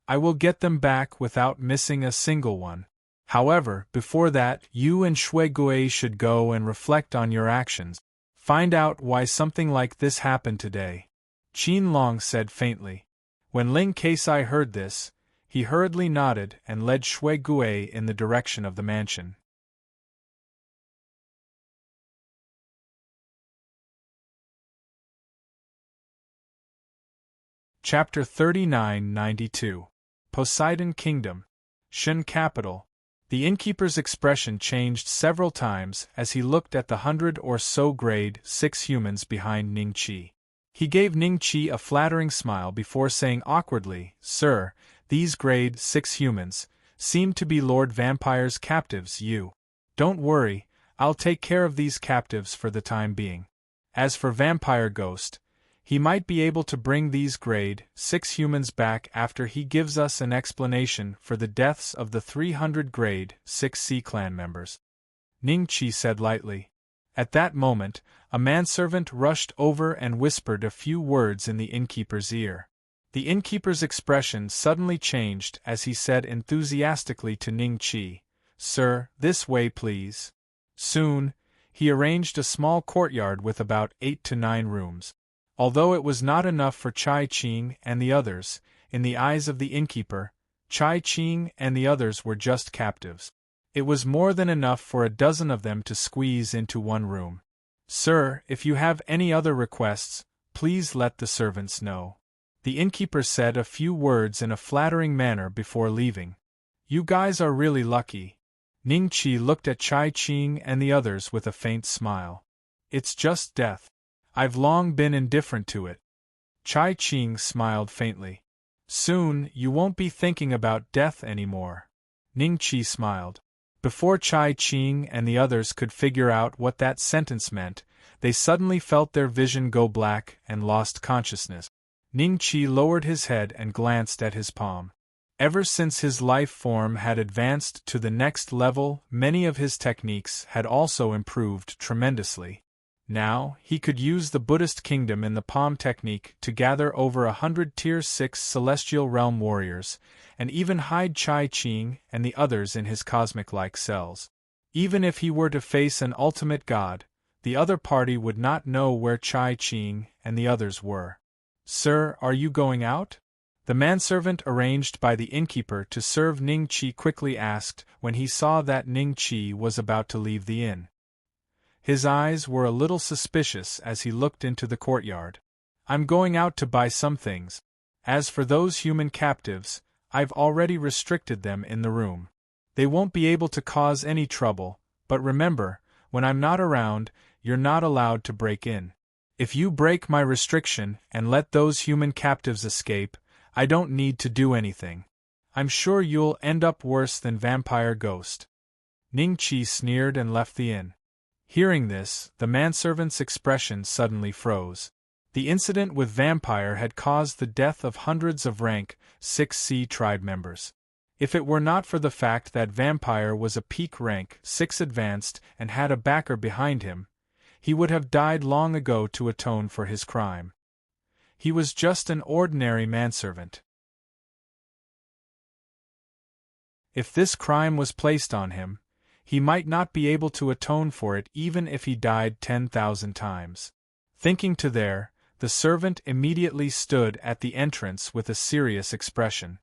A: I will get them back without missing a single one. However, before that, you and Shui Gui should go and reflect on your actions. Find out why something like this happened today. Qin Long said faintly. When Ling Keisai heard this, he hurriedly nodded and led Shui Gui in the direction of the mansion. Chapter 3992. Poseidon Kingdom. Shen Capital. The innkeeper's expression changed several times as he looked at the 100 or so grade 6 humans behind Ning Qi. He gave Ning Qi a flattering smile before saying awkwardly, Sir, these grade 6 humans seem to be Lord Vampire's captives. You don't worry, I'll take care of these captives for the time being. As for Vampire Ghost, he might be able to bring these grade 6 humans back after he gives us an explanation for the deaths of the 300 grade 6 Sea Clan members. Ning Qi said lightly. At that moment, a manservant rushed over and whispered a few words in the innkeeper's ear. The innkeeper's expression suddenly changed as he said enthusiastically to Ning Qi, Sir, this way please. Soon, he arranged a small courtyard with about 8 to 9 rooms. Although it was not enough for Chai Qing and the others, in the eyes of the innkeeper, Chai Qing and the others were just captives. It was more than enough for a dozen of them to squeeze into one room. Sir, if you have any other requests, please let the servants know. The innkeeper said a few words in a flattering manner before leaving. You guys are really lucky. Ning Qi looked at Chai Qing and the others with a faint smile. It's just death. I've long been indifferent to it. Chai Qing smiled faintly. Soon, you won't be thinking about death anymore. Ning Qi smiled. Before Chai Qing and the others could figure out what that sentence meant, they suddenly felt their vision go black and lost consciousness. Ning Qi lowered his head and glanced at his palm. Ever since his life form had advanced to the next level, many of his techniques had also improved tremendously. Now, he could use the Buddhist kingdom in the palm technique to gather over 100 Tier 6 celestial realm warriors, and even hide Chai Qing and the others in his cosmic-like cells. Even if he were to face an ultimate god, the other party would not know where Chai Qing and the others were. Sir, are you going out? The manservant arranged by the innkeeper to serve Ning Qi quickly asked when he saw that Ning Qi was about to leave the inn. His eyes were a little suspicious as he looked into the courtyard. I'm going out to buy some things. As for those human captives, I've already restricted them in the room. They won't be able to cause any trouble, but remember, when I'm not around, you're not allowed to break in. If you break my restriction and let those human captives escape, I don't need to do anything. I'm sure you'll end up worse than Vampire Ghost. Ning Qi sneered and left the inn. Hearing this, the manservant's expression suddenly froze. The incident with Vampire had caused the death of hundreds of rank 6C tribe members. If it were not for the fact that Vampire was a peak rank 6 advanced and had a backer behind him, he would have died long ago to atone for his crime. He was just an ordinary manservant. If this crime was placed on him, he might not be able to atone for it even if he died 10,000 times. Thinking to there, the servant immediately stood at the entrance with a serious expression.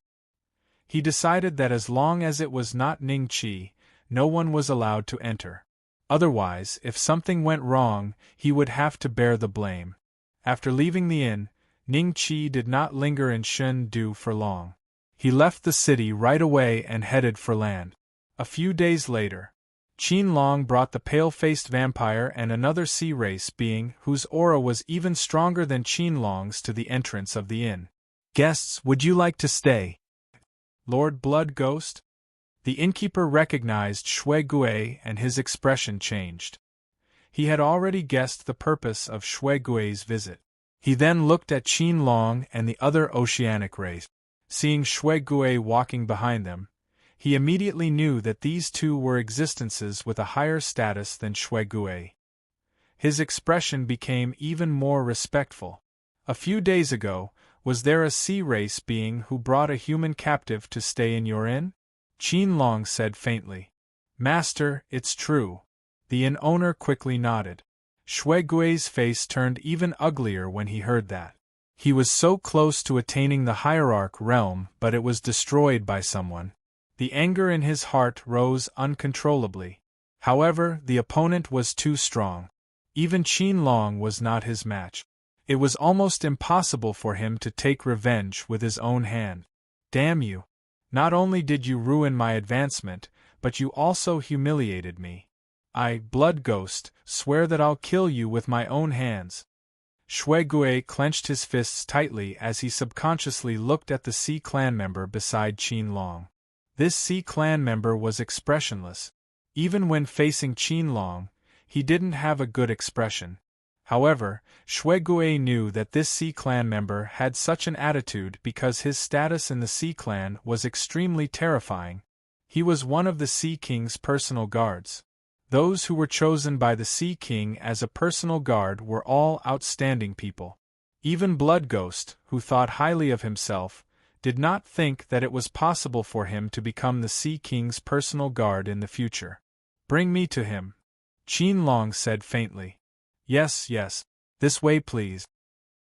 A: He decided that as long as it was not Ning Qi, no one was allowed to enter. Otherwise, if something went wrong, he would have to bear the blame. After leaving the inn, Ning Qi did not linger in Shundu for long. He left the city right away and headed for land. A few days later, Qin Long brought the pale-faced vampire and another sea race being whose aura was even stronger than Qin Long's to the entrance of the inn. Guests, would you like to stay? Lord Blood Ghost? The innkeeper recognized Shui Gui and his expression changed. He had already guessed the purpose of Shui Gui's visit. He then looked at Qin Long and the other oceanic race. Seeing Shui Gui walking behind them, he immediately knew that these two were existences with a higher status than Shui Gui. His expression became even more respectful. A few days ago, was there a sea race being who brought a human captive to stay in your inn? Qin Long said faintly. Master, it's true. The inn owner quickly nodded. Shui Gui's face turned even uglier when he heard that. He was so close to attaining the hierarch realm, but it was destroyed by someone. The anger in his heart rose uncontrollably. However, the opponent was too strong. Even Qin Long was not his match. It was almost impossible for him to take revenge with his own hand. Damn you! Not only did you ruin my advancement, but you also humiliated me. I, Blood Ghost, swear that I'll kill you with my own hands. Shui Gui clenched his fists tightly as he subconsciously looked at the Sea clan member beside Qin Long. This Sea clan member was expressionless. Even when facing Qin Long, he didn't have a good expression. However, Shui Gui knew that this Sea clan member had such an attitude because his status in the Sea clan was extremely terrifying. He was one of the Sea King's personal guards. Those who were chosen by the Sea King as a personal guard were all outstanding people. Even Blood Ghost, who thought highly of himself, did not think that it was possible for him to become the Sea King's personal guard in the future. Bring me to him. Qin Long said faintly. Yes, this way please.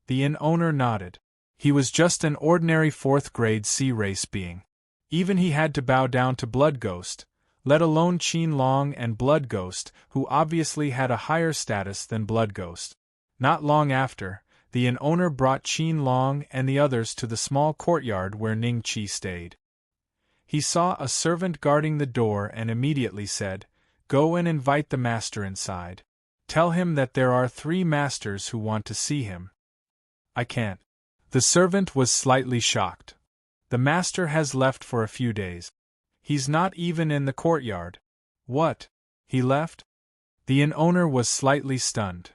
A: The inn owner nodded. He was just an ordinary 4th grade sea race being. Even he had to bow down to Blood Ghost, let alone Qin Long and Blood Ghost, who obviously had a higher status than Blood Ghost. Not long after, the inn owner brought Qin Long and the others to the small courtyard where Ning Qi stayed. He saw a servant guarding the door and immediately said, "Go and invite the master inside. Tell him that there are 3 masters who want to see him." "I can't." The servant was slightly shocked. "The master has left for a few days. He's not even in the courtyard." "What? He left?" The inn owner was slightly stunned.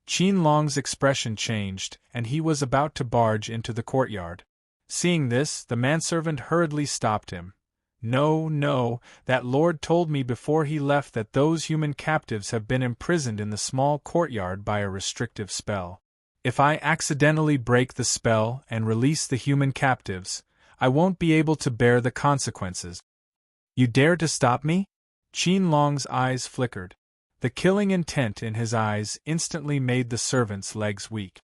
A: Qin Long's expression changed, and he was about to barge into the courtyard. Seeing this, the manservant hurriedly stopped him. "No, no, that lord told me before he left that those human captives have been imprisoned in the small courtyard by a restrictive spell. If I accidentally break the spell and release the human captives, I won't be able to bear the consequences." "You dare to stop me?" Qin Long's eyes flickered. The killing intent in his eyes instantly made the servant's legs weak.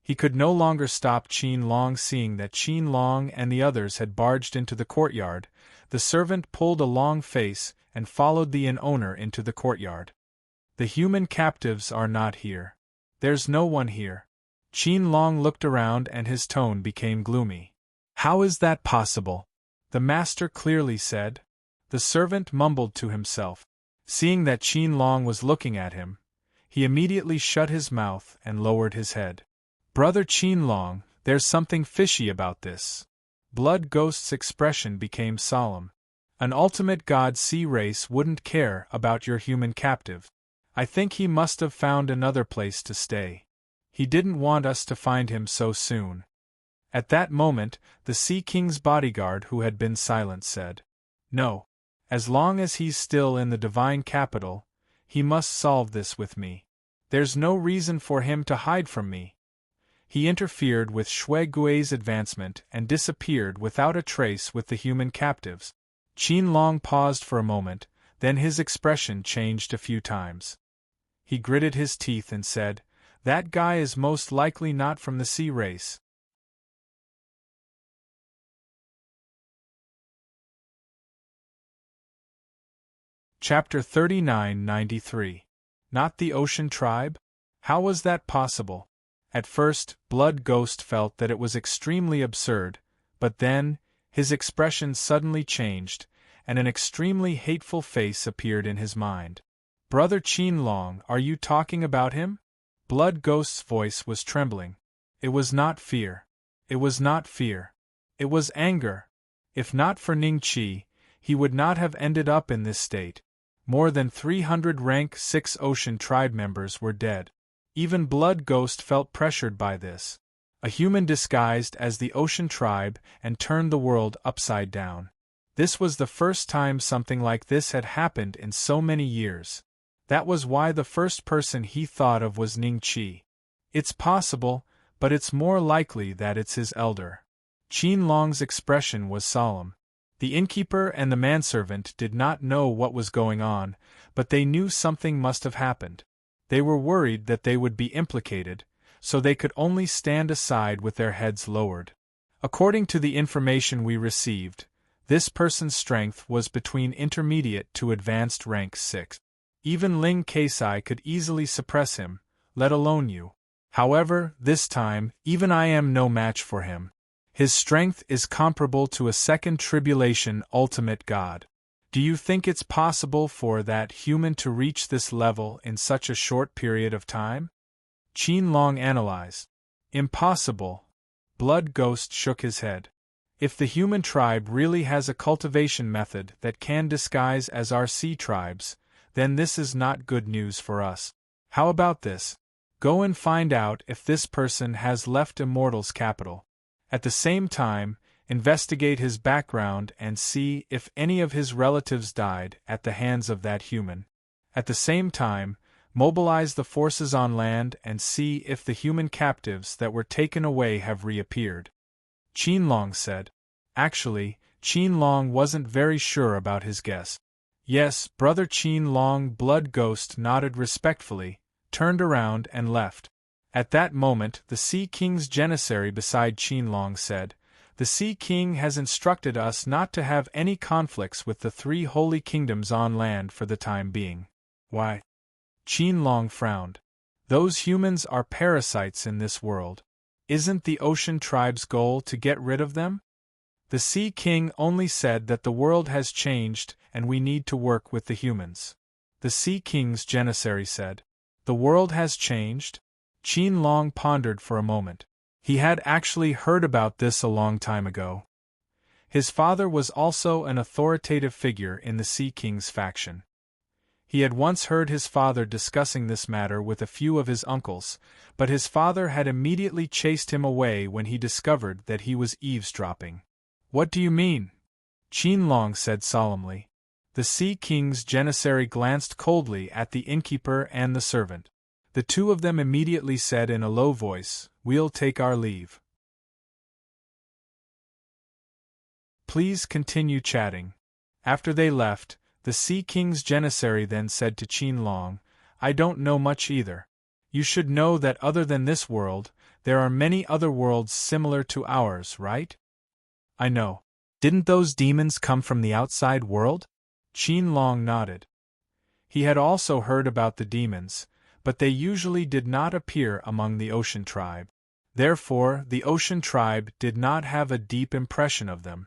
A: He could no longer stop Qin Long. Seeing that Qin Long and the others had barged into the courtyard, the servant pulled a long face and followed the inn owner into the courtyard. "The human captives are not here. There's no one here." Qin Long looked around and his tone became gloomy. "How is that possible?" the master clearly said. The servant mumbled to himself. Seeing that Qin Long was looking at him, he immediately shut his mouth and lowered his head. "Brother Qin Long, there's something fishy about this." Blood Ghost's expression became solemn. "An ultimate god sea race wouldn't care about your human captive. I think he must have found another place to stay. He didn't want us to find him so soon." At that moment, the Sea King's bodyguard, who had been silent, said, "No. As long as he's still in the divine capital, he must solve this with me. There's no reason for him to hide from me." He interfered with Shui Gui's advancement and disappeared without a trace with the human captives. Qin Long paused for a moment, then his expression changed a few times. He gritted his teeth and said, "That guy is most likely not from the sea race." Chapter 3993. Not the Ocean Tribe? How was that possible? At first, Blood Ghost felt that it was extremely absurd, but then, his expression suddenly changed, and an extremely hateful face appeared in his mind. "Brother Qin Long, are you talking about him?" Blood Ghost's voice was trembling. It was not fear. It was not fear. It was anger. If not for Ning Qi, he would not have ended up in this state. More than 300 rank 6 Ocean Tribe members were dead. Even Blood Ghost felt pressured by this. A human disguised as the Ocean Tribe and turned the world upside down. This was the first time something like this had happened in so many years. That was why the first person he thought of was Ning Qi. It's possible, but it's more likely that it's his elder. Qin Long's expression was solemn. The innkeeper and the manservant did not know what was going on, but they knew something must have happened. They were worried that they would be implicated, so they could only stand aside with their heads lowered. According to the information we received, this person's strength was between intermediate to advanced rank 6. Even Ling Keisai could easily suppress him, let alone you. However, this time, even I am no match for him. His strength is comparable to a second tribulation ultimate god. Do you think it's possible for that human to reach this level in such a short period of time? Qin Long analyzed. Impossible. Blood Ghost shook his head. If the human tribe really has a cultivation method that can disguise as our sea tribes, then this is not good news for us. How about this? Go and find out if this person has left Immortal's capital. At the same time, investigate his background and see if any of his relatives died at the hands of that human. At the same time, mobilize the forces on land and see if the human captives that were taken away have reappeared. Qin Long said. Actually, Qin Long wasn't very sure about his guess. Yes, Brother Qin Long. Blood Ghost nodded respectfully, turned around and left. At that moment, the Sea King's janissary beside Qin Long said, "The Sea King has instructed us not to have any conflicts with the 3 holy kingdoms on land for the time being." "Why?" Qin Long frowned. "Those humans are parasites in this world. Isn't the ocean tribe's goal to get rid of them? The Sea King only said that the world has changed and we need to work with the humans. The Sea King's janissary said. The world has changed? Qin Long pondered for a moment. He had actually heard about this a long time ago. His father was also an authoritative figure in the Sea King's faction. He had once heard his father discussing this matter with a few of his uncles, but his father had immediately chased him away when he discovered that he was eavesdropping. What do you mean? Qin Long said solemnly. The Sea King's janissary glanced coldly at the innkeeper and the servant. The two of them immediately said in a low voice, "We'll take our leave. Please continue chatting." After they left, the Sea King's janissary then said to Qin Long, "I don't know much either. You should know that other than this world, there are many other worlds similar to ours, right?" "I know. Didn't those demons come from the outside world?" Qin Long nodded. He had also heard about the demons, but they usually did not appear among the Ocean Tribe. Therefore, the Ocean Tribe did not have a deep impression of them.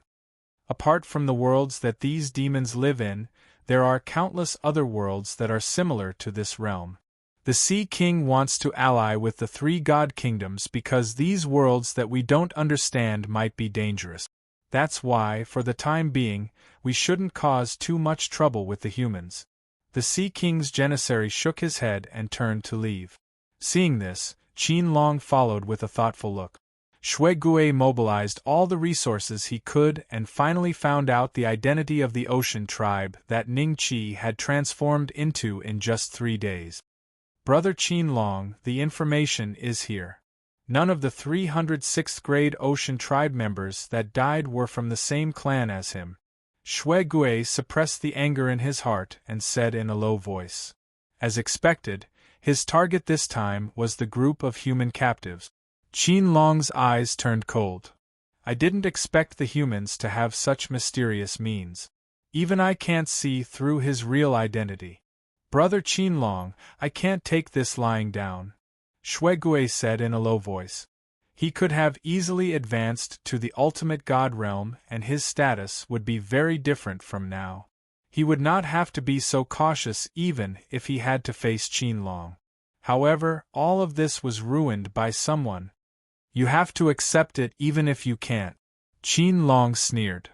A: Apart from the worlds that these demons live in, there are countless other worlds that are similar to this realm. The Sea King wants to ally with the three god kingdoms because these worlds that we don't understand might be dangerous. That's why, for the time being, we shouldn't cause too much trouble with the humans. The Sea King's janissary shook his head and turned to leave. Seeing this, Qin Long followed with a thoughtful look. Shui Gui mobilized all the resources he could and finally found out the identity of the Ocean Tribe that Ning Qi had transformed into in just 3 days. "Brother Qin Long, the information is here. None of the 306th grade Ocean Tribe members that died were from the same clan as him." Shui Gui suppressed the anger in his heart and said in a low voice. As expected, his target this time was the group of human captives. Qin Long's eyes turned cold. "I didn't expect the humans to have such mysterious means. Even I can't see through his real identity. Brother Qin Long, I can't take this lying down," Shui Gui said in a low voice. He could have easily advanced to the ultimate god realm and his status would be very different from now. He would not have to be so cautious even if he had to face Qin Long. However, all of this was ruined by someone. "You have to accept it even if you can't," Qin Long sneered.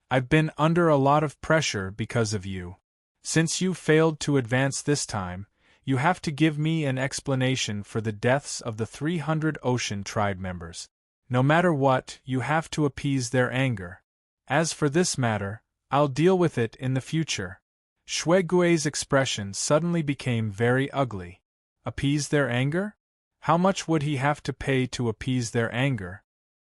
A: "I've been under a lot of pressure because of you. Since you failed to advance this time, you have to give me an explanation for the deaths of the 300 Ocean Tribe members. No matter what, you have to appease their anger. As for this matter, I'll deal with it in the future." Shui Gui's expression suddenly became very ugly. Appease their anger? How much would he have to pay to appease their anger?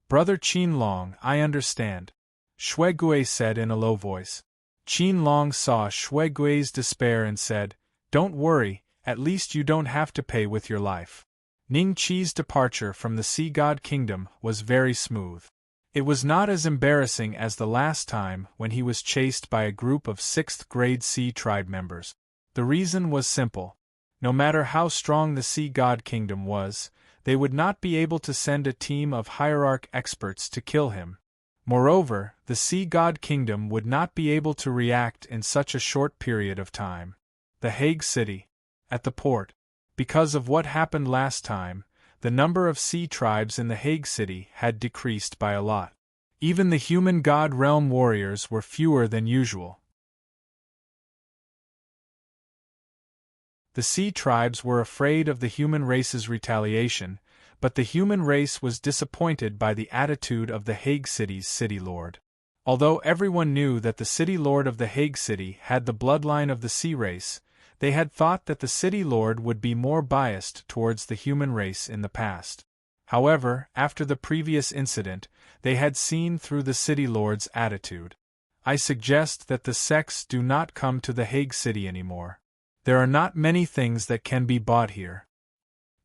A: "Brother Qin Long, I understand," Shui Gui said in a low voice. Qin Long saw Shui Gui's despair and said, "Don't worry, at least you don't have to pay with your life." Ning Qi's departure from the Sea God Kingdom was very smooth. It was not as embarrassing as the last time when he was chased by a group of 6th grade Sea Tribe members. The reason was simple. No matter how strong the Sea God Kingdom was, they would not be able to send a team of hierarch experts to kill him. Moreover, the Sea God Kingdom would not be able to react in such a short period of time. The Hague City. At the port. Because of what happened last time, the number of sea tribes in the Hague City had decreased by a lot. Even the human god realm warriors were fewer than usual. The sea tribes were afraid of the human race's retaliation, but the human race was disappointed by the attitude of the Hague City's city lord. Although everyone knew that the city lord of the Hague City had the bloodline of the sea race, they had thought that the city lord would be more biased towards the human race in the past. However, after the previous incident, they had seen through the city lord's attitude. "I suggest that the sects do not come to the Hague City anymore. There are not many things that can be bought here.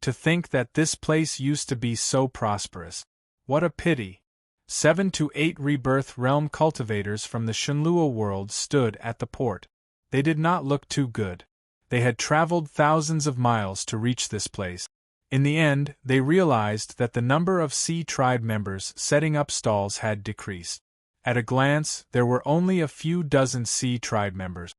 A: To think that this place used to be so prosperous. What a pity." 7 to 8 rebirth realm cultivators from the Shenlua world stood at the port. They did not look too good. They had traveled thousands of miles to reach this place. In the end, they realized that the number of Sea Tribe members setting up stalls had decreased. At a glance, there were only a few dozen Sea Tribe members.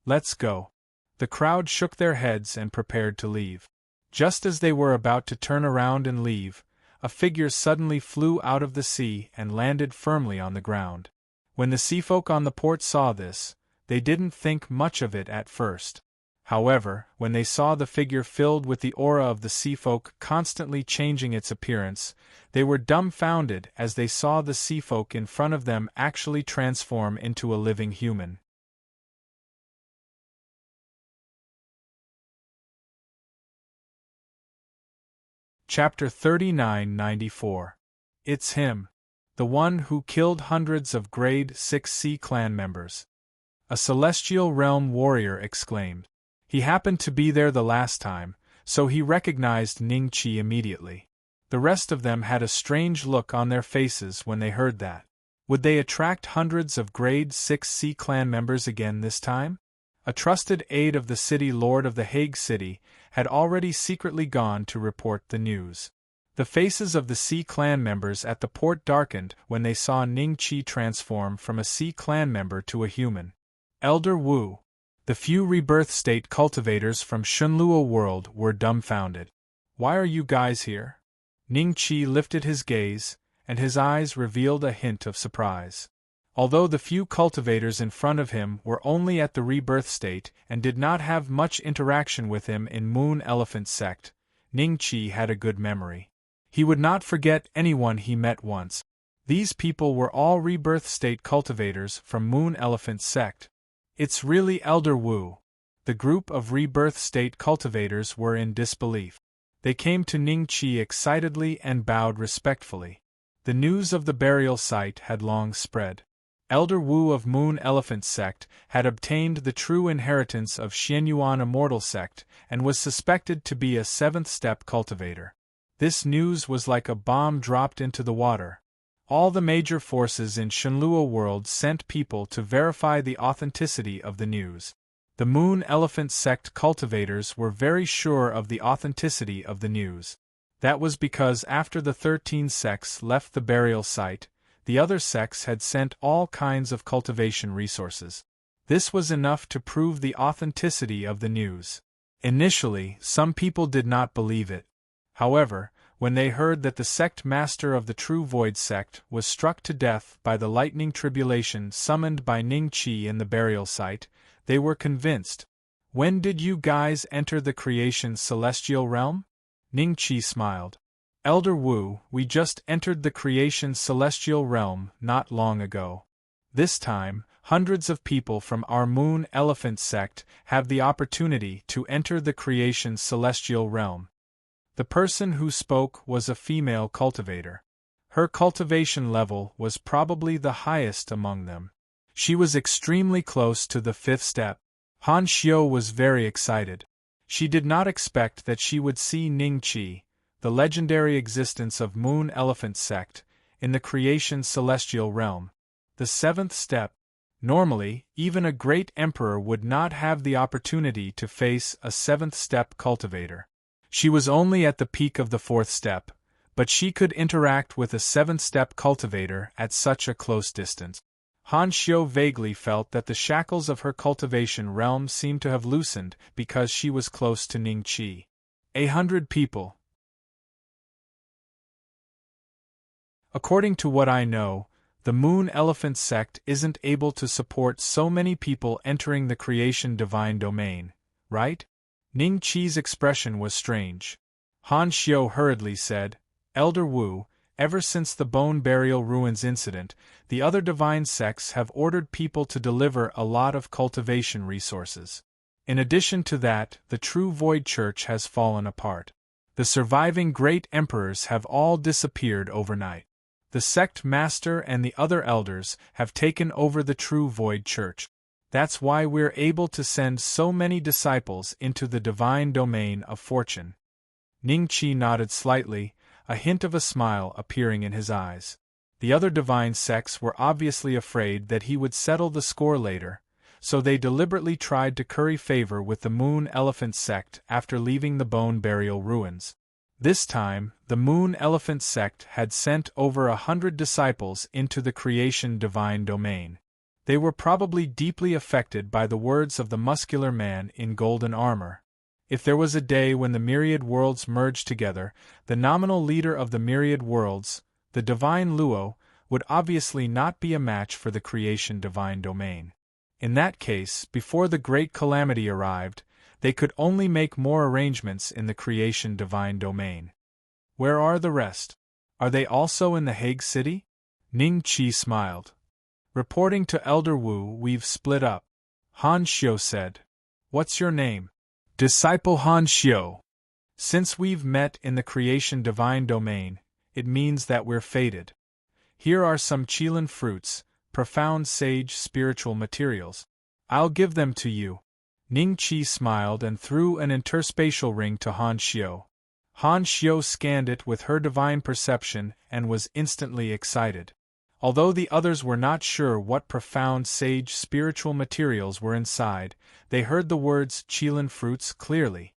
A: "Let's go." The crowd shook their heads and prepared to leave. Just as they were about to turn around and leave, a figure suddenly flew out of the sea and landed firmly on the ground. When the seafolk on the port saw this, they didn't think much of it at first. However, when they saw the figure filled with the aura of the seafolk constantly changing its appearance, they were dumbfounded as they saw the seafolk in front of them actually transform into a living human. Chapter 3994. It's him. The one who killed hundreds of Grade 6 Sea Clan members. A Celestial Realm warrior exclaimed. He happened to be there the last time, so he recognized Ningqi immediately. The rest of them had a strange look on their faces when they heard that. Would they attract hundreds of Grade 6 Sea Clan members again this time? A trusted aide of the city lord of the Hague City had already secretly gone to report the news. The faces of the Sea Clan members at the port darkened when they saw Ningqi transform from a Sea Clan member to a human. Elder Wu. The few rebirth state cultivators from Shunluo world were dumbfounded. "Why are you guys here?" Ningqi lifted his gaze, and his eyes revealed a hint of surprise. Although the few cultivators in front of him were only at the rebirth state and did not have much interaction with him in Moon Elephant Sect, Ningqi had a good memory. He would not forget anyone he met once. These people were all rebirth state cultivators from Moon Elephant Sect. "It's really Elder Wu." The group of rebirth state cultivators were in disbelief. They came to Ningqi excitedly and bowed respectfully. The news of the burial site had long spread. Elder Wu of Moon Elephant Sect had obtained the true inheritance of Xianyuan Immortal Sect and was suspected to be a seventh-step cultivator. This news was like a bomb dropped into the water. All the major forces in Shunluo world sent people to verify the authenticity of the news. The Moon Elephant Sect cultivators were very sure of the authenticity of the news. That was because after the 13 sects left the burial site, the other sects had sent all kinds of cultivation resources. This was enough to prove the authenticity of the news. Initially, some people did not believe it. However, when they heard that the sect master of the True Void sect was struck to death by the lightning tribulation summoned by Ningqi in the burial site, they were convinced. "When did you guys enter the creation celestial realm?" Ningqi smiled. "Elder Wu, we just entered the creation celestial realm not long ago. This time, hundreds of people from our Moon Elephant Sect have the opportunity to enter the creation celestial realm." The person who spoke was a female cultivator. Her cultivation level was probably the highest among them. She was extremely close to the 5th step. Han Xiu was very excited. She did not expect that she would see Ningqi, the legendary existence of Moon Elephant Sect, in the creation celestial realm. The 7th step. Normally, even a great emperor would not have the opportunity to face a 7th step cultivator. She was only at the peak of the 4th step, but she could interact with a 7th step cultivator at such a close distance. Han Xiu vaguely felt that the shackles of her cultivation realm seemed to have loosened because she was close to Ningqi. 100 people. According to what I know, the Moon Elephant Sect isn't able to support so many people entering the creation divine domain, right? Ningqi's expression was strange. Han Xiu hurriedly said, "Elder Wu, ever since the Bone Burial Ruins incident, the other divine sects have ordered people to deliver a lot of cultivation resources. In addition to that, the True Void Church has fallen apart. The surviving great emperors have all disappeared overnight. The sect master and the other elders have taken over the True Void Church. That's why we're able to send so many disciples into the divine domain of fortune." Ningqi nodded slightly, a hint of a smile appearing in his eyes. The other divine sects were obviously afraid that he would settle the score later, so they deliberately tried to curry favor with the Moon Elephant Sect after leaving the Bone Burial Ruins. This time, the Moon Elephant sect had sent over 100 disciples into the creation divine domain. They were probably deeply affected by the words of the muscular man in golden armor. If there was a day when the myriad worlds merged together, the nominal leader of the myriad worlds, the divine Luo, would obviously not be a match for the creation divine domain. In that case, before the great calamity arrived, they could only make more arrangements in the creation divine domain. Where are the rest? Are they also in the Hague City? Ning Qi smiled. Reporting to Elder Wu, we've split up. Han Xiu said. What's your name? Disciple Han Xiu. Since we've met in the creation divine domain, it means that we're fated. Here are some Qilin fruits, profound sage spiritual materials. I'll give them to you. Ning Qi smiled and threw an interspatial ring to Han Xiu. Han Xiu scanned it with her divine perception and was instantly excited. Although the others were not sure what profound sage spiritual materials were inside, they heard the words Qilin fruits clearly.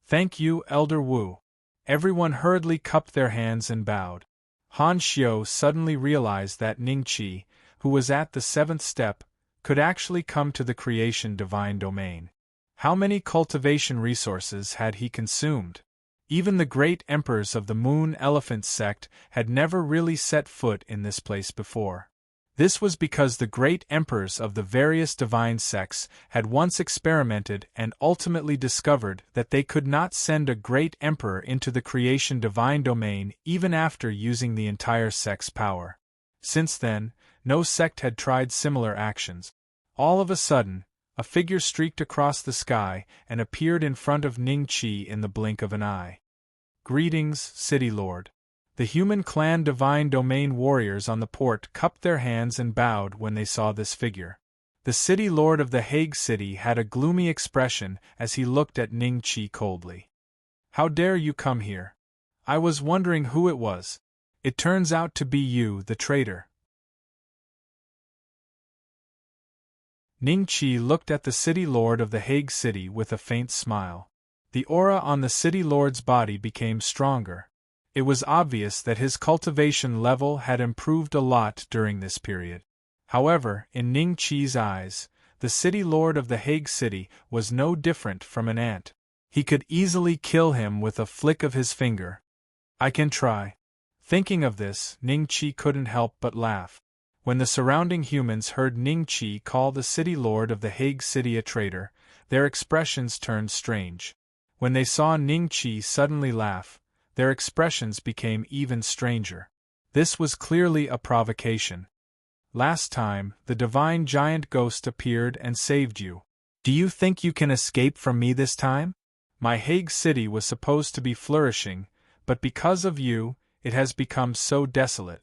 A: Thank you, Elder Wu. Everyone hurriedly cupped their hands and bowed. Han Xiu suddenly realized that Ning Qi, who was at the 7th step, could actually come to the creation divine domain. How many cultivation resources had he consumed? Even the great emperors of the Moon Elephant sect had never really set foot in this place before. This was because the great emperors of the various divine sects had once experimented and ultimately discovered that they could not send a great emperor into the creation divine domain even after using the entire sect's power. Since then, no sect had tried similar actions. All of a sudden, a figure streaked across the sky and appeared in front of Ning Qi in the blink of an eye. Greetings, City Lord. The human clan divine domain warriors on the port cupped their hands and bowed when they saw this figure. The City Lord of the Hague City had a gloomy expression as he looked at Ning Qi coldly. How dare you come here? I was wondering who it was. It turns out to be you, the traitor. Ning Qi looked at the City Lord of the Hague City with a faint smile. The aura on the City Lord's body became stronger. It was obvious that his cultivation level had improved a lot during this period. However, in Ning Qi's eyes, the City Lord of the Hague City was no different from an ant. He could easily kill him with a flick of his finger. I can try. Thinking of this, Ning Qi couldn't help but laugh. When the surrounding humans heard Ning Qi call the City Lord of the Hague City a traitor, their expressions turned strange. When they saw Ning Qi suddenly laugh, their expressions became even stranger. This was clearly a provocation. Last time, the divine giant ghost appeared and saved you. Do you think you can escape from me this time? My Hague City was supposed to be flourishing, but because of you, it has become so desolate.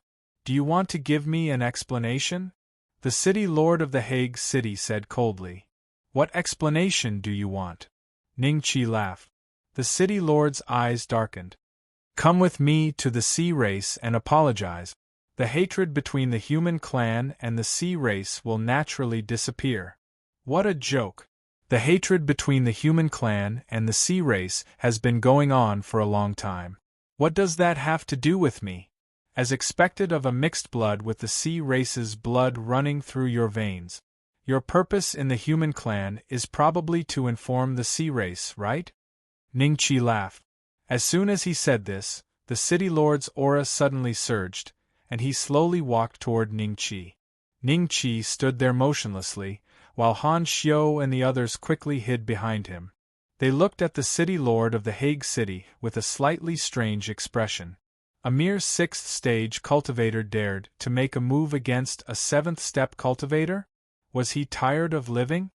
A: Do you want to give me an explanation? The City Lord of the Hague City said coldly. What explanation do you want? Ning Qi laughed. The City Lord's eyes darkened. Come with me to the sea race and apologize. The hatred between the human clan and the sea race will naturally disappear. What a joke! The hatred between the human clan and the sea race has been going on for a long time. What does that have to do with me? As expected of a mixed blood with the sea race's blood running through your veins. Your purpose in the human clan is probably to inform the sea race, right? Ning Qi laughed. As soon as he said this, the City Lord's aura suddenly surged, and he slowly walked toward Ning Qi. Ning Qi stood there motionlessly, while Han Xiu and the others quickly hid behind him. They looked at the City Lord of the Hague City with a slightly strange expression. A mere 6th stage cultivator dared to make a move against a 7th step cultivator? Was he tired of living?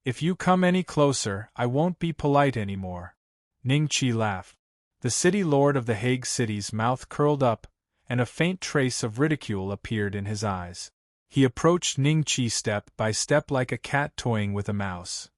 A: If you come any closer, I won't be polite anymore. Ning Qi laughed. The City Lord of the Hague City's mouth curled up, and a faint trace of ridicule appeared in his eyes. He approached Ning Qi step by step like a cat toying with a mouse.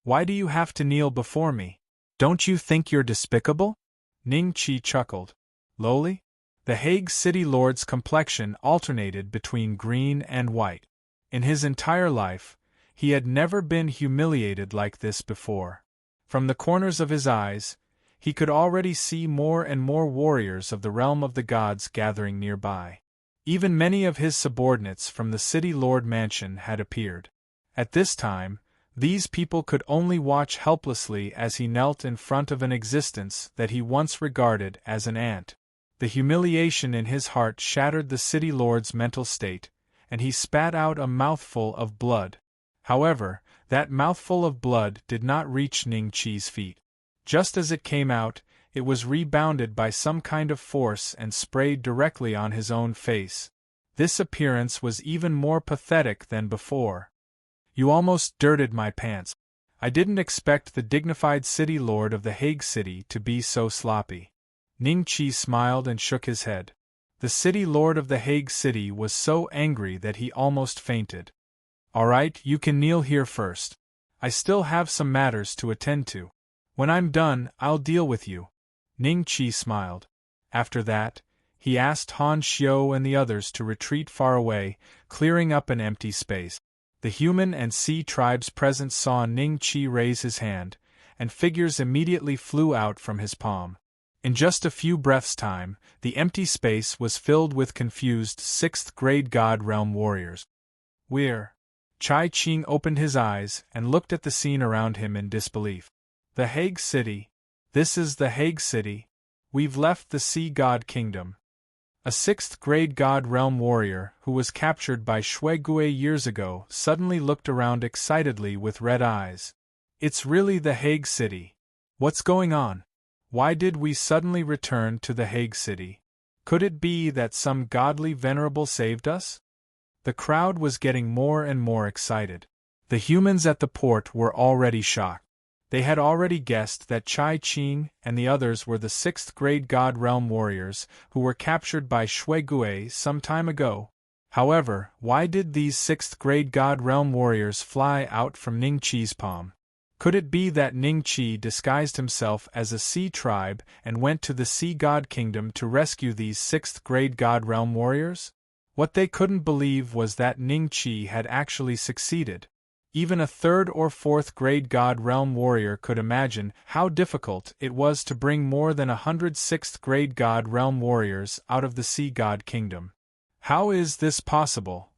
A: Why do you have to kneel before me? Don't you think you're despicable? Ning Qi chuckled. Lowly? The Hague City Lord's complexion alternated between green and white. In his entire life, he had never been humiliated like this before. From the corners of his eyes, he could already see more and more warriors of the realm of the gods gathering nearby. Even many of his subordinates from the City Lord mansion had appeared. At this time, these people could only watch helplessly as he knelt in front of an existence that he once regarded as an ant. The humiliation in his heart shattered the City Lord's mental state, and he spat out a mouthful of blood. However, that mouthful of blood did not reach Ning Qi's feet. Just as it came out, it was rebounded by some kind of force and sprayed directly on his own face. This appearance was even more pathetic than before. "You almost dirted my pants. I didn't expect the dignified City Lord of the Hague City to be so sloppy." Ning Qi smiled and shook his head. The City Lord of the Hague City was so angry that he almost fainted. "All right, you can kneel here first. I still have some matters to attend to. When I'm done, I'll deal with you." Ning Qi smiled. After that, he asked Han Xiu and the others to retreat far away, clearing up an empty space. The human and sea tribes present saw Ning Qi raise his hand, and figures immediately flew out from his palm. In just a few breaths' time, the empty space was filled with confused 6th grade God Realm warriors. "We're..." Chai Qing opened his eyes and looked at the scene around him in disbelief. "The Hague City? This is the Hague City? We've left the Sea God Kingdom." A 6th grade God Realm warrior, who was captured by Shui Gui years ago, suddenly looked around excitedly with red eyes. "It's really the Hague City. What's going on? Why did we suddenly return to the Hague City? Could it be that some godly venerable saved us?" The crowd was getting more and more excited. The humans at the port were already shocked. They had already guessed that Chai Qing and the others were the 6th grade God Realm warriors who were captured by Shui Gui some time ago. However, why did these 6th grade God Realm warriors fly out from Ning Qi's palm? Could it be that Ning Qi disguised himself as a sea tribe and went to the Sea God Kingdom to rescue these 6th grade God Realm warriors? What they couldn't believe was that Ning Qi had actually succeeded. Even a 3rd or 4th grade God Realm warrior could imagine how difficult it was to bring more than 100 6th grade God Realm warriors out of the Sea God Kingdom. How is this possible?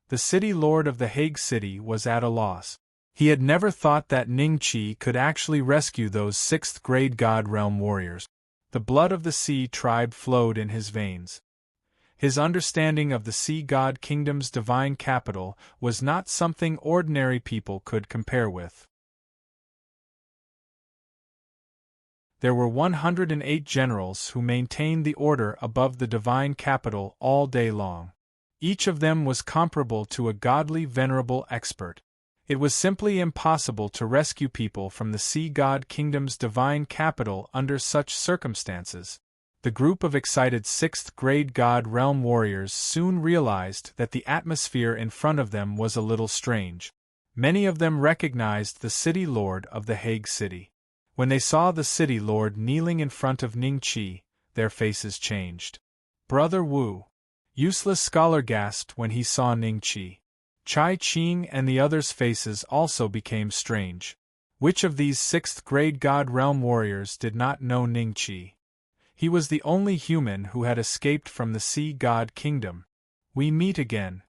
A: The City Lord of the Hague City was at a loss. He had never thought that Ning Qi could actually rescue those 6th grade God Realm warriors. The blood of the Sea tribe flowed in his veins. His understanding of the Sea God Kingdom's divine capital was not something ordinary people could compare with. There were 108 generals who maintained the order above the divine capital all day long. Each of them was comparable to a godly venerable expert. It was simply impossible to rescue people from the Sea God Kingdom's divine capital under such circumstances. The group of excited 6th grade God Realm warriors soon realized that the atmosphere in front of them was a little strange. Many of them recognized the City Lord of the Hague City. When they saw the City Lord kneeling in front of Ning Qi, their faces changed. "Brother Wu!" Useless Scholar gasped when he saw Ning Qi. Chai Qing and the others' faces also became strange. Which of these 6th grade God Realm warriors did not know Ning Qi? He was the only human who had escaped from the Sea God Kingdom. "We meet again."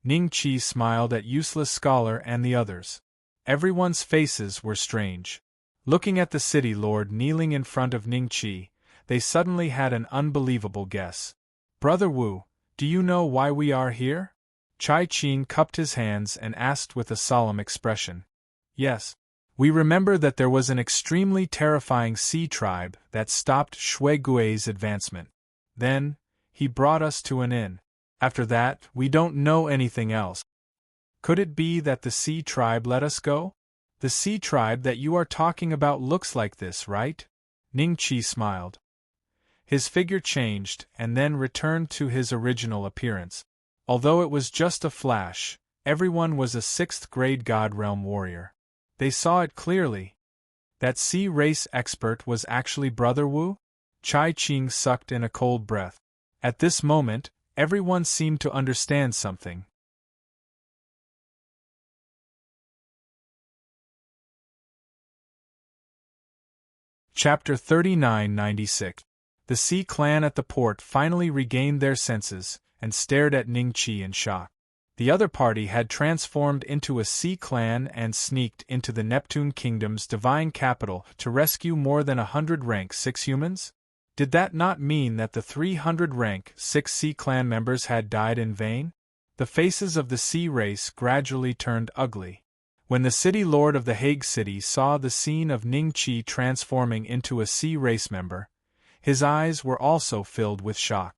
A: Ning Qi smiled at Useless Scholar and the others. Everyone's faces were strange. Looking at the City Lord kneeling in front of Ning Qi, they suddenly had an unbelievable guess. "Brother Wu, do you know why we are here?" Chai Qing cupped his hands and asked with a solemn expression. "Yes. We remember that there was an extremely terrifying sea tribe that stopped Shui Gui's advancement. Then, he brought us to an inn. After that, we don't know anything else." "Could it be that the sea tribe let us go? The sea tribe that you are talking about looks like this, right?" Ning Qi smiled. His figure changed and then returned to his original appearance. Although it was just a flash, everyone was a 6th grade God Realm warrior. They saw it clearly. That sea race expert was actually Brother Wu? Chai Qing sucked in a cold breath. At this moment, everyone seemed to understand something. Chapter 39-96. The Sea Clan at the port finally regained their senses, and stared at Ning-Chi in shock. The other party had transformed into a Sea Clan and sneaked into the Neptune Kingdom's divine capital to rescue more than 100 rank 6 humans? Did that not mean that the 300 rank 6 Sea Clan members had died in vain? The faces of the Sea race gradually turned ugly. When the city lord of the Hague City saw the scene of Ning-Chi transforming into a Sea race member, his eyes were also filled with shock.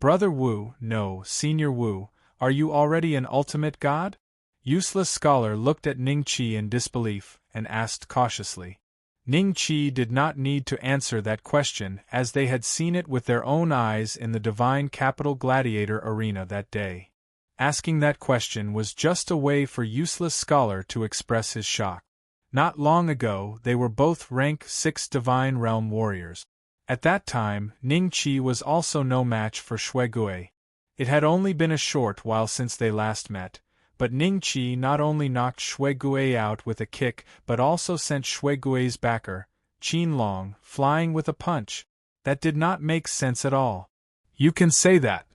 A: Brother Wu, no, Senior Wu, are you already an ultimate god? Useless Scholar looked at Ning-Chi in disbelief, and asked cautiously. Ning-Chi did not need to answer that question, as they had seen it with their own eyes in the Divine Capital Gladiator Arena that day. Asking that question was just a way for Useless Scholar to express his shock. Not long ago, they were both rank 6 Divine Realm warriors. At that time, Ning-Chi was also no match for Shuigui. It had only been a short while since they last met, but Ning-Chi not only knocked Shuigui out with a kick but also sent Shuigui's backer, Qin Long, flying with a punch. That did not make sense at all. You can say that.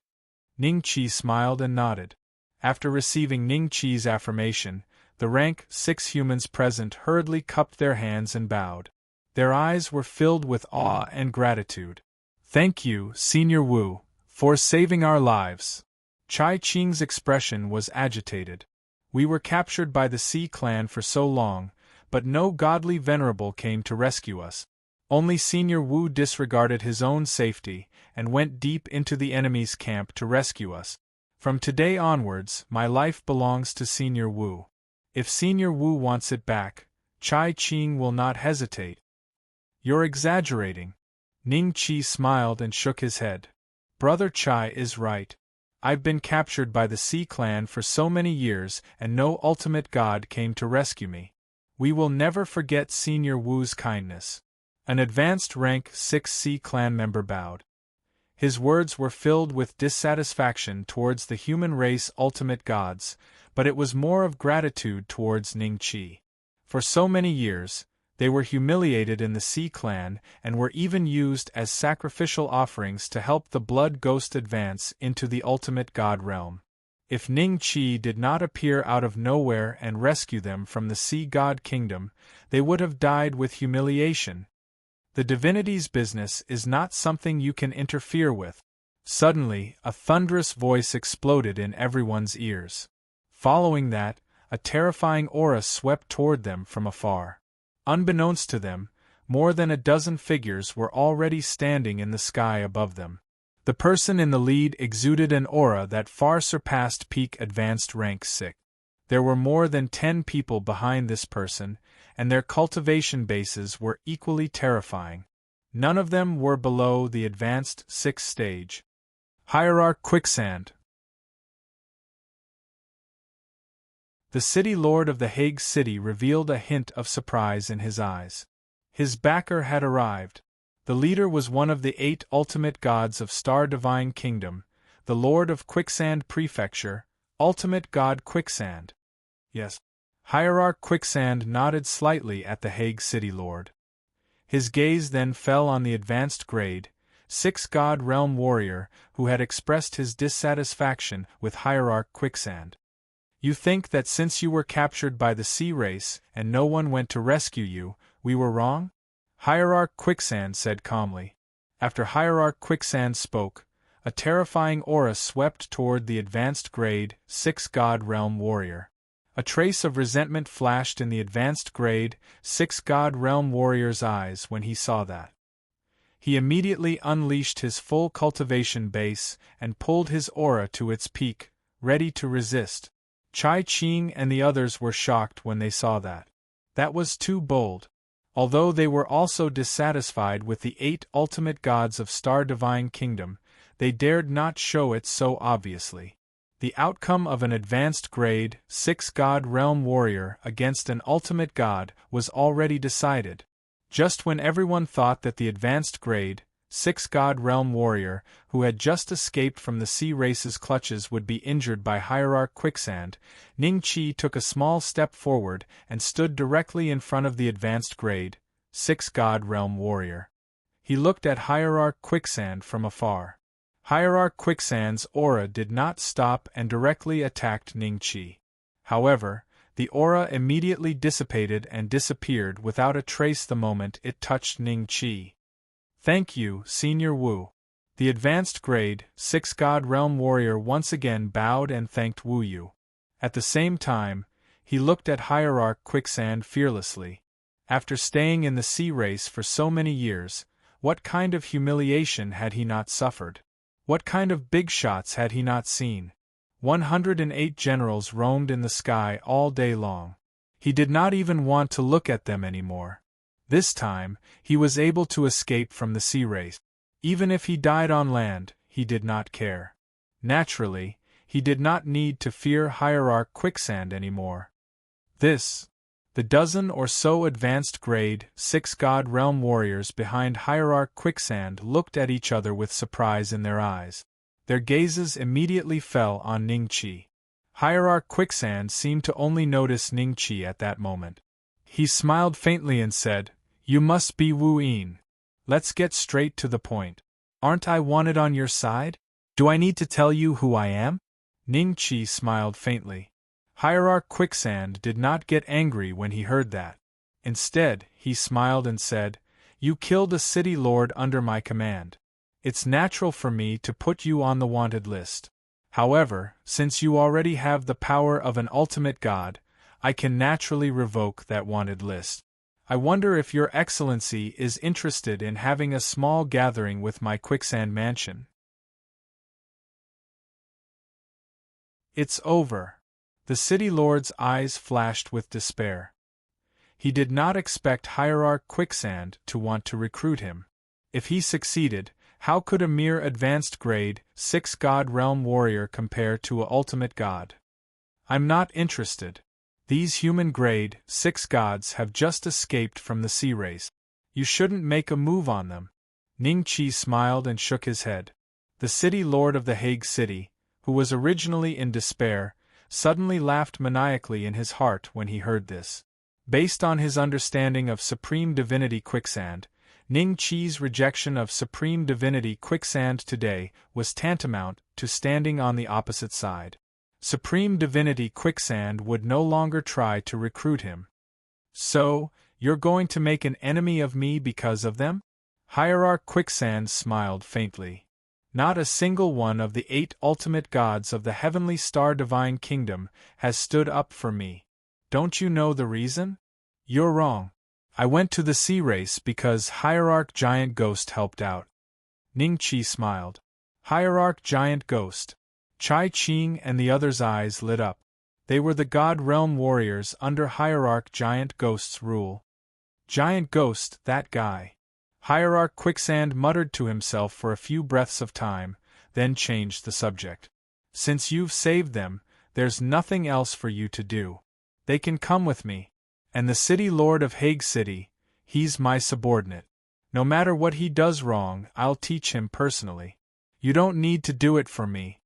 A: Ning-Chi smiled and nodded. After receiving Ning-Chi's affirmation, the rank 6 humans present hurriedly cupped their hands and bowed. Their eyes were filled with awe and gratitude. Thank you, Senior Wu, for saving our lives. Chai Qing's expression was agitated. We were captured by the Sea Clan for so long, but no godly venerable came to rescue us. Only Senior Wu disregarded his own safety and went deep into the enemy's camp to rescue us. From today onwards, my life belongs to Senior Wu. If Senior Wu wants it back, Chai Qing will not hesitate. You're exaggerating. Ning-Chi smiled and shook his head. Brother Chai is right. I've been captured by the Sea Clan for so many years and no ultimate god came to rescue me. We will never forget Senior Wu's kindness. An advanced rank 6 Sea Clan member bowed. His words were filled with dissatisfaction towards the human race ultimate gods, but it was more of gratitude towards Ning-Chi. For so many years, they were humiliated in the Sea Clan and were even used as sacrificial offerings to help the Blood Ghost advance into the ultimate god realm. If Ning-Chi did not appear out of nowhere and rescue them from the Sea God Kingdom, they would have died with humiliation. The divinity's business is not something you can interfere with. Suddenly, a thunderous voice exploded in everyone's ears. Following that, a terrifying aura swept toward them from afar. Unbeknownst to them, more than a dozen figures were already standing in the sky above them. The person in the lead exuded an aura that far surpassed peak advanced rank 6. There were more than 10 people behind this person, and their cultivation bases were equally terrifying. None of them were below the advanced 6th stage. Hierarch Quicksand. The city lord of the Hague City revealed a hint of surprise in his eyes. His backer had arrived. The leader was one of the 8 ultimate gods of Star Divine Kingdom, the Lord of Quicksand Prefecture, Ultimate God Quicksand. Yes. Hierarch Quicksand nodded slightly at the Hague City Lord. His gaze then fell on the advanced grade 6 God Realm Warrior who had expressed his dissatisfaction with Hierarch Quicksand. You think that since you were captured by the Sea Race and no one went to rescue you, we were wrong? Hierarch Quicksand said calmly. After Hierarch Quicksand spoke, a terrifying aura swept toward the advanced grade 6 God Realm Warrior. A trace of resentment flashed in the advanced grade 6 God Realm Warrior's eyes when he saw that. He immediately unleashed his full cultivation base and pulled his aura to its peak, ready to resist. Chai Qing and the others were shocked when they saw that. That was too bold. Although they were also dissatisfied with the 8 ultimate gods of Star Divine Kingdom, they dared not show it so obviously. The outcome of an advanced grade 6 God Realm Warrior against an ultimate god was already decided. Just when everyone thought that the advanced grade six-god realm warrior, who had just escaped from the sea race's clutches, would be injured by Hierarch Quicksand, Ning-Chi took a small step forward and stood directly in front of the advanced grade, six-god realm warrior. He looked at Hierarch Quicksand from afar. Hierarch Quicksand's aura did not stop and directly attacked Ning-Chi. However, the aura immediately dissipated and disappeared without a trace the moment it touched Ning-Chi. "Thank you, Senior Wu." The advanced grade, six-god realm warrior once again bowed and thanked Wu Yu. At the same time, he looked at Hierarch Quicksand fearlessly. After staying in the sea race for so many years, what kind of humiliation had he not suffered? What kind of big shots had he not seen? 108 generals roamed in the sky all day long. He did not even want to look at them anymore. This time, he was able to escape from the sea race. Even if he died on land, he did not care. Naturally, he did not need to fear Hierarch Quicksand anymore. The dozen or so advanced grade, six-god realm warriors behind Hierarch Quicksand looked at each other with surprise in their eyes. Their gazes immediately fell on Ning-Chi. Hierarch Quicksand seemed to only notice Ning-Chi at that moment. He smiled faintly and said, "You must be Wu Yin. Let's get straight to the point. Aren't I wanted on your side? Do I need to tell you who I am?" Ning-Chi smiled faintly. Hierarch Quicksand did not get angry when he heard that. Instead, he smiled and said, "You killed a city lord under my command. It's natural for me to put you on the wanted list. However, since you already have the power of an ultimate god, I can naturally revoke that wanted list. I wonder if Your Excellency is interested in having a small gathering with my Quicksand Mansion." "It's over." The city lord's eyes flashed with despair. He did not expect Hierarch Quicksand to want to recruit him. If he succeeded, how could a mere advanced grade, six-god realm warrior compare to a ultimate god? "I'm not interested. These human grade, six gods have just escaped from the sea race. You shouldn't make a move on them." Ning-Chi smiled and shook his head. The city lord of the Hague City, who was originally in despair, suddenly laughed maniacally in his heart when he heard this. Based on his understanding of Supreme Divinity Quicksand, Ning-Chi's rejection of Supreme Divinity Quicksand today was tantamount to standing on the opposite side. Supreme Divinity Quicksand would no longer try to recruit him. "So, you're going to make an enemy of me because of them?" Hierarch Quicksand smiled faintly. "Not a single one of the 8 ultimate gods of the Heavenly Star Divine Kingdom has stood up for me. Don't you know the reason?" "You're wrong. I went to the sea race because Hierarch Giant Ghost helped out." Ning-Chi smiled. Hierarch Giant Ghost. Chai Ching and the others' eyes lit up. They were the God Realm warriors under Hierarch Giant Ghost's rule. Giant Ghost, that guy. Hierarch Quicksand muttered to himself for a few breaths of time, then changed the subject. "Since you've saved them, there's nothing else for you to do. They can come with me. And the city lord of Hague City, he's my subordinate. No matter what he does wrong, I'll teach him personally. You don't need to do it for me."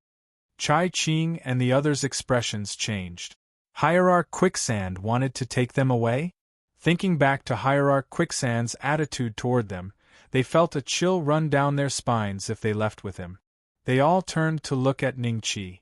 A: Chai Ching and the others' expressions changed. Hierarch Quicksand wanted to take them away? Thinking back to Hierarch Quicksand's attitude toward them, they felt a chill run down their spines if they left with him. They all turned to look at Ning-Chi.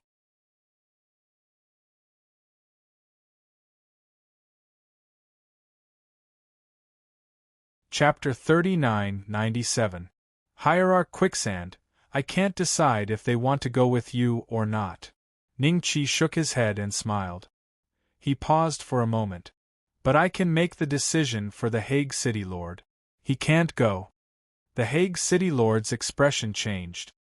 A: Chapter 39-97. Hierarch Quicksand, I can't decide if they want to go with you or not. Ning-Chi shook his head and smiled. He paused for a moment. "But I can make the decision for the Hague City Lord. He can't go." The Hague City Lord's expression changed.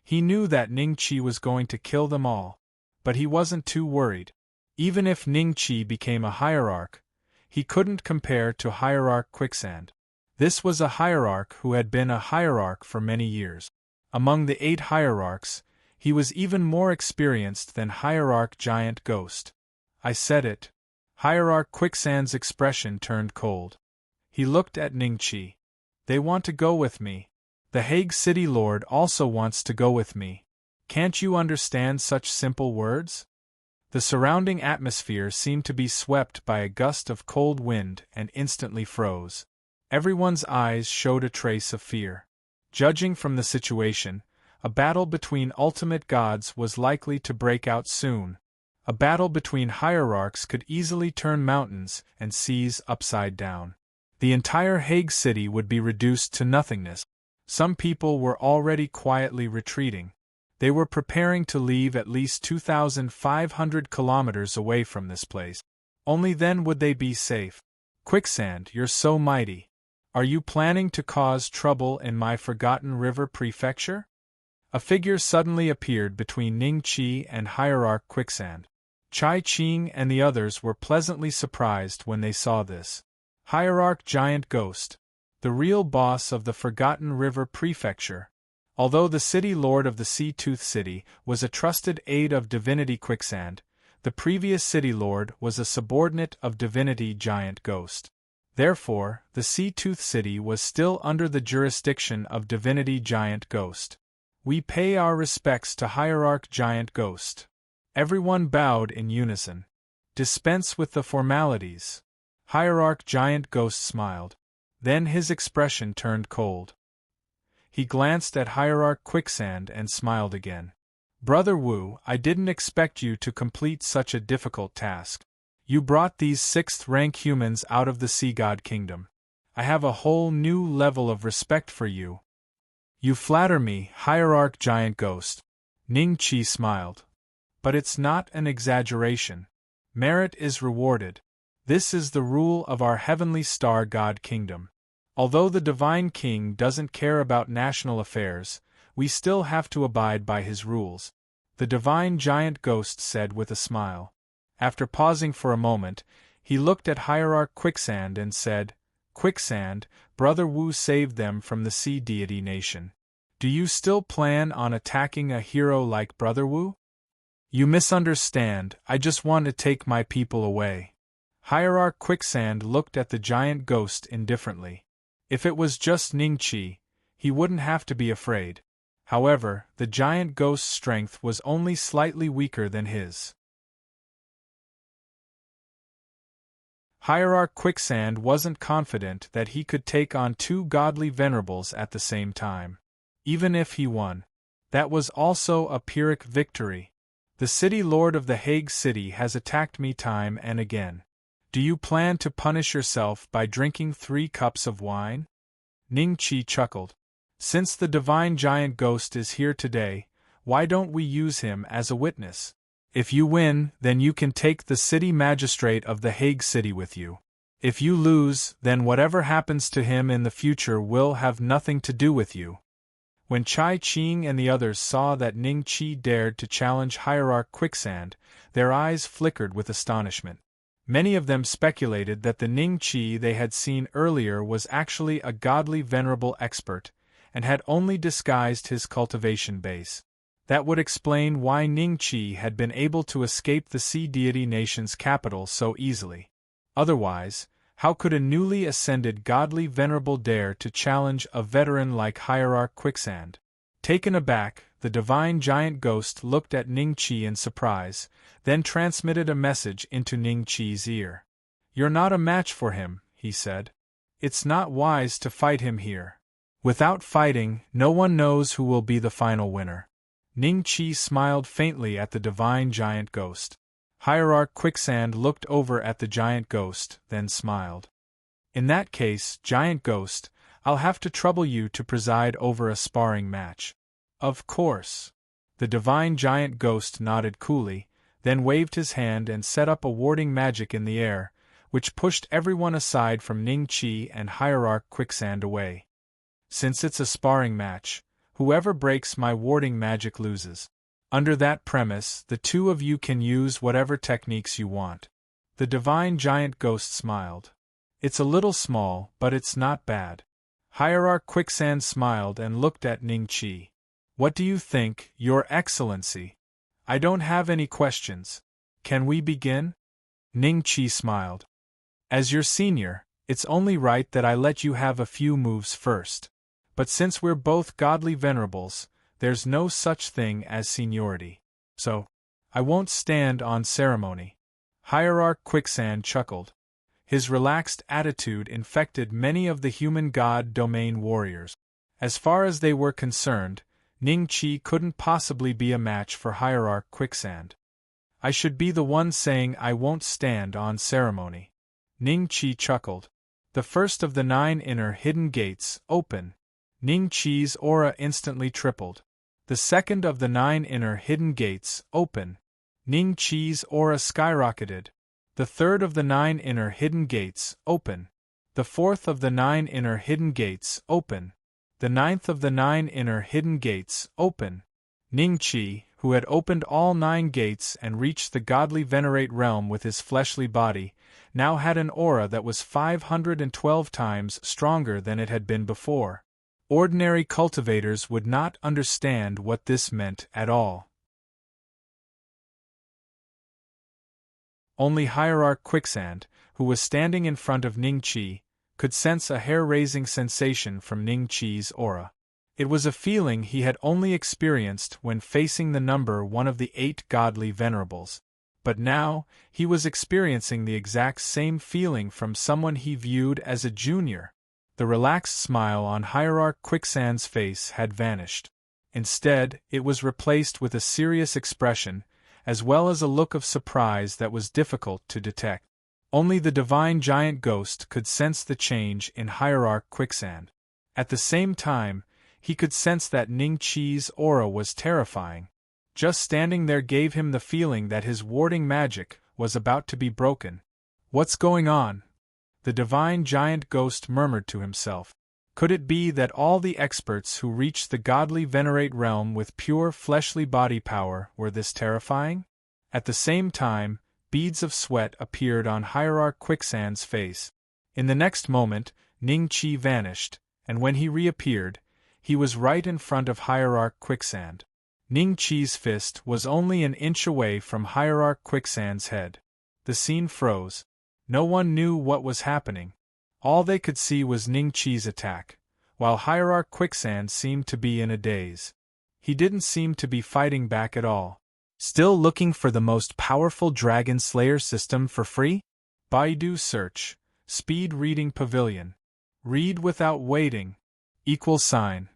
A: He knew that Ning-Chi was going to kill them all, but he wasn't too worried. Even if Ning-Chi became a hierarch, he couldn't compare to Hierarch Quicksand. This was a hierarch who had been a hierarch for many years. Among the 8 hierarchs, he was even more experienced than Hierarch Giant Ghost. "I said it." Hierarch Quicksand's expression turned cold. He looked at Ning-Chi. "They want to go with me. The Hague City Lord also wants to go with me. Can't you understand such simple words? The surrounding atmosphere seemed to be swept by a gust of cold wind and instantly froze. Everyone's eyes showed a trace of fear. Judging from the situation, a battle between ultimate gods was likely to break out soon. A battle between hierarchs could easily turn mountains and seas upside down. The entire Hague city would be reduced to nothingness. Some people were already quietly retreating. They were preparing to leave at least 2,500 kilometers away from this place. Only then would they be safe. Quicksand, you're so mighty. Are you planning to cause trouble in my Forgotten River Prefecture? A figure suddenly appeared between Ningqi and Hierarch Quicksand. Chai Qing and the others were pleasantly surprised when they saw this. Hierarch Giant Ghost, the real boss of the Forgotten River Prefecture. Although the city lord of the Sea-Tooth City was a trusted aide of Divinity Quicksand, the previous city lord was a subordinate of Divinity Giant Ghost. Therefore, the Sea-Tooth City was still under the jurisdiction of Divinity Giant Ghost. We pay our respects to Hierarch Giant Ghost. Everyone bowed in unison. Dispense with the formalities. Hierarch Giant Ghost smiled. Then his expression turned cold. He glanced at Hierarch Quicksand and smiled again. Brother Wu, I didn't expect you to complete such a difficult task. You brought these 6th-rank humans out of the Sea God Kingdom. I have a whole new level of respect for you. You flatter me, Hierarch Giant Ghost. Ningqi smiled. But it's not an exaggeration. Merit is rewarded. This is the rule of our Heavenly Star God Kingdom. Although the Divine King doesn't care about national affairs, we still have to abide by his rules, the Divine Giant Ghost said with a smile. After pausing for a moment, he looked at Hierarch Quicksand and said, Quicksand, Brother Wu saved them from the Sea Deity Nation. Do you still plan on attacking a hero like Brother Wu? You misunderstand, I just want to take my people away. Hierarch Quicksand looked at the Giant Ghost indifferently. If it was just Ningqi, he wouldn't have to be afraid. However, the Giant Ghost's strength was only slightly weaker than his. Hierarch Quicksand wasn't confident that he could take on 2 godly venerables at the same time. Even if he won, that was also a Pyrrhic victory. The city lord of the Hague City has attacked me time and again. Do you plan to punish yourself by drinking 3 cups of wine? Ningqi chuckled. Since the Divine Giant Ghost is here today, why don't we use him as a witness? If you win, then you can take the city magistrate of the Hague City with you. If you lose, then whatever happens to him in the future will have nothing to do with you. When Chai Qing and the others saw that Ningqi dared to challenge Hierarch Quicksand, their eyes flickered with astonishment. Many of them speculated that the Ningqi they had seen earlier was actually a godly venerable expert, and had only disguised his cultivation base. That would explain why Ningqi had been able to escape the Sea Deity Nation's capital so easily. Otherwise, how could a newly ascended godly venerable dare to challenge a veteran like Hierarch Quicksand? Taken aback, the Divine Giant Ghost looked at Ningqi in surprise, then transmitted a message into Ningqi's ear. You're not a match for him, he said. It's not wise to fight him here. Without fighting, no one knows who will be the final winner. Ningqi smiled faintly at the Divine Giant Ghost. Hierarch Quicksand looked over at the Giant Ghost, then smiled. In that case, Giant Ghost, I'll have to trouble you to preside over a sparring match. Of course. The Divine Giant Ghost nodded coolly, then waved his hand and set up a warding magic in the air, which pushed everyone aside from Ningqi and Hierarch Quicksand away. Since it's a sparring match, whoever breaks my warding magic loses. Under that premise, the 2 of you can use whatever techniques you want. The Divine Giant Ghost smiled. It's a little small, but it's not bad. Hierarch Quicksand smiled and looked at Ningqi. What do you think, Your Excellency? I don't have any questions. Can we begin? Ningqi smiled. As your senior, it's only right that I let you have a few moves first. But since we're both godly venerables, there's no such thing as seniority. So, I won't stand on ceremony." Hierarch Quicksand chuckled. His relaxed attitude infected many of the human god domain warriors. As far as they were concerned, Ning Qi couldn't possibly be a match for Hierarch Quicksand. "I should be the one saying I won't stand on ceremony." Ning Qi chuckled. The first of the 9 inner hidden gates, open. Ning Qi's aura instantly tripled. The second of the 9 inner hidden gates, open. Ning Qi's aura skyrocketed. The third of the 9 inner hidden gates, open. The fourth of the 9 inner hidden gates, open. The ninth of the 9 inner hidden gates, open. Ning Qi, who had opened all 9 gates and reached the godly venerate realm with his fleshly body, now had an aura that was 512 times stronger than it had been before. Ordinary cultivators would not understand what this meant at all. Only Hierarch Quicksand, who was standing in front of Ning Qi, could sense a hair-raising sensation from Ning Qi's aura. It was a feeling he had only experienced when facing the number 1 of the 8 godly venerables. But now, he was experiencing the exact same feeling from someone he viewed as a junior. The relaxed smile on Hierarch Quicksand's face had vanished. Instead, it was replaced with a serious expression, as well as a look of surprise that was difficult to detect. Only the divine giant ghost could sense the change in Hierarch Quicksand. At the same time, he could sense that Ning Qi's aura was terrifying. Just standing there gave him the feeling that his warding magic was about to be broken. "What's going on?" the divine giant ghost murmured to himself. Could it be that all the experts who reached the godly venerate realm with pure fleshly body power were this terrifying? At the same time, beads of sweat appeared on Hierarch Quicksand's face. In the next moment, Ning Qi vanished, and when he reappeared, he was right in front of Hierarch Quicksand. Ning Qi's fist was only an inch away from Hierarch Quicksand's head. The scene froze. No one knew what was happening. All they could see was Ning Qi's attack, while Hierarch Quicksand seemed to be in a daze. He didn't seem to be fighting back at all. Still looking for the most powerful Dragon Slayer system for free? Baidu search. Speed reading pavilion. Read without waiting. ==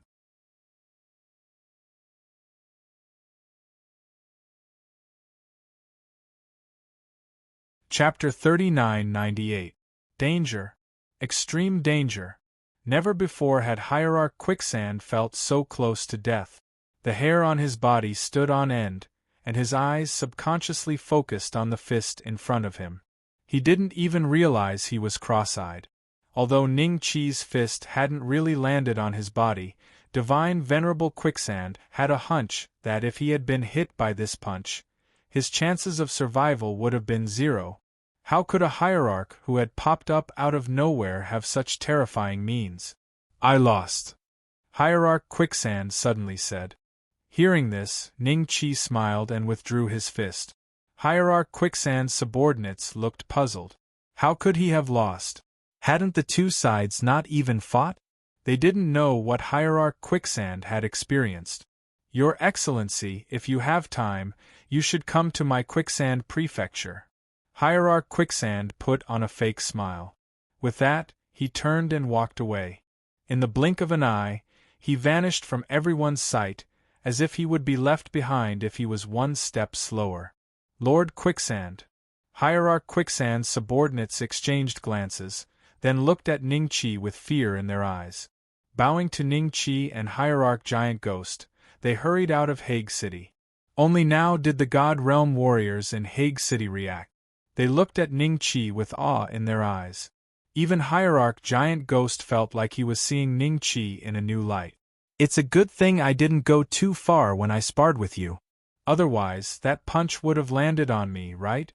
A: Chapter 3998. Danger. Extreme danger. Never before had Hierarch Quicksand felt so close to death. The hair on his body stood on end, and his eyes subconsciously focused on the fist in front of him. He didn't even realize he was cross-eyed. Although Ning Qi's fist hadn't really landed on his body, Divine Venerable Quicksand had a hunch that if he had been hit by this punch, his chances of survival would have been 0. How could a hierarch who had popped up out of nowhere have such terrifying means? "I lost," Hierarch Quicksand suddenly said. Hearing this, Ning Qi smiled and withdrew his fist. Hierarch Quicksand's subordinates looked puzzled. How could he have lost? Hadn't the two sides not even fought? They didn't know what Hierarch Quicksand had experienced. "Your Excellency, if you have time, you should come to my Quicksand Prefecture." Hierarch Quicksand put on a fake smile. With that, he turned and walked away. In the blink of an eye, he vanished from everyone's sight, as if he would be left behind if he was one step slower. Lord Quicksand. Hierarch Quicksand's subordinates exchanged glances, then looked at Ning Qi with fear in their eyes. Bowing to Ning Qi and Hierarch Giant Ghost, they hurried out of Hague City. Only now did the God Realm warriors in Hague City react. They looked at Ning Qi with awe in their eyes. Even Hierarch Giant Ghost felt like he was seeing Ning Qi in a new light. "It's a good thing I didn't go too far when I sparred with you. Otherwise, that punch would have landed on me, right?"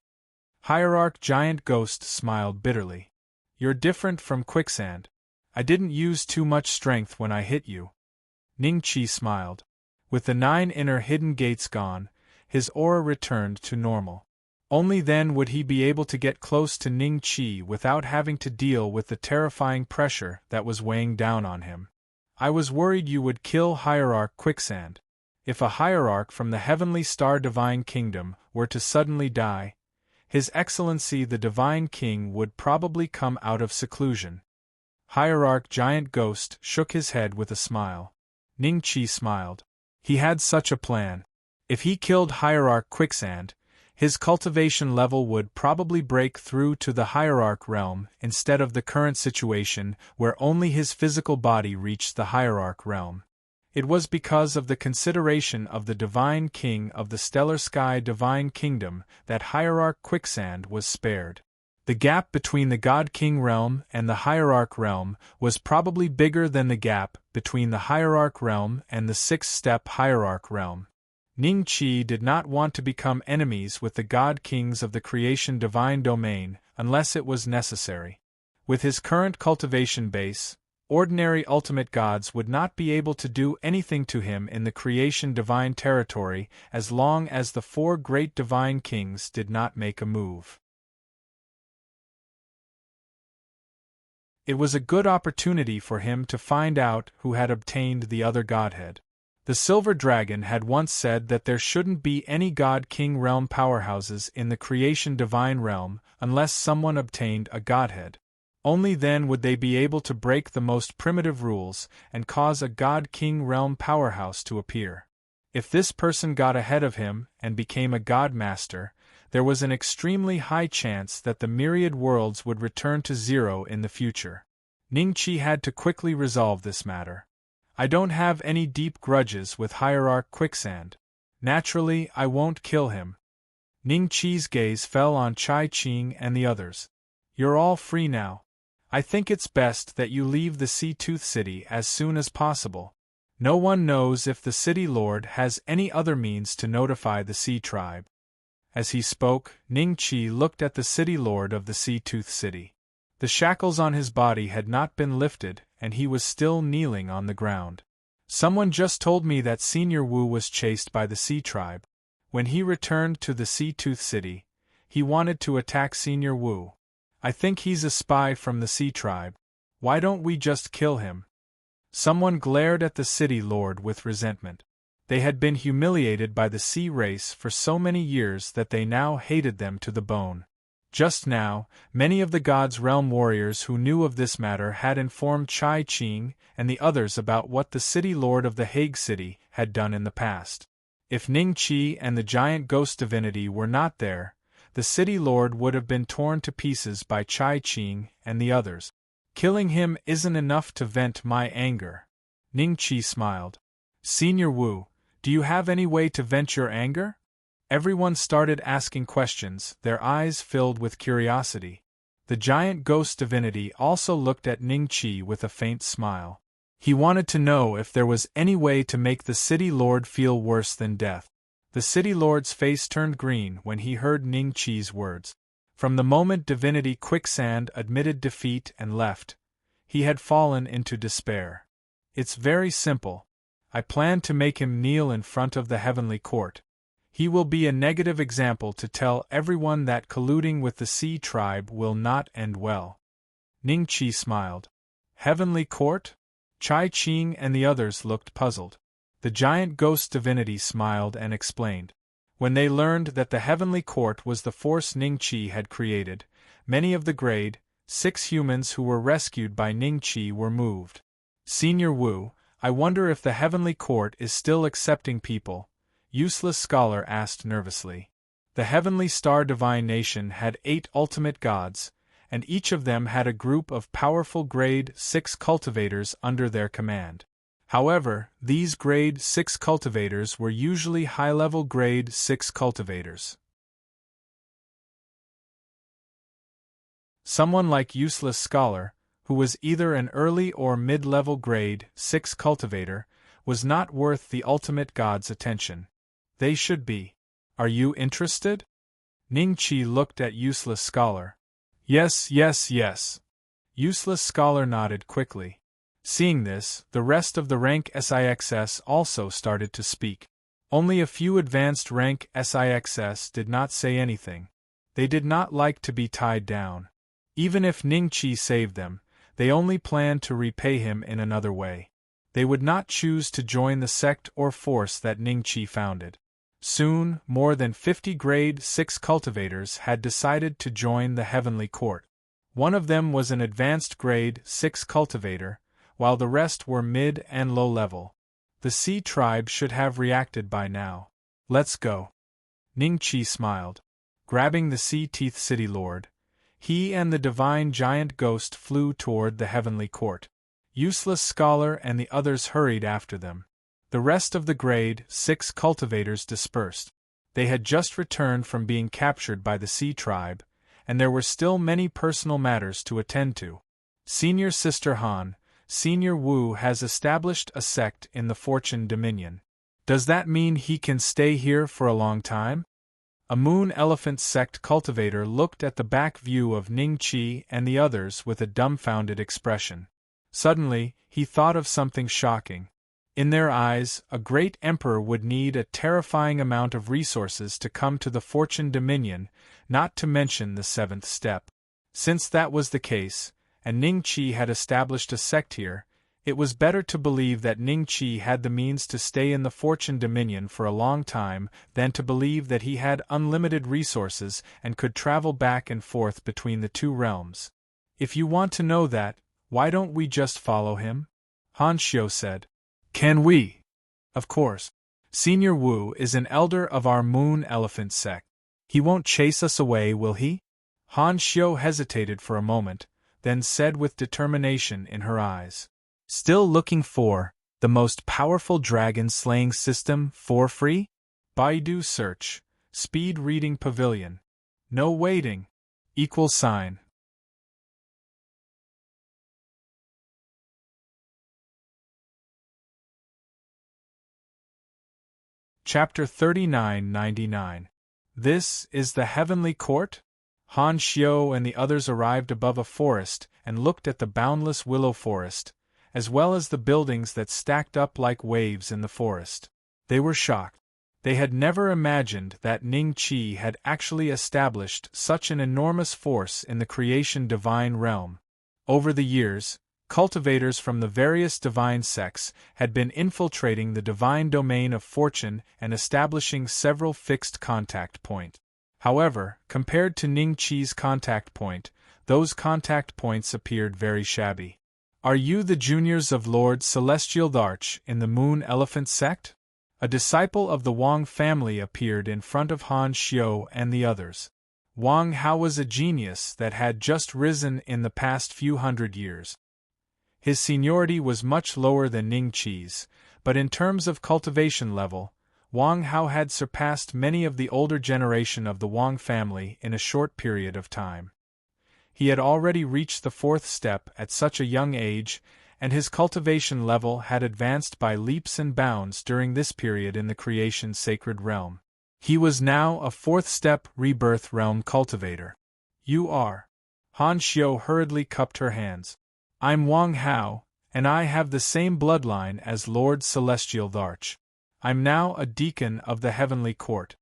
A: Hierarch Giant Ghost smiled bitterly. "You're different from Quicksand. I didn't use too much strength when I hit you." Ning Qi smiled. With the 9 inner hidden gates gone, his aura returned to normal. Only then would he be able to get close to Ning Qi without having to deal with the terrifying pressure that was weighing down on him. I was worried you would kill Hierarch Quicksand. If a hierarch from the heavenly star divine kingdom were to suddenly die, His Excellency the Divine King would probably come out of seclusion. Hierarch Giant Ghost shook his head with a smile. Ning Qi smiled. He had such a plan. If he killed Hierarch Quicksand, his cultivation level would probably break through to the Hierarch realm instead of the current situation where only his physical body reached the Hierarch realm. It was because of the consideration of the Divine King of the Stellar Sky Divine Kingdom that Hierarch Quicksand was spared. The gap between the God King realm and the Hierarch realm was probably bigger than the gap between the Hierarch realm and the sixth-step Hierarch realm. Ning Qi did not want to become enemies with the God Kings of the Creation Divine Domain unless it was necessary. With his current cultivation base, ordinary ultimate gods would not be able to do anything to him in the Creation Divine territory as long as the four great Divine Kings did not make a move. It was a good opportunity for him to find out who had obtained the other godhead. The Silver Dragon had once said that there shouldn't be any God-King realm powerhouses in the Creation Divine realm unless someone obtained a godhead. Only then would they be able to break the most primitive rules and cause a God-King realm powerhouse to appear. If this person got ahead of him and became a God Master, there was an extremely high chance that the myriad worlds would return to zero in the future. Ning Qi had to quickly resolve this matter. I don't have any deep grudges with Hierarch Quicksand. Naturally, I won't kill him. Ning Qi's gaze fell on Chai Qing and the others. You're all free now. I think it's best that you leave the Sea-Tooth City as soon as possible. No one knows if the City Lord has any other means to notify the Sea Tribe. As he spoke, Ning Qi looked at the City Lord of the Sea-Tooth City. The shackles on his body had not been lifted, and he was still kneeling on the ground. Someone just told me that Senior Wu was chased by the Sea Tribe. When he returned to the Sea-Tooth City, he wanted to attack Senior Wu. I think he's a spy from the Sea Tribe. Why don't we just kill him? Someone glared at the City Lord with resentment. They had been humiliated by the Sea Race for so many years that they now hated them to the bone. Just now, many of the God's Realm warriors who knew of this matter had informed Chai Qing and the others about what the City Lord of the Hague City had done in the past. If Ning Qi and the giant ghost divinity were not there, the City Lord would have been torn to pieces by Chai Qing and the others. Killing him isn't enough to vent my anger. Ning Qi smiled. Senior Wu, do you have any way to vent your anger? Everyone started asking questions, their eyes filled with curiosity. The giant ghost divinity also looked at Ning Qi with a faint smile. He wanted to know if there was any way to make the City Lord feel worse than death. The City Lord's face turned green when he heard Ning Qi's words. From the moment Divinity Quicksand admitted defeat and left, he had fallen into despair. It's very simple. I plan to make him kneel in front of the Heavenly Court. He will be a negative example to tell everyone that colluding with the Sea Tribe will not end well. Ning Qi smiled. Heavenly Court? Chai Qing and the others looked puzzled. The giant ghost divinity smiled and explained. When they learned that the Heavenly Court was the force Ning Qi had created, many of the grade 6 humans who were rescued by Ning Qi were moved. Senior Wu, I wonder if the Heavenly Court is still accepting people. Useless Scholar asked nervously. The Heavenly Star Divine Nation had 8 ultimate gods, and each of them had a group of powerful Grade 6 cultivators under their command. However, these Grade 6 cultivators were usually high-level Grade 6 cultivators. Someone like Useless Scholar, who was either an early or mid-level Grade 6 cultivator, was not worth the ultimate god's attention. They should be. Are you interested? Ning Qi looked at Useless Scholar. Yes. Useless Scholar nodded quickly. Seeing this, the rest of the rank SIXS also started to speak. Only a few advanced rank SIXS did not say anything. They did not like to be tied down. Even if Ning Qi saved them, they only planned to repay him in another way. They would not choose to join the sect or force that Ningqi founded. Soon, more than 50 Grade 6 cultivators had decided to join the Heavenly Court. One of them was an advanced Grade 6 cultivator, while the rest were mid and low level. The Sea tribe should have reacted by now. Let's go. Ningqi smiled. Grabbing the Sea Teeth City Lord, he and the divine giant ghost flew toward the Heavenly Court. Useless Scholar and the others hurried after them. The rest of the Grade 6 cultivators dispersed. They had just returned from being captured by the Sea tribe, and there were still many personal matters to attend to. Senior Sister Han, Senior Wu has established a sect in the Fortune Dominion. Does that mean he can stay here for a long time? A Moon Elephant sect cultivator looked at the back view of Ningqi and the others with a dumbfounded expression. Suddenly, he thought of something shocking. In their eyes, a great emperor would need a terrifying amount of resources to come to the Fortune Dominion, not to mention the seventh step. Since that was the case, and Ningqi had established a sect here, it was better to believe that Ningqi had the means to stay in the Fortune Dominion for a long time than to believe that he had unlimited resources and could travel back and forth between the two realms. If you want to know that, why don't we just follow him? Han Xiu said. Can we? Of course. Senior Wu is an elder of our Moon Elephant sect. He won't chase us away, will he? Han Xiu hesitated for a moment, then said with determination in her eyes. Still looking for the most powerful dragon-slaying system for free? Baidu search. Speed reading pavilion. No waiting. =. Chapter 3999. This is the Heavenly Court? Han Xiu and the others arrived above a forest and looked at the boundless willow forest, as well as the buildings that stacked up like waves in the forest. They were shocked. They had never imagined that Ningqi had actually established such an enormous force in the creation divine realm. Over the years, cultivators from the various divine sects had been infiltrating the divine domain of fortune and establishing several fixed contact points. However, compared to Ningqi's contact point, those contact points appeared very shabby. Are you the juniors of Lord Celestial Darch in the Moon Elephant sect? A disciple of the Wang family appeared in front of Han Xiu and the others. Wang Hao was a genius that had just risen in the past few hundred years. His seniority was much lower than Ningqi's, but in terms of cultivation level, Wang Hao had surpassed many of the older generation of the Wang family in a short period of time. He had already reached the fourth step at such a young age, and his cultivation level had advanced by leaps and bounds during this period in the creation sacred realm. He was now a fourth-step rebirth realm cultivator. You are. Han Xiu hurriedly cupped her hands. I'm Wang Hao, and I have the same bloodline as Lord Celestial Darch. I'm now a deacon of the Heavenly Court.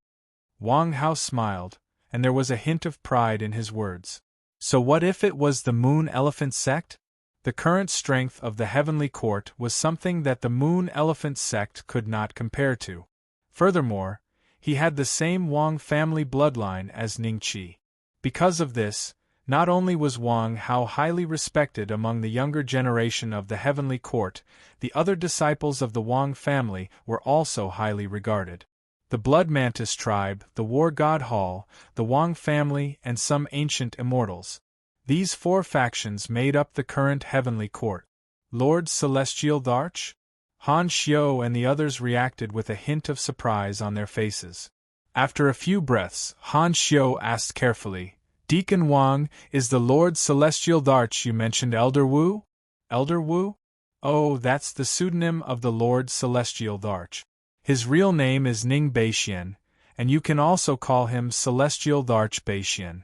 A: Wang Hao smiled, and there was a hint of pride in his words. So what if it was the Moon Elephant sect? The current strength of the Heavenly Court was something that the Moon Elephant sect could not compare to. Furthermore, he had the same Wang family bloodline as Ningqi. Because of this, not only was Wang Hao highly respected among the younger generation of the Heavenly Court, the other disciples of the Wang family were also highly regarded. The Blood Mantis tribe, the War God Hall, the Wang family, and some ancient immortals. These four factions made up the current Heavenly Court. Lord Celestial Darch? Han Xiu and the others reacted with a hint of surprise on their faces. After a few breaths, Han Xiu asked carefully, Deacon Wang, is the Lord Celestial Darch you mentioned Elder Wu? Elder Wu? Oh, that's the pseudonym of the Lord Celestial Darch. His real name is Ning Beixian, and you can also call him Celestial Darch Beixian.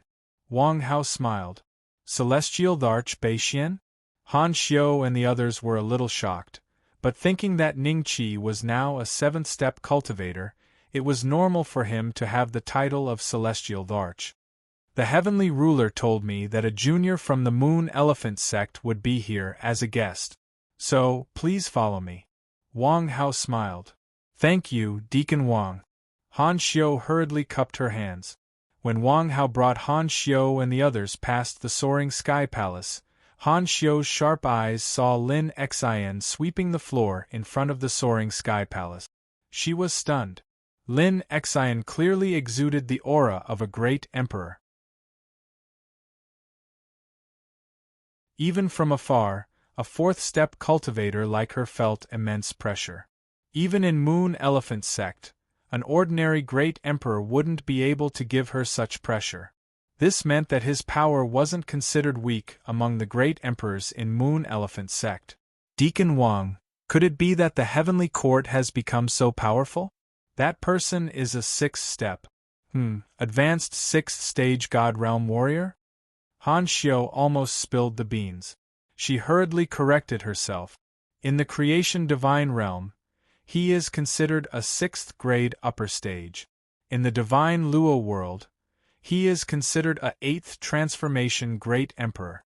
A: Wang Hao smiled. Celestial Darch Beixian? Han Xiu and the others were a little shocked, but thinking that Ningqi was now a seventh-step cultivator, it was normal for him to have the title of Celestial Darch. The Heavenly Ruler told me that a junior from the Moon Elephant sect would be here as a guest. So, please follow me. Wang Hao smiled. Thank you, Deacon Wang. Han Xiu hurriedly cupped her hands. When Wang Hao brought Han Xiu and the others past the soaring sky palace, Han Xiu's sharp eyes saw Lin Xian sweeping the floor in front of the soaring sky palace. She was stunned. Lin Xian clearly exuded the aura of a great emperor. Even from afar, a fourth-step cultivator like her felt immense pressure. Even in Moon Elephant sect, an ordinary great emperor wouldn't be able to give her such pressure. This meant that his power wasn't considered weak among the great emperors in Moon Elephant sect. Deacon Wang, could it be that the heavenly court has become so powerful? That person is a sixth step. Advanced sixth stage God Realm warrior? Han Xiu almost spilled the beans. She hurriedly corrected herself. In the creation divine realm, he is considered a sixth grade upper stage. In the divine Luo world, he is considered a eighth transformation great emperor.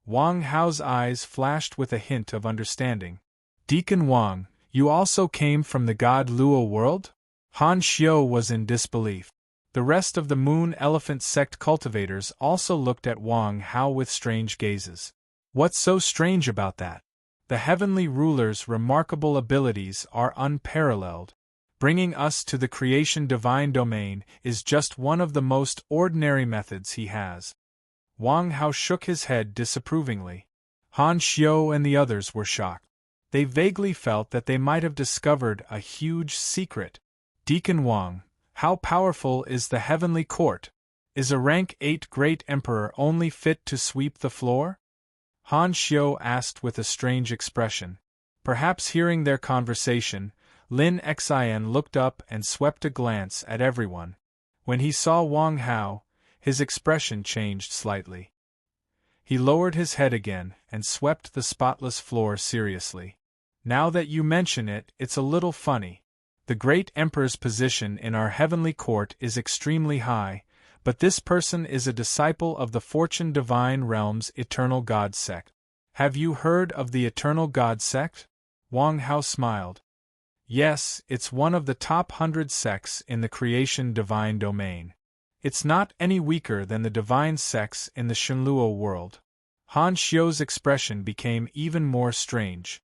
A: Wang Hao's eyes flashed with a hint of understanding. Deacon Wang, you also came from the god Luo world? Han Xiu was in disbelief. The rest of the Moon Elephant sect cultivators also looked at Wang Hao with strange gazes. What's so strange about that? The heavenly ruler's remarkable abilities are unparalleled. Bringing us to the creation divine domain is just one of the most ordinary methods he has. Wang Hao shook his head disapprovingly. Han Xiu and the others were shocked. They vaguely felt that they might have discovered a huge secret. Deacon Wang, how powerful is the heavenly court? Is a rank 8 great emperor only fit to sweep the floor? Han Xiu asked with a strange expression. Perhaps hearing their conversation, Lin Xian looked up and swept a glance at everyone. When he saw Wang Hao, his expression changed slightly. He lowered his head again and swept the spotless floor seriously. Now that you mention it, it's a little funny. The great emperor's position in our heavenly court is extremely high, but this person is a disciple of the Fortune Divine Realm's Eternal God sect. Have you heard of the Eternal God sect? Wang Hao smiled. Yes, it's one of the top 100 sects in the creation divine domain. It's not any weaker than the divine sects in the Shenluo world. Han Xiu's expression became even more strange.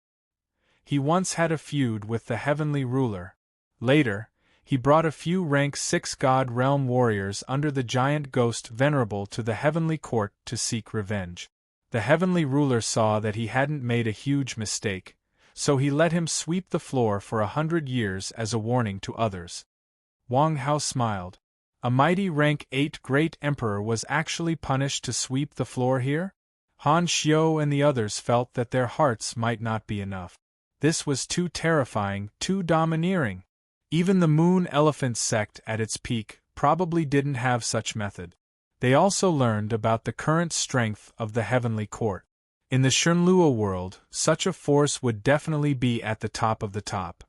A: He once had a feud with the heavenly ruler. Later, he brought a few rank 6 God Realm warriors under the giant ghost venerable to the heavenly court to seek revenge. The heavenly ruler saw that he hadn't made a huge mistake, so he let him sweep the floor for 100 years as a warning to others. Wang Hao smiled. A mighty rank 8 great emperor was actually punished to sweep the floor here? Han Xiu and the others felt that their hearts might not be enough. This was too terrifying, too domineering. Even the Moon Elephant sect at its peak probably didn't have such method. They also learned about the current strength of the heavenly court. In the Shenluo world, such a force would definitely be at the top of the top.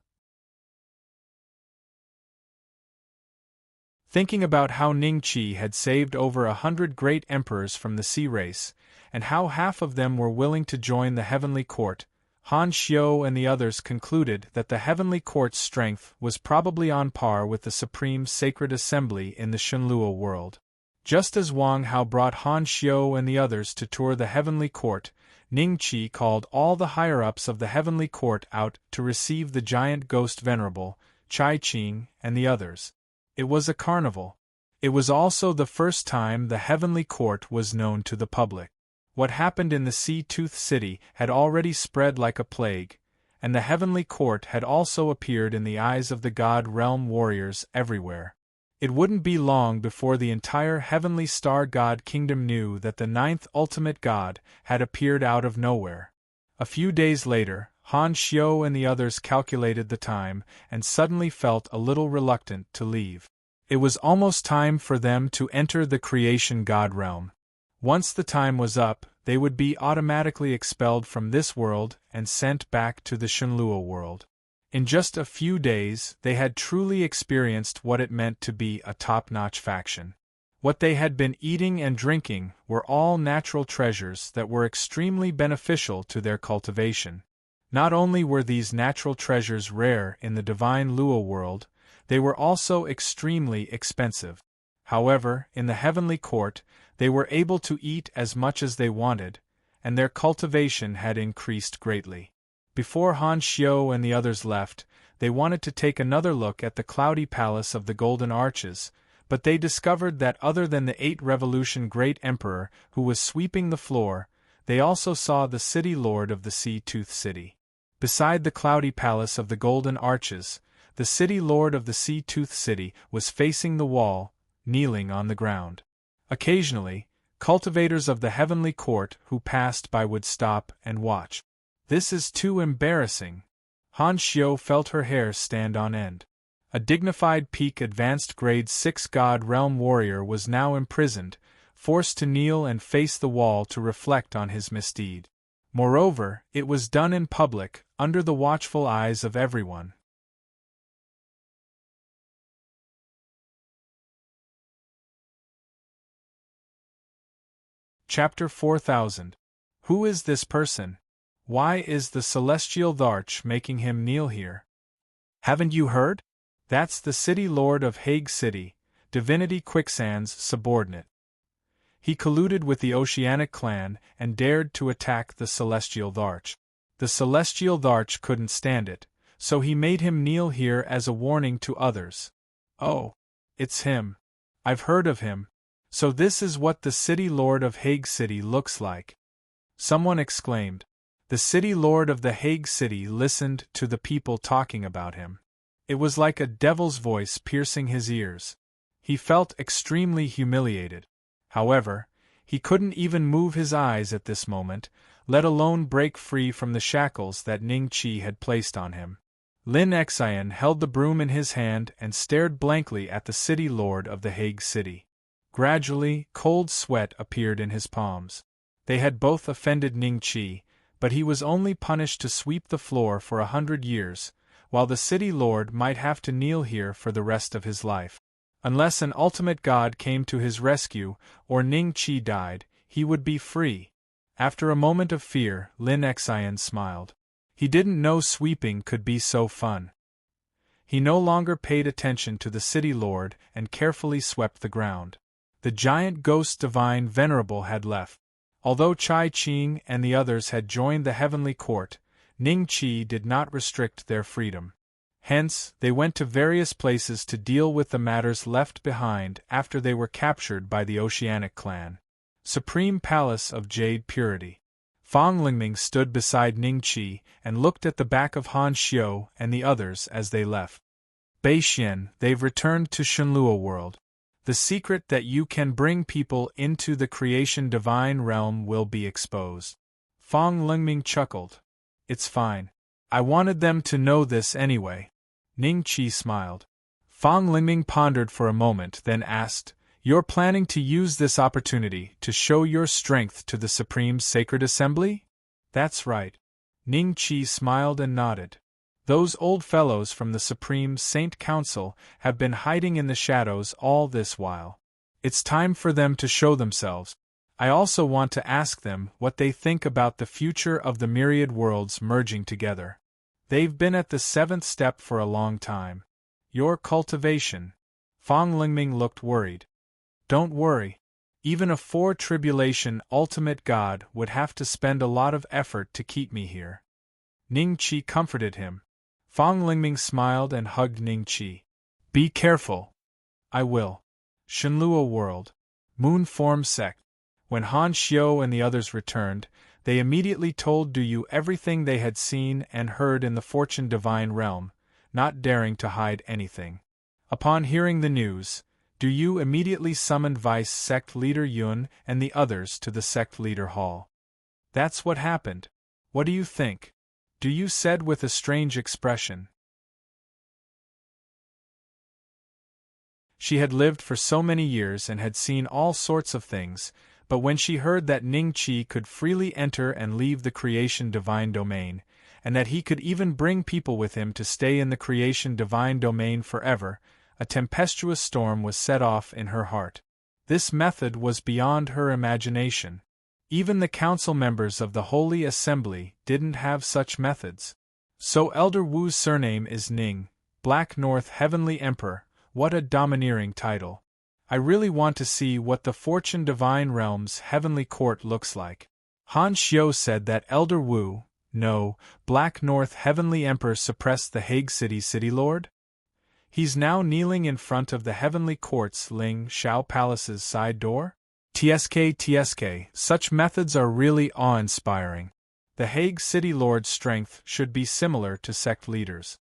A: Thinking about how Ningqi had saved over 100 great emperors from the sea race, and how half of them were willing to join the heavenly court, Han Xiu and the others concluded that the heavenly court's strength was probably on par with the supreme sacred assembly in the Shenluo world. Just as Wang Hao brought Han Xiu and the others to tour the heavenly court, Ningqi called all the higher-ups of the heavenly court out to receive the giant ghost venerable, Chai Qing, and the others. It was a carnival. It was also the first time the heavenly court was known to the public. What happened in the Sea-Tooth City had already spread like a plague, and the heavenly court had also appeared in the eyes of the God Realm warriors everywhere. It wouldn't be long before the entire heavenly star god kingdom knew that the 9th ultimate god had appeared out of nowhere. A few days later, Han Xiu and the others calculated the time and suddenly felt a little reluctant to leave. It was almost time for them to enter the creation god realm. Once the time was up, they would be automatically expelled from this world and sent back to the Shenluo world. In just a few days, they had truly experienced what it meant to be a top-notch faction. What they had been eating and drinking were all natural treasures that were extremely beneficial to their cultivation. Not only were these natural treasures rare in the divine Luo world, they were also extremely expensive. However, in the heavenly court, they were able to eat as much as they wanted, and their cultivation had increased greatly. Before Han Xiu and the others left, they wanted to take another look at the cloudy palace of the Golden Arches, but they discovered that other than the 8 Revolution Great Emperor who was sweeping the floor, they also saw the city lord of the Sea-Toothed City. Beside the cloudy palace of the Golden Arches, the city lord of the Sea-Toothed City was facing the wall, kneeling on the ground. Occasionally, cultivators of the heavenly court who passed by would stop and watch. This is too embarrassing. Han Xiu felt her hair stand on end. A dignified peak advanced grade 6 God Realm warrior was now imprisoned, forced to kneel and face the wall to reflect on his misdeed. Moreover, it was done in public, under the watchful eyes of everyone. Chapter 4000. Who is this person? Why is the celestial Dharch making him kneel here? Haven't you heard? That's the city lord of Hague City, Divinity Quicksand's subordinate. He colluded with the Oceanic clan and dared to attack the celestial Dharch. The celestial Dharch couldn't stand it, so he made him kneel here as a warning to others. Oh, it's him. I've heard of him. So this is what the city lord of Hague City looks like. Someone exclaimed. The city lord of the Hague City listened to the people talking about him. It was like a devil's voice piercing his ears. He felt extremely humiliated. However, he couldn't even move his eyes at this moment, let alone break free from the shackles that Ning Qi had placed on him. Lin Xian held the broom in his hand and stared blankly at the city lord of the Hague City. Gradually, cold sweat appeared in his palms. They had both offended Ning Qi, but he was only punished to sweep the floor for 100 years, while the city lord might have to kneel here for the rest of his life. Unless an ultimate god came to his rescue, or Ning Qi died, he would be free. After a moment of fear, Lin Xian smiled. He didn't know sweeping could be so fun. He no longer paid attention to the city lord and carefully swept the ground. The giant ghost divine venerable had left. Although Chai Qing and the others had joined the heavenly court, Ning Qi did not restrict their freedom. Hence, they went to various places to deal with the matters left behind after they were captured by the Oceanic clan. Supreme Palace of Jade Purity. Fang Lingming stood beside Ning Qi and looked at the back of Han Xiu and the others as they left. Beixian, they've returned to Shenluo world. The secret that you can bring people into the creation divine realm will be exposed. Fang Lingming chuckled. It's fine. I wanted them to know this anyway. Ning Qi smiled. Fang Lingming pondered for a moment, then asked, You're planning to use this opportunity to show your strength to the Supreme Sacred Assembly? That's right. Ning Qi smiled and nodded. Those old fellows from the Supreme Saint Council have been hiding in the shadows all this while. It's time for them to show themselves. I also want to ask them what they think about the future of the myriad worlds merging together. They've been at the 7th step for a long time. Your cultivation. Fang Lingming looked worried. Don't worry. Even a 4-tribulation ultimate god would have to spend a lot of effort to keep me here. Ning Qi comforted him. Fang Lingming smiled and hugged Ning Qi. Be careful. I will. Shenluo world. Moon Form Sect. When Han Xiu and the others returned, they immediately told Du Yu everything they had seen and heard in the Fortune Divine Realm, not daring to hide anything. Upon hearing the news, Du Yu immediately summoned Vice Sect Leader Yun and the others to the Sect Leader Hall. That's what happened. What do you think? Du Yu said with a strange expression. She had lived for so many years and had seen all sorts of things, but when she heard that Ning Qi could freely enter and leave the creation divine domain, and that he could even bring people with him to stay in the creation divine domain forever, a tempestuous storm was set off in her heart. This method was beyond her imagination. Even the council members of the Holy Assembly didn't have such methods. So Elder Wu's surname is Ning, Black North Heavenly Emperor. What a domineering title. I really want to see what the Fortune Divine Realm's heavenly court looks like. Han Xiu said that Elder Wu, no, Black North Heavenly Emperor suppressed the Hague City Lord? He's now kneeling in front of the heavenly court's Ling Shao Palace's side door? TSK, such methods are really awe-inspiring. The Hague City Lord's strength should be similar to sect leaders.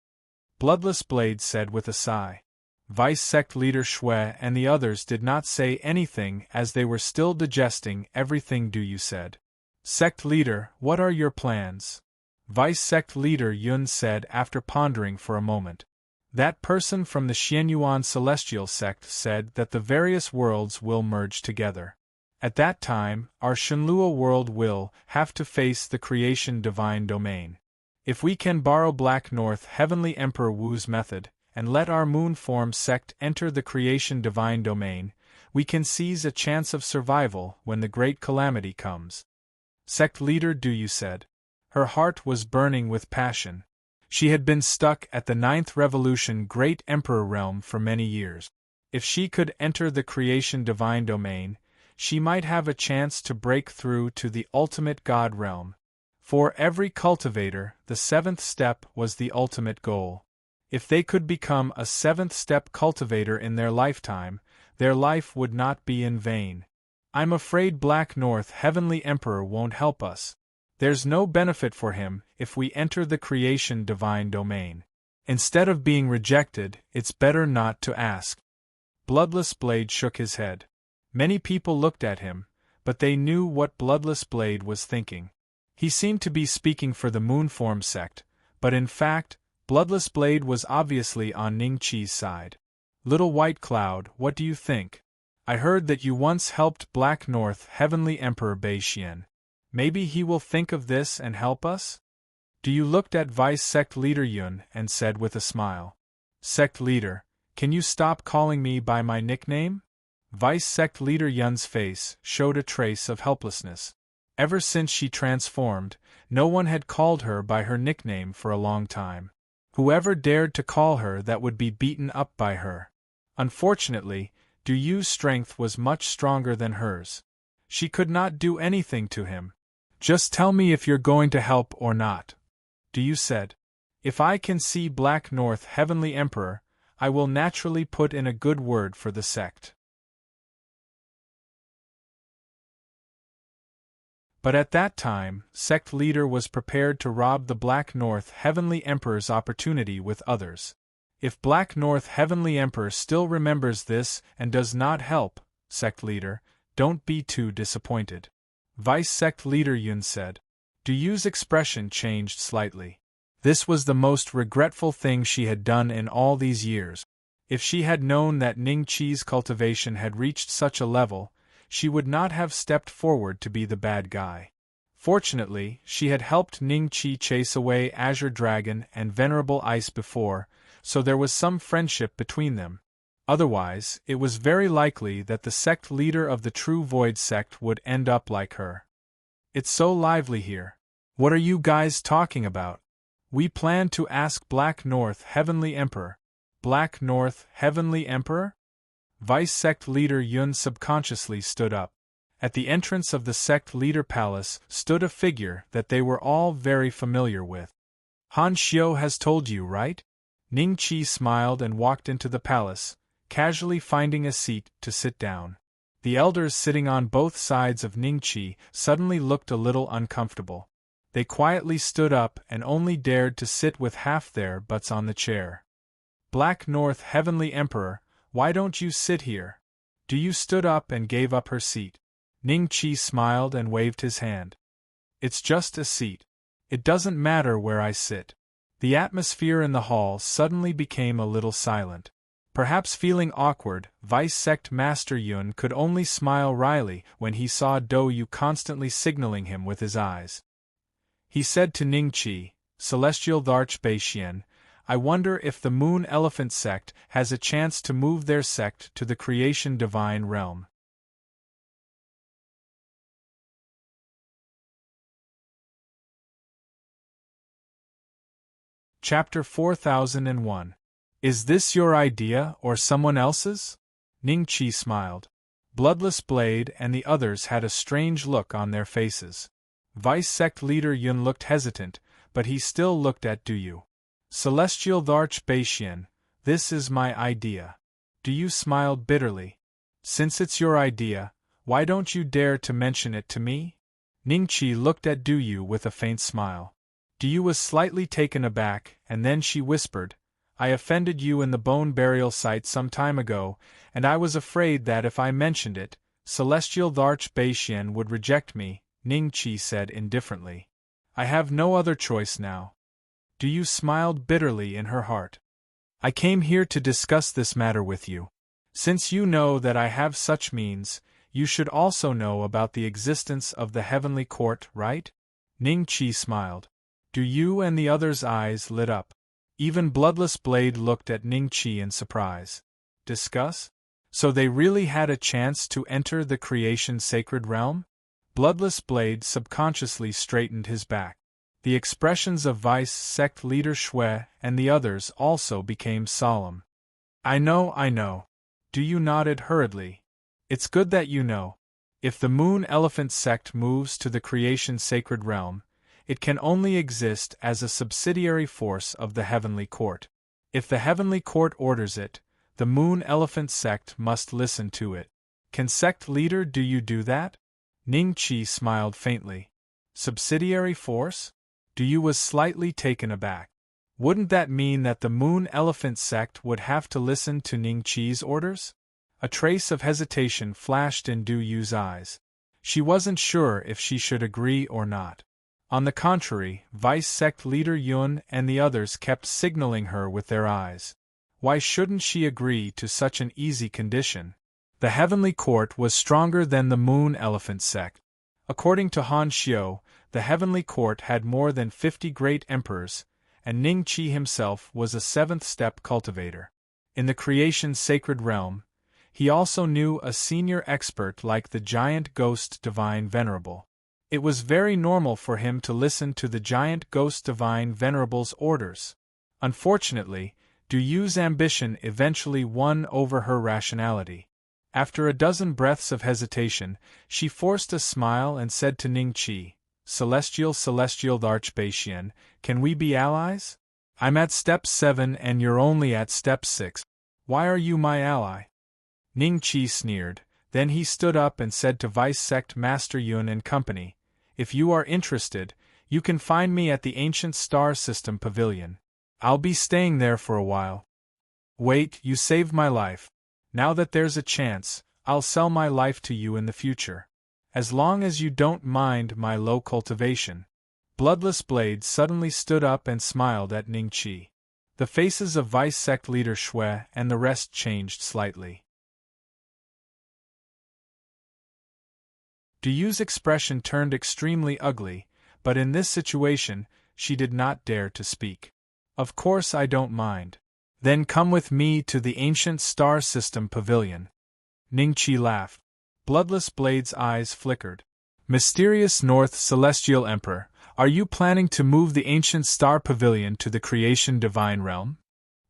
A: Bloodless Blade said with a sigh. Vice Sect Leader Shui and the others did not say anything as they were still digesting everything Du Yu said. Sect Leader, what are your plans? Vice Sect Leader Yun said after pondering for a moment. That person from the Xianyuan Celestial Sect said that the various worlds will merge together. At that time, our Shenlua world will have to face the creation divine domain. If we can borrow Black North Heavenly Emperor Wu's method, and let our Moonform sect enter the creation divine domain, we can seize a chance of survival when the great calamity comes. Sect Leader Du Yu said. Her heart was burning with passion. She had been stuck at the Ninth Revolution Great Emperor realm for many years. If she could enter the creation divine domain, she might have a chance to break through to the ultimate God realm. For every cultivator, the seventh step was the ultimate goal. If they could become a seventh-step cultivator in their lifetime, their life would not be in vain. I'm afraid Black North Heavenly Emperor won't help us. There's no benefit for him if we enter the creation divine domain. Instead of being rejected, it's better not to ask. Bloodless Blade shook his head. Many people looked at him, but they knew what Bloodless Blade was thinking. He seemed to be speaking for the Moonform sect, but in fact, Bloodless Blade was obviously on Ning Qi's side. Little White Cloud, what do you think? I heard that you once helped Black North Heavenly Emperor Bei Xian. Maybe he will think of this and help us? Du Yu looked at Vice Sect Leader Yun and said with a smile. Sect Leader, can you stop calling me by my nickname? Vice Sect Leader Yun's face showed a trace of helplessness. Ever since she transformed, no one had called her by her nickname for a long time. Whoever dared to call her that would be beaten up by her. Unfortunately, Du Yu's strength was much stronger than hers. She could not do anything to him. Just tell me if you're going to help or not. Du Yu said. If I can see Black North Heavenly Emperor, I will naturally put in a good word for the sect. But at that time, sect leader was prepared to rob the Black North Heavenly Emperor's opportunity with others. If Black North Heavenly Emperor still remembers this and does not help, sect leader, don't be too disappointed. Vice Sect Leader Yun said. Du Yu's expression changed slightly. This was the most regretful thing she had done in all these years. If she had known that Ning Qi's cultivation had reached such a level, she would not have stepped forward to be the bad guy. Fortunately, she had helped Ning Qi chase away Azure Dragon and Venerable Ice before, so there was some friendship between them. Otherwise, it was very likely that the sect leader of the True Void sect would end up like her. It's so lively here. What are you guys talking about? We plan to ask Black North Heavenly Emperor. Black North Heavenly Emperor? Vice Sect Leader Yun subconsciously stood up. At the entrance of the Sect Leader Palace stood a figure that they were all very familiar with. Han Xiu has told you, right? Ning Qi smiled and walked into the palace, casually finding a seat to sit down. The elders sitting on both sides of Ning Qi suddenly looked a little uncomfortable. They quietly stood up and only dared to sit with half their butts on the chair. Black North Heavenly Emperor, why don't you sit here? Du Yu stood up and gave up her seat. Ning Qi smiled and waved his hand. It's just a seat. It doesn't matter where I sit. The atmosphere in the hall suddenly became a little silent. Perhaps feeling awkward, Vice Sect Master Yun could only smile wryly when he saw Du Yu constantly signaling him with his eyes. He said to Ning Qi, Celestial Dharch Bei Xian, I wonder if the Moon Elephant sect has a chance to move their sect to the creation divine realm. Chapter 4001. Is this your idea or someone else's? Ning-Chi smiled. Bloodless Blade and the others had a strange look on their faces. Vice Sect Leader Yun looked hesitant, but he still looked at Du Yu. Celestial Dharch Beishian, this is my idea. Du Yu smiled bitterly. Since it's your idea, why don't you dare to mention it to me? Ning-Chi looked at Du Yu with a faint smile. Du Yu was slightly taken aback, and then she whispered, I offended you in the bone burial site some time ago, and I was afraid that if I mentioned it, Celestial Dharch Beishian would reject me, Ning-Chi said indifferently. I have no other choice now. Du Yu smiled bitterly in her heart. I came here to discuss this matter with you. Since you know that I have such means, you should also know about the existence of the Heavenly Court, right? Ning-Chi smiled. Du Yu and the others' eyes lit up. Even Bloodless Blade looked at Ning-Chi in surprise. Discuss? So they really had a chance to enter the creation sacred realm? Bloodless Blade subconsciously straightened his back. The expressions of Vice Sect Leader Shui and the others also became solemn. I know. Du Yu nodded hurriedly. It's good that you know. If the Moon Elephant Sect moves to the creation sacred realm, it can only exist as a subsidiary force of the Heavenly Court. If the Heavenly Court orders it, the Moon Elephant Sect must listen to it. Can Sect Leader Du Yu do that? Ning-Chi smiled faintly. Subsidiary force? Du Yu was slightly taken aback. Wouldn't that mean that the Moon Elephant Sect would have to listen to Ning-Chi's orders? A trace of hesitation flashed in Du Yu's eyes. She wasn't sure if she should agree or not. On the contrary, Vice Sect Leader Yun and the others kept signaling her with their eyes. Why shouldn't she agree to such an easy condition? The Heavenly Court was stronger than the Moon Elephant Sect. According to Han Xiu, the Heavenly Court had more than 50 great emperors, and Ning-Chi himself was a seventh-step cultivator. In the creation sacred realm, he also knew a senior expert like the giant ghost Divine Venerable. It was very normal for him to listen to the giant ghost Divine Venerable's orders. Unfortunately, Du Yu's ambition eventually won over her rationality. After a dozen breaths of hesitation, she forced a smile and said to Ning-Chi, Celestial Dharch Beishian, can we be allies? I'm at step 7 and you're only at step 6. Why are you my ally? Ning-Chi sneered. Then he stood up and said to Vice Sect Master Yun and company, If you are interested, you can find me at the Ancient Star System Pavilion. I'll be staying there for a while. Wait, you saved my life. Now that there's a chance, I'll sell my life to you in the future. As long as you don't mind my low cultivation. Bloodless Blade suddenly stood up and smiled at Ning-Chi. The faces of Vice Sect Leader Shui and the rest changed slightly. Du Yu's expression turned extremely ugly, but in this situation, she did not dare to speak. Of course I don't mind. Then come with me to the Ancient Star System Pavilion. Ning-Chi laughed. Bloodless Blade's eyes flickered. Mysterious North Celestial Emperor, are you planning to move the Ancient Star Pavilion to the Creation Divine Realm?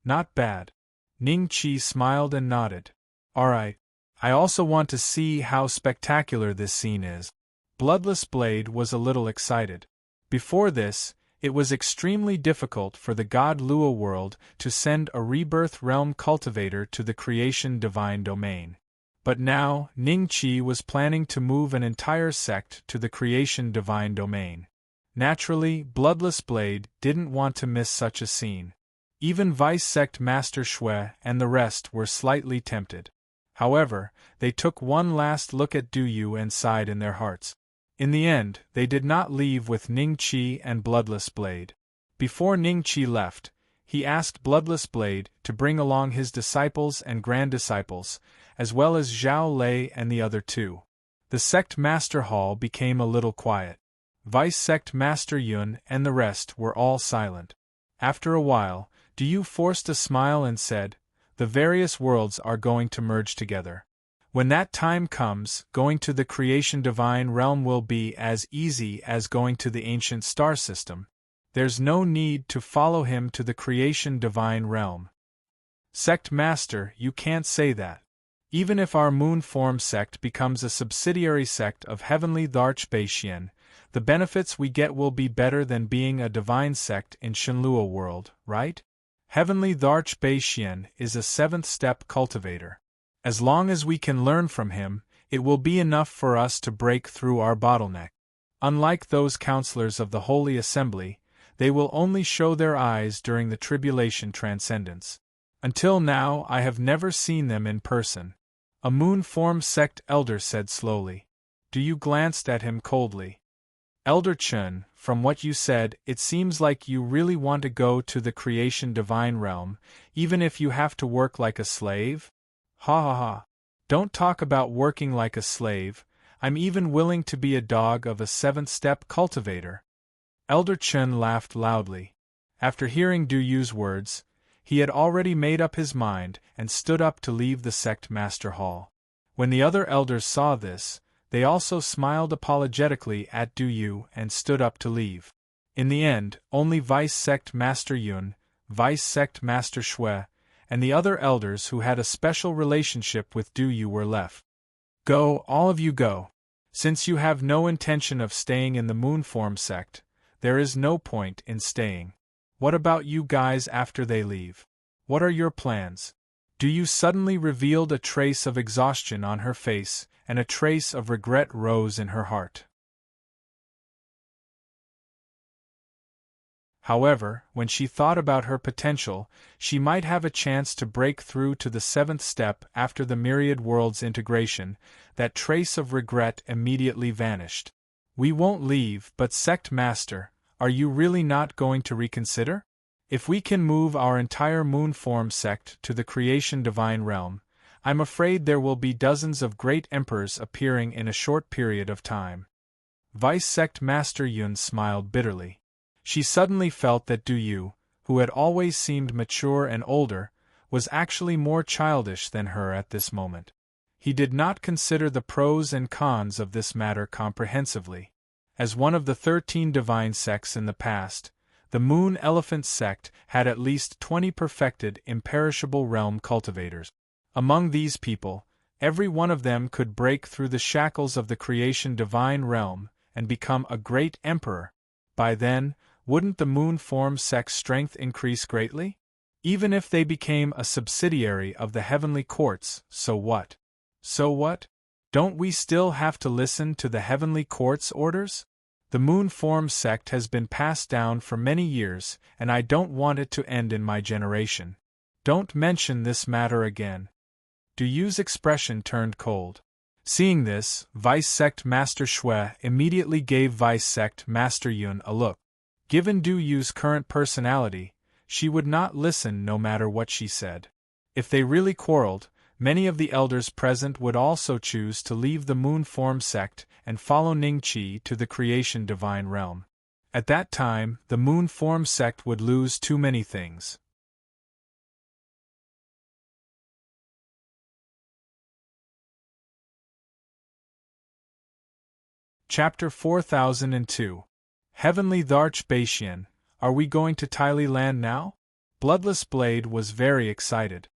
A: Not bad. Ning-Chi smiled and nodded. Alright. I also want to see how spectacular this scene is. Bloodless Blade was a little excited. Before this, it was extremely difficult for the God Lua world to send a rebirth realm cultivator to the creation divine domain. But now, Ning-Chi was planning to move an entire sect to the creation divine domain. Naturally, Bloodless Blade didn't want to miss such a scene. Even Vice Sect Master Shui and the rest were slightly tempted. However, they took one last look at Du Yu and sighed in their hearts. In the end, they did not leave with Ning-Chi and Bloodless Blade. Before Ning-Chi left, he asked Bloodless Blade to bring along his disciples and grand-disciples, as well as Zhao Lei and the other two. The Sect Master Hall became a little quiet. Vice Sect Master Yun and the rest were all silent. After a while, Du Yu forced a smile and said, The various worlds are going to merge together. When that time comes, going to the creation divine realm will be as easy as going to the ancient star system. There's no need to follow him to the creation divine realm. Sect Master, you can't say that. Even if our moon form sect becomes a subsidiary sect of Heavenly Dharch Beishian, the benefits we get will be better than being a divine sect in Shenlua world, right? Heavenly Dharch Beishian is a 7th step cultivator. As long as we can learn from him, it will be enough for us to break through our bottleneck. Unlike those counselors of the Holy Assembly, they will only show their eyes during the tribulation transcendence. Until now I have never seen them in person. A moon form sect elder said slowly. You glanced at him coldly. Elder Chun, from what you said, it seems like you really want to go to the creation divine realm, even if you have to work like a slave? Ha ha ha. Don't talk about working like a slave. I'm even willing to be a dog of a 7th step cultivator. Elder Chun laughed loudly. After hearing Du Yu's words, he had already made up his mind and stood up to leave the sect master hall. When the other elders saw this, they also smiled apologetically at Du Yu and stood up to leave. In the end, only Vice Sect Master Yun, Vice Sect Master Shui, and the other elders who had a special relationship with Du Yu were left. Go, all of you go. Since you have no intention of staying in the Moonform sect, there is no point in staying. What about you guys after they leave? What are your plans? Du Yu suddenly revealed a trace of exhaustion on her face, and a trace of regret rose in her heart. However, when she thought about her potential, she might have a chance to break through to the 7th step after the Myriad Worlds integration. That trace of regret immediately vanished. We won't leave, but Sect Master, are you really not going to reconsider? If we can move our entire Moonform sect to the creation divine realm, I'm afraid there will be dozens of great emperors appearing in a short period of time. Vice Sect Master Yun smiled bitterly. She suddenly felt that Du Yu, who had always seemed mature and older, was actually more childish than her at this moment. He did not consider the pros and cons of this matter comprehensively. As one of the 13 divine sects in the past, the Moon Elephant sect had at least 20 perfected imperishable realm cultivators. Among these people, every one of them could break through the shackles of the creation divine realm and become a great emperor. By then, wouldn't the Moonform sect's strength increase greatly? Even if they became a subsidiary of the heavenly courts, so what? So what? Don't we still have to listen to the heavenly court's orders? The Moonform sect has been passed down for many years, and I don't want it to end in my generation. Don't mention this matter again. Du Yu's expression turned cold. Seeing this, Vice Sect Master Shui immediately gave Vice Sect Master Yun a look. Given Du Yu's current personality, she would not listen no matter what she said. If they really quarreled, many of the elders present would also choose to leave the Moonform sect and follow Ningqi to the creation divine realm. At that time, the Moonform sect would lose too many things. Chapter 4002. Heavenly Dharch Beishian, are we going to Tyli land now? Bloodless Blade was very excited.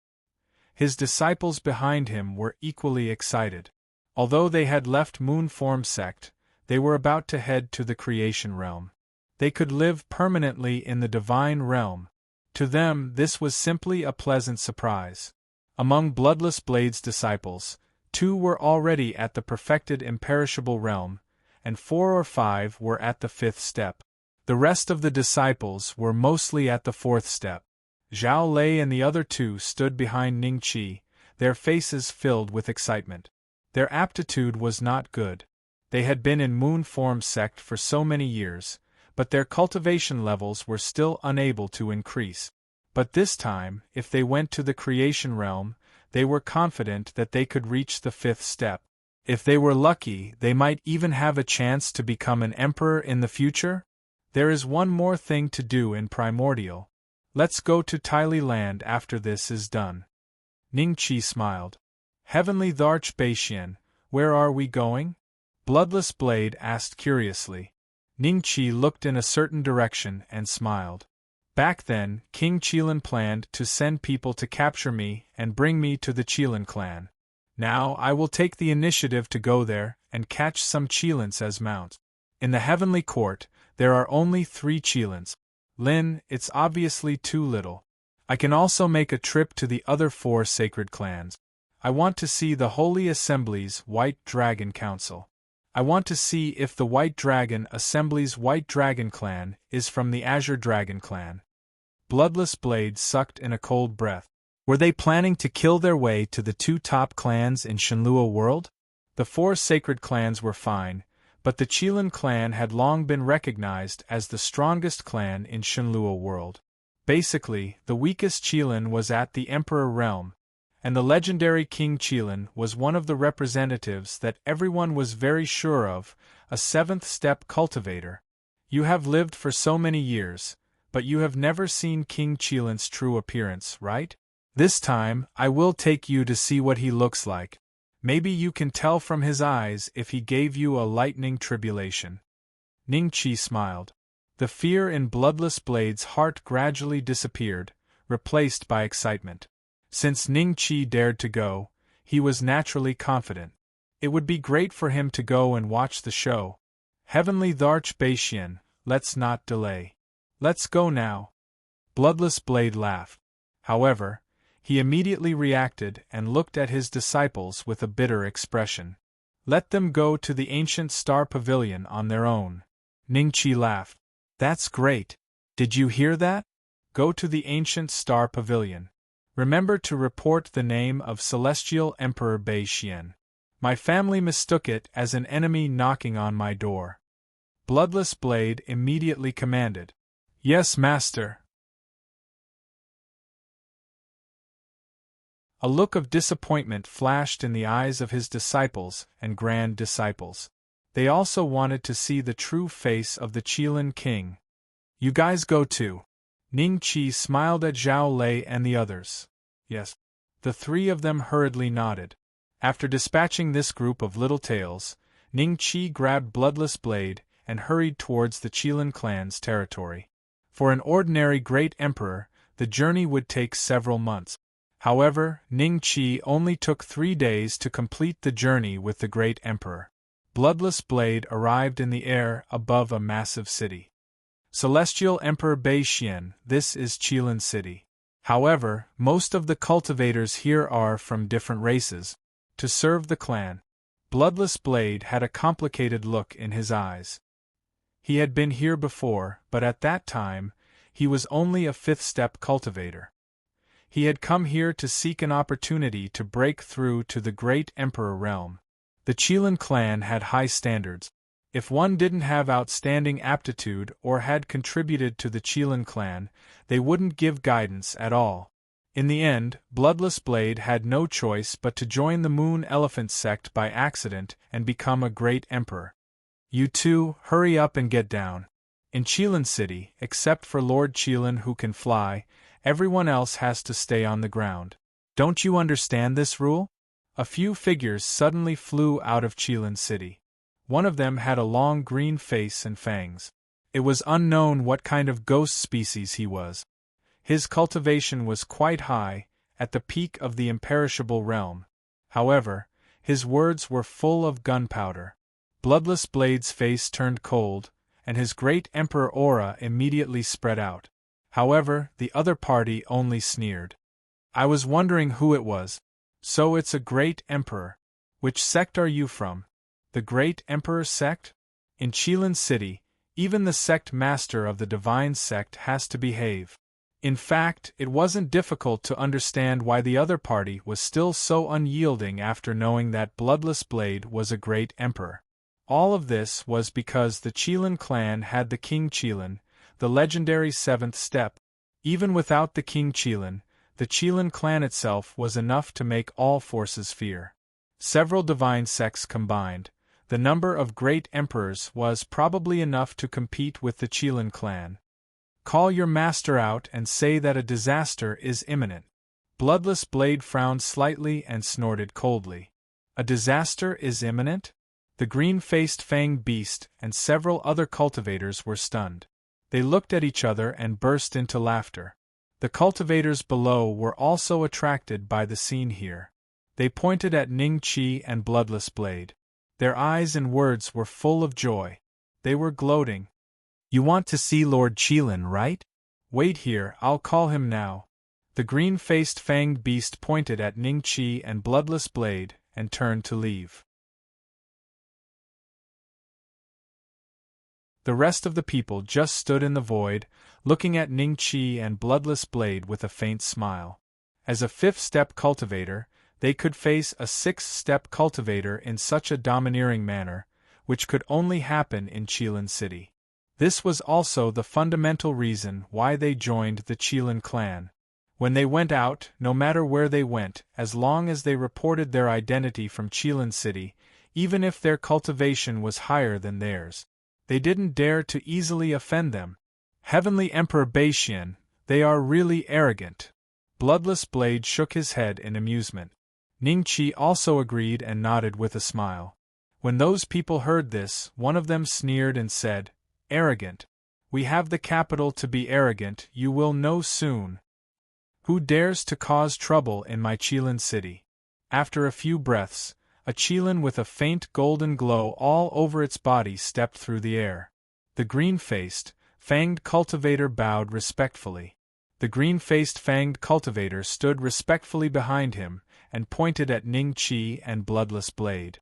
A: His disciples behind him were equally excited. Although they had left Moonform sect, they were about to head to the creation realm. They could live permanently in the divine realm. To them, this was simply a pleasant surprise. Among Bloodless Blade's disciples, 2 were already at the perfected imperishable realm, and 4 or 5 were at the 5th step. The rest of the disciples were mostly at the 4th step. Zhao Lei and the other 2 stood behind Ningqi, their faces filled with excitement. Their aptitude was not good. They had been in Moonform sect for so many years, but their cultivation levels were still unable to increase. But this time, if they went to the creation realm, they were confident that they could reach the 5th step. If they were lucky, they might even have a chance to become an emperor in the future? There is one more thing to do in Primordial. Let's go to Tyli land after this is done. Ningqi smiled. Heavenly Dharch Beishian, where are we going? Bloodless Blade asked curiously. Ningqi looked in a certain direction and smiled. Back then, King Qilin planned to send people to capture me and bring me to the Qilin clan. Now I will take the initiative to go there and catch some Qilins as mounts. In the Heavenly Court, there are only 3 Qilins. Lin, it's obviously too little. I can also make a trip to the other 4 sacred clans. I want to see the Holy Assembly's White Dragon Council. I want to see if the White Dragon Assembly's White Dragon clan is from the Azure Dragon clan. Bloodless Blade sucked in a cold breath. Were they planning to kill their way to the 2 top clans in Shenlua world? The 4 sacred clans were fine, but the Qilin clan had long been recognized as the strongest clan in Shenlua world. Basically, the weakest Qilin was at the Emperor realm, and the legendary King Qilin was one of the representatives that everyone was very sure of, a 7th step cultivator. You have lived for so many years, but you have never seen King Qilin's true appearance, right? This time, I will take you to see what he looks like. Maybe you can tell from his eyes if he gave you a lightning tribulation. Ningqi smiled. The fear in Bloodless Blade's heart gradually disappeared, replaced by excitement. Since Ningqi dared to go, he was naturally confident. It would be great for him to go and watch the show. Heavenly Dharch Beixian, let's not delay. Let's go now. Bloodless Blade laughed. However, he immediately reacted and looked at his disciples with a bitter expression. Let them go to the ancient star pavilion on their own. Ningqi laughed. That's great. Did you hear that? Go to the ancient star pavilion. Remember to report the name of Celestial Emperor Beixian. My family mistook it as an enemy knocking on my door. Bloodless Blade immediately commanded. Yes, master. A look of disappointment flashed in the eyes of his disciples and grand disciples. They also wanted to see the true face of the Qilin king. You guys go too. Ningqi smiled at Zhao Lei and the others. Yes. The 3 of them hurriedly nodded. After dispatching this group of little tails, Ningqi grabbed Bloodless Blade and hurried towards the Qilin clan's territory. For an ordinary great emperor, the journey would take several months. However, Ningqi only took 3 days to complete the journey with the great emperor. Bloodless Blade arrived in the air above a massive city. Celestial Emperor Beixian, this is Qilin City. However, most of the cultivators here are from different races. To serve the clan. Bloodless Blade had a complicated look in his eyes. He had been here before, but at that time, he was only a 5th step cultivator. He had come here to seek an opportunity to break through to the great Emperor realm. The Qilin clan had high standards. If one didn't have outstanding aptitude or had contributed to the Qilin clan, they wouldn't give guidance at all. In the end, Bloodless Blade had no choice but to join the Moon Elephant sect by accident and become a great emperor. You two, hurry up and get down. In Qilin City, except for Lord Qilin who can fly, everyone else has to stay on the ground. Don't you understand this rule? A few figures suddenly flew out of Qilin City. One of them had a long green face and fangs. It was unknown what kind of ghost species he was. His cultivation was quite high, at the peak of the imperishable realm. However, his words were full of gunpowder. Bloodless Blade's face turned cold, and his great emperor aura immediately spread out. However, the other party only sneered. I was wondering who it was. So it's a great emperor. Which sect are you from? The Great Emperor sect? In Qilin City, even the sect master of the divine sect has to behave. In fact, it wasn't difficult to understand why the other party was still so unyielding after knowing that Bloodless Blade was a great emperor. All of this was because the Qilin clan had the King Qilin, the legendary 7th step. Even without the King Qilin, the Qilin clan itself was enough to make all forces fear. Several divine sects combined, the number of great emperors was probably enough to compete with the Qilin clan. Call your master out and say that a disaster is imminent. Bloodless Blade frowned slightly and snorted coldly. A disaster is imminent? The green-faced fanged beast and several other cultivators were stunned. They looked at each other and burst into laughter. The cultivators below were also attracted by the scene here. They pointed at Ning-Chi and Bloodless Blade. Their eyes and words were full of joy. They were gloating. "You want to see Lord Qilin, right? Wait here, I'll call him now." The green-faced fanged beast pointed at Ning-Chi and Bloodless Blade and turned to leave. The rest of the people just stood in the void, looking at Ning-Chi and Bloodless Blade with a faint smile. As a fifth-step cultivator, they could face a sixth-step cultivator in such a domineering manner, which could only happen in Qilin City. This was also the fundamental reason why they joined the Qilin clan. When they went out, no matter where they went, as long as they reported their identity from Qilin City, even if their cultivation was higher than theirs, they didn't dare to easily offend them. Heavenly Emperor Baixian, they are really arrogant. Bloodless Blade shook his head in amusement. Ning-Chi also agreed and nodded with a smile. When those people heard this, one of them sneered and said, "Arrogant. We have the capital to be arrogant, you will know soon. Who dares to cause trouble in my Qilin City?" After a few breaths, a Qilin with a faint golden glow all over its body stepped through the air. The green-faced, fanged cultivator bowed respectfully. The green-faced fanged cultivator stood respectfully behind him and pointed at Ning-Chi and Bloodless Blade.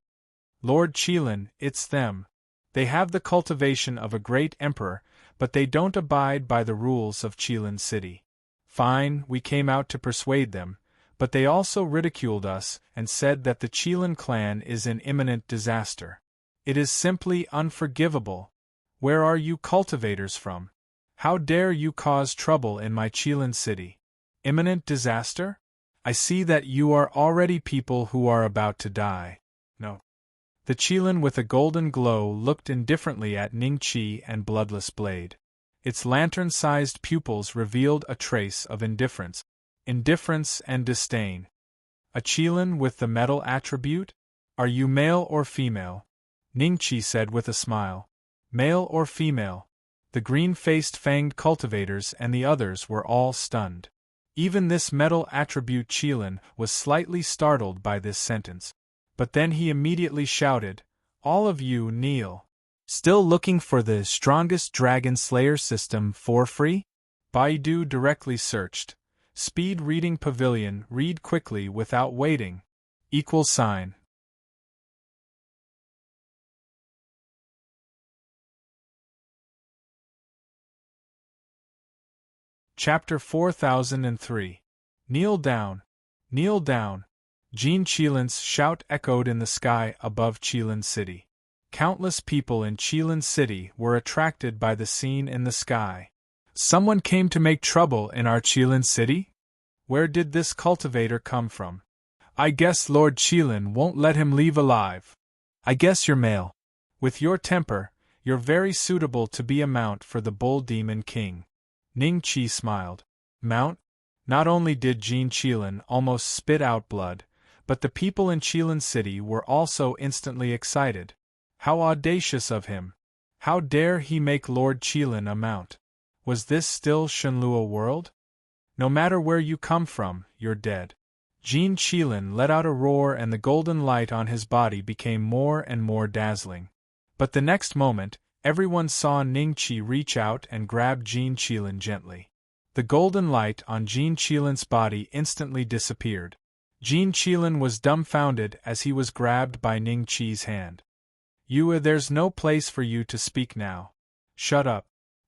A: "Lord Qilin, it's them. They have the cultivation of a great emperor, but they don't abide by the rules of Qilin City. Fine, we came out to persuade them, but they also ridiculed us and said that the Qilin clan is in imminent disaster. It is simply unforgivable. Where are you cultivators from? How dare you cause trouble in my Qilin City? Imminent disaster? I see that you are already people who are about to die. No." The Qilin with a golden glow looked indifferently at Ning-Chi and Bloodless Blade. Its lantern-sized pupils revealed a trace of indifference and disdain. "A Qilin with the metal attribute? Are you male or female?" Ning-Chi said with a smile. "Male or female?" The green-faced fanged cultivators and the others were all stunned. Even this metal attribute Qilin was slightly startled by this sentence. But then he immediately shouted, "All of you kneel. Still looking for the strongest Dragon Slayer system for free?" Baidu directly searched. Speed Reading Pavilion, read quickly without waiting. == Chapter 4003. Kneel down. Kneel down. Jean Qilin's shout echoed in the sky above Qilin City. Countless people in Qilin City were attracted by the scene in the sky. "Someone came to make trouble in our Qilin City? Where did this cultivator come from? I guess Lord Qilin won't let him leave alive. I guess you're male. With your temper, you're very suitable to be a mount for the Bull Demon King." Ning-Chi smiled. Mount? Not only did Jean Qilin almost spit out blood, but the people in Qilin City were also instantly excited. How audacious of him! How dare he make Lord Qilin a mount? Was this still Shenlua world? "No matter where you come from, you're dead." Jean Qilin let out a roar and the golden light on his body became more and more dazzling. But the next moment, everyone saw Ning-Chi reach out and grab Jean Qilin gently. The golden light on Jean Qilin's body instantly disappeared. Jean Qilin was dumbfounded as he was grabbed by Ning-Chi's hand. There's no place for you to speak now. Shut up."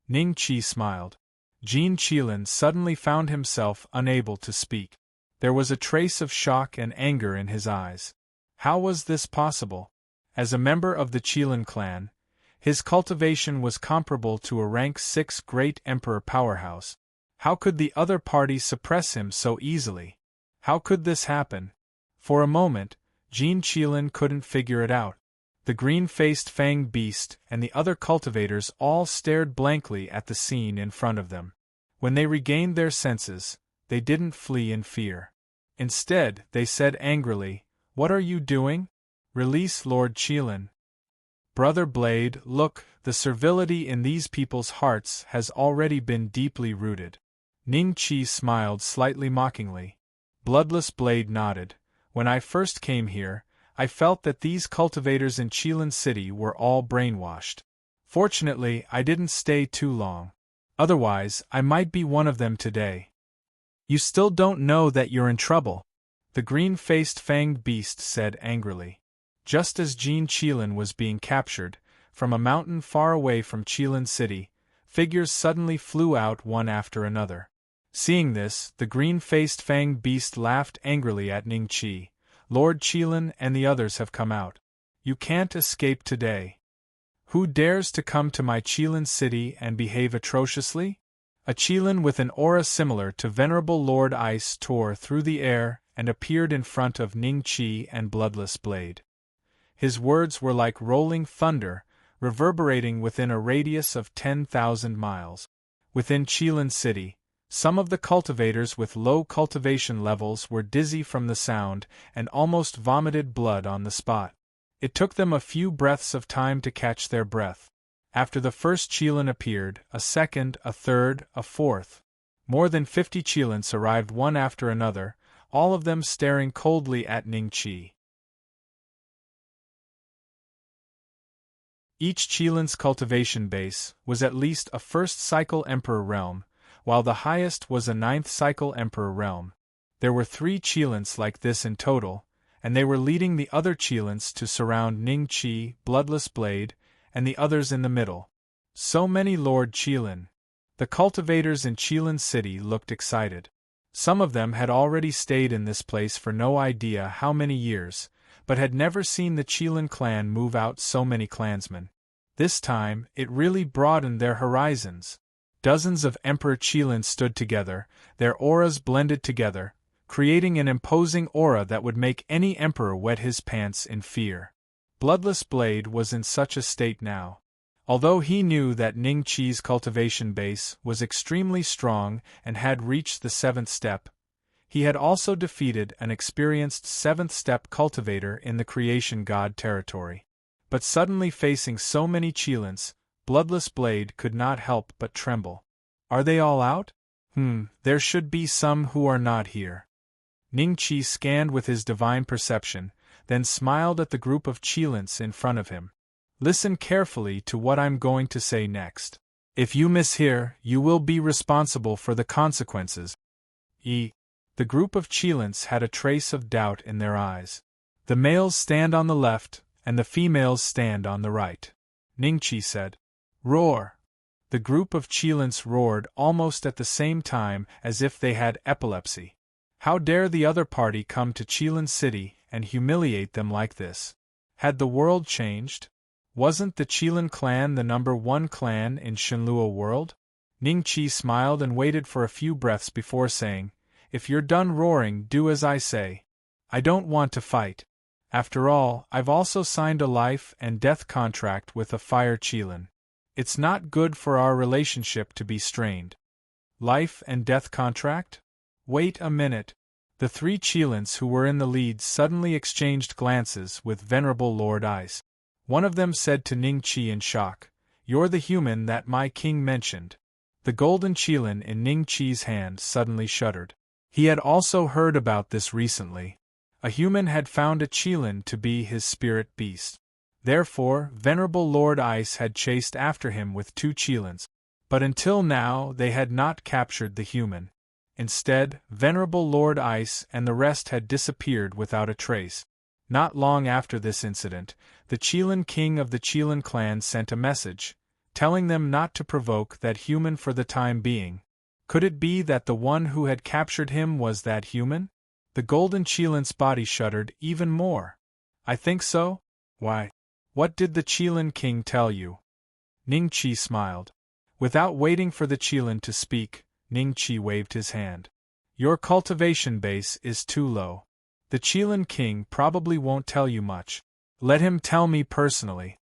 A: Ning-Chi smiled. Jean Qilin suddenly found himself unable to speak. There was a trace of shock and anger in his eyes. How was this possible? As a member of the Qilin clan, his cultivation was comparable to a rank 6 great emperor powerhouse. How could the other party suppress him so easily? How could this happen? For a moment, Jean Qilin couldn't figure it out. The green-faced fanged beast and the other cultivators all stared blankly at the scene in front of them. When they regained their senses, they didn't flee in fear. Instead, they said angrily, "What are you doing? Release Lord Qilin." Brother Blade, look, the servility in these people's hearts has already been deeply rooted. Ning Qi smiled slightly mockingly. Bloodless Blade nodded. When I first came here, I felt that these cultivators in Qilin City were all brainwashed. Fortunately, I didn't stay too long. Otherwise, I might be one of them today. You still don't know that you're in trouble, the green-faced fanged beast said angrily. Just as Jean Qilin was being captured, from a mountain far away from Qilin City, figures suddenly flew out one after another. Seeing this, the green-faced fanged beast laughed angrily at Ning Qi. Lord Qilin and the others have come out. You can't escape today. Who dares to come to my Qilin City and behave atrociously? A Qilin with an aura similar to Venerable Lord Ice tore through the air and appeared in front of Ning Qi and Bloodless Blade. His words were like rolling thunder, reverberating within a radius of 10,000 miles. Within Qilin City, some of the cultivators with low cultivation levels were dizzy from the sound and almost vomited blood on the spot. It took them a few breaths of time to catch their breath. After the first Qilin appeared, a second, a third, a fourth. More than 50 Qilins arrived one after another, all of them staring coldly at Ning Qi. Each Qilin's cultivation base was at least a first cycle Emperor realm, while the highest was a 9th cycle Emperor realm. There were 3 Qilins like this in total, and they were leading the other Qilins to surround Ning Qi, Bloodless Blade, and the others in the middle. So many Lord Qilin. The cultivators in Qilin City looked excited. Some of them had already stayed in this place for no idea how many years, but had never seen the Qilin clan move out so many clansmen. This time, it really broadened their horizons. Dozens of Emperor Qilin stood together, their auras blended together, creating an imposing aura that would make any emperor wet his pants in fear. Bloodless Blade was in such a state now. Although he knew that Ning Qi's cultivation base was extremely strong and had reached the 7th step, he had also defeated an experienced 7th step cultivator in the Creation God territory. But suddenly facing so many Qilins, Bloodless Blade could not help but tremble. Are they all out? There should be some who are not here. Ning Qi scanned with his divine perception, then smiled at the group of Qilins in front of him. Listen carefully to what I'm going to say next. If you mishear, you will be responsible for the consequences. The group of Qilins had a trace of doubt in their eyes. The males stand on the left, and the females stand on the right. Ning Qi said, "Roar!" The group of Qilins roared almost at the same time as if they had epilepsy. How dare the other party come to Qilin City and humiliate them like this? Had the world changed? Wasn't the Qilin clan the #1 clan in Shenlua world? Ning Qi smiled and waited for a few breaths before saying, "If you're done roaring, do as I say. I don't want to fight. After all, I've also signed a life and death contract with a fire Qilin. It's not good for our relationship to be strained." Life and death contract? Wait a minute. The 3 Qilins who were in the lead suddenly exchanged glances with Venerable Lord Ice. One of them said to Ning Qi in shock, "You're the human that my king mentioned." The golden Qilin in Ning Qi's hand suddenly shuddered. He had also heard about this recently. A human had found a Qilin to be his spirit beast. Therefore, Venerable Lord Ice had chased after him with 2 Qilins, but until now they had not captured the human. Instead, Venerable Lord Ice and the rest had disappeared without a trace. Not long after this incident, the Qilin king of the Qilin clan sent a message, telling them not to provoke that human for the time being. Could it be that the one who had captured him was that human? The golden Qilin's body shuddered even more. I think so? Why? What did the Qilin king tell you? Ning Qi smiled. Without waiting for the Qilin to speak, Ning Qi waved his hand. Your cultivation base is too low. The Qilin king probably won't tell you much. Let him tell me personally.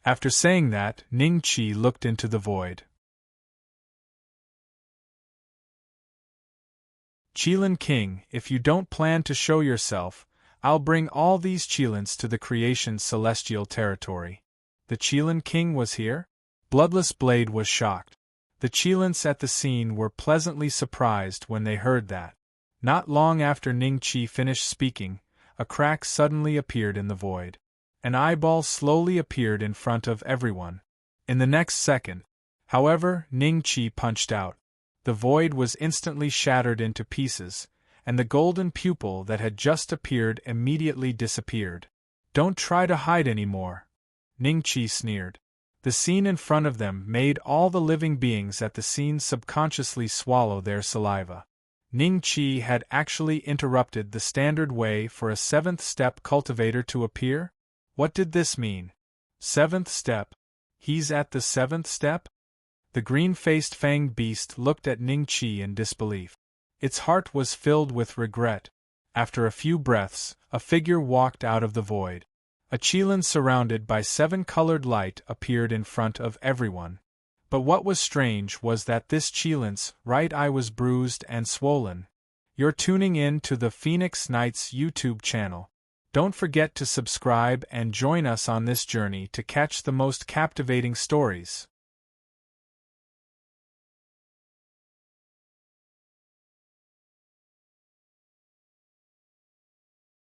A: After saying that, Ning Qi looked into the void. Qilin king, if you don't plan to show yourself, I'll bring all these Qilins to the Creation celestial territory. The Qilin king was here? Bloodless Blade was shocked. The Qilins at the scene were pleasantly surprised when they heard that. Not long after Ning Qi finished speaking, a crack suddenly appeared in the void. An eyeball slowly appeared in front of everyone. In the next second, however, Ning Qi punched out. The void was instantly shattered into pieces, and the golden pupil that had just appeared immediately disappeared. Don't try to hide anymore, Ning Qi sneered. The scene in front of them made all the living beings at the scene subconsciously swallow their saliva. Ning Qi had actually interrupted the standard way for a seventh-step cultivator to appear? What did this mean? Seventh step? He's at the seventh step? The green-faced fanged beast looked at Ning Qi in disbelief. Its heart was filled with regret. After a few breaths, a figure walked out of the void. A Qilin surrounded by 7-colored light appeared in front of everyone. But what was strange was that this Qilin's right eye was bruised and swollen. You're tuning in to the Phoenix Knights YouTube channel. Don't forget to subscribe and join us on this journey to catch the most captivating stories.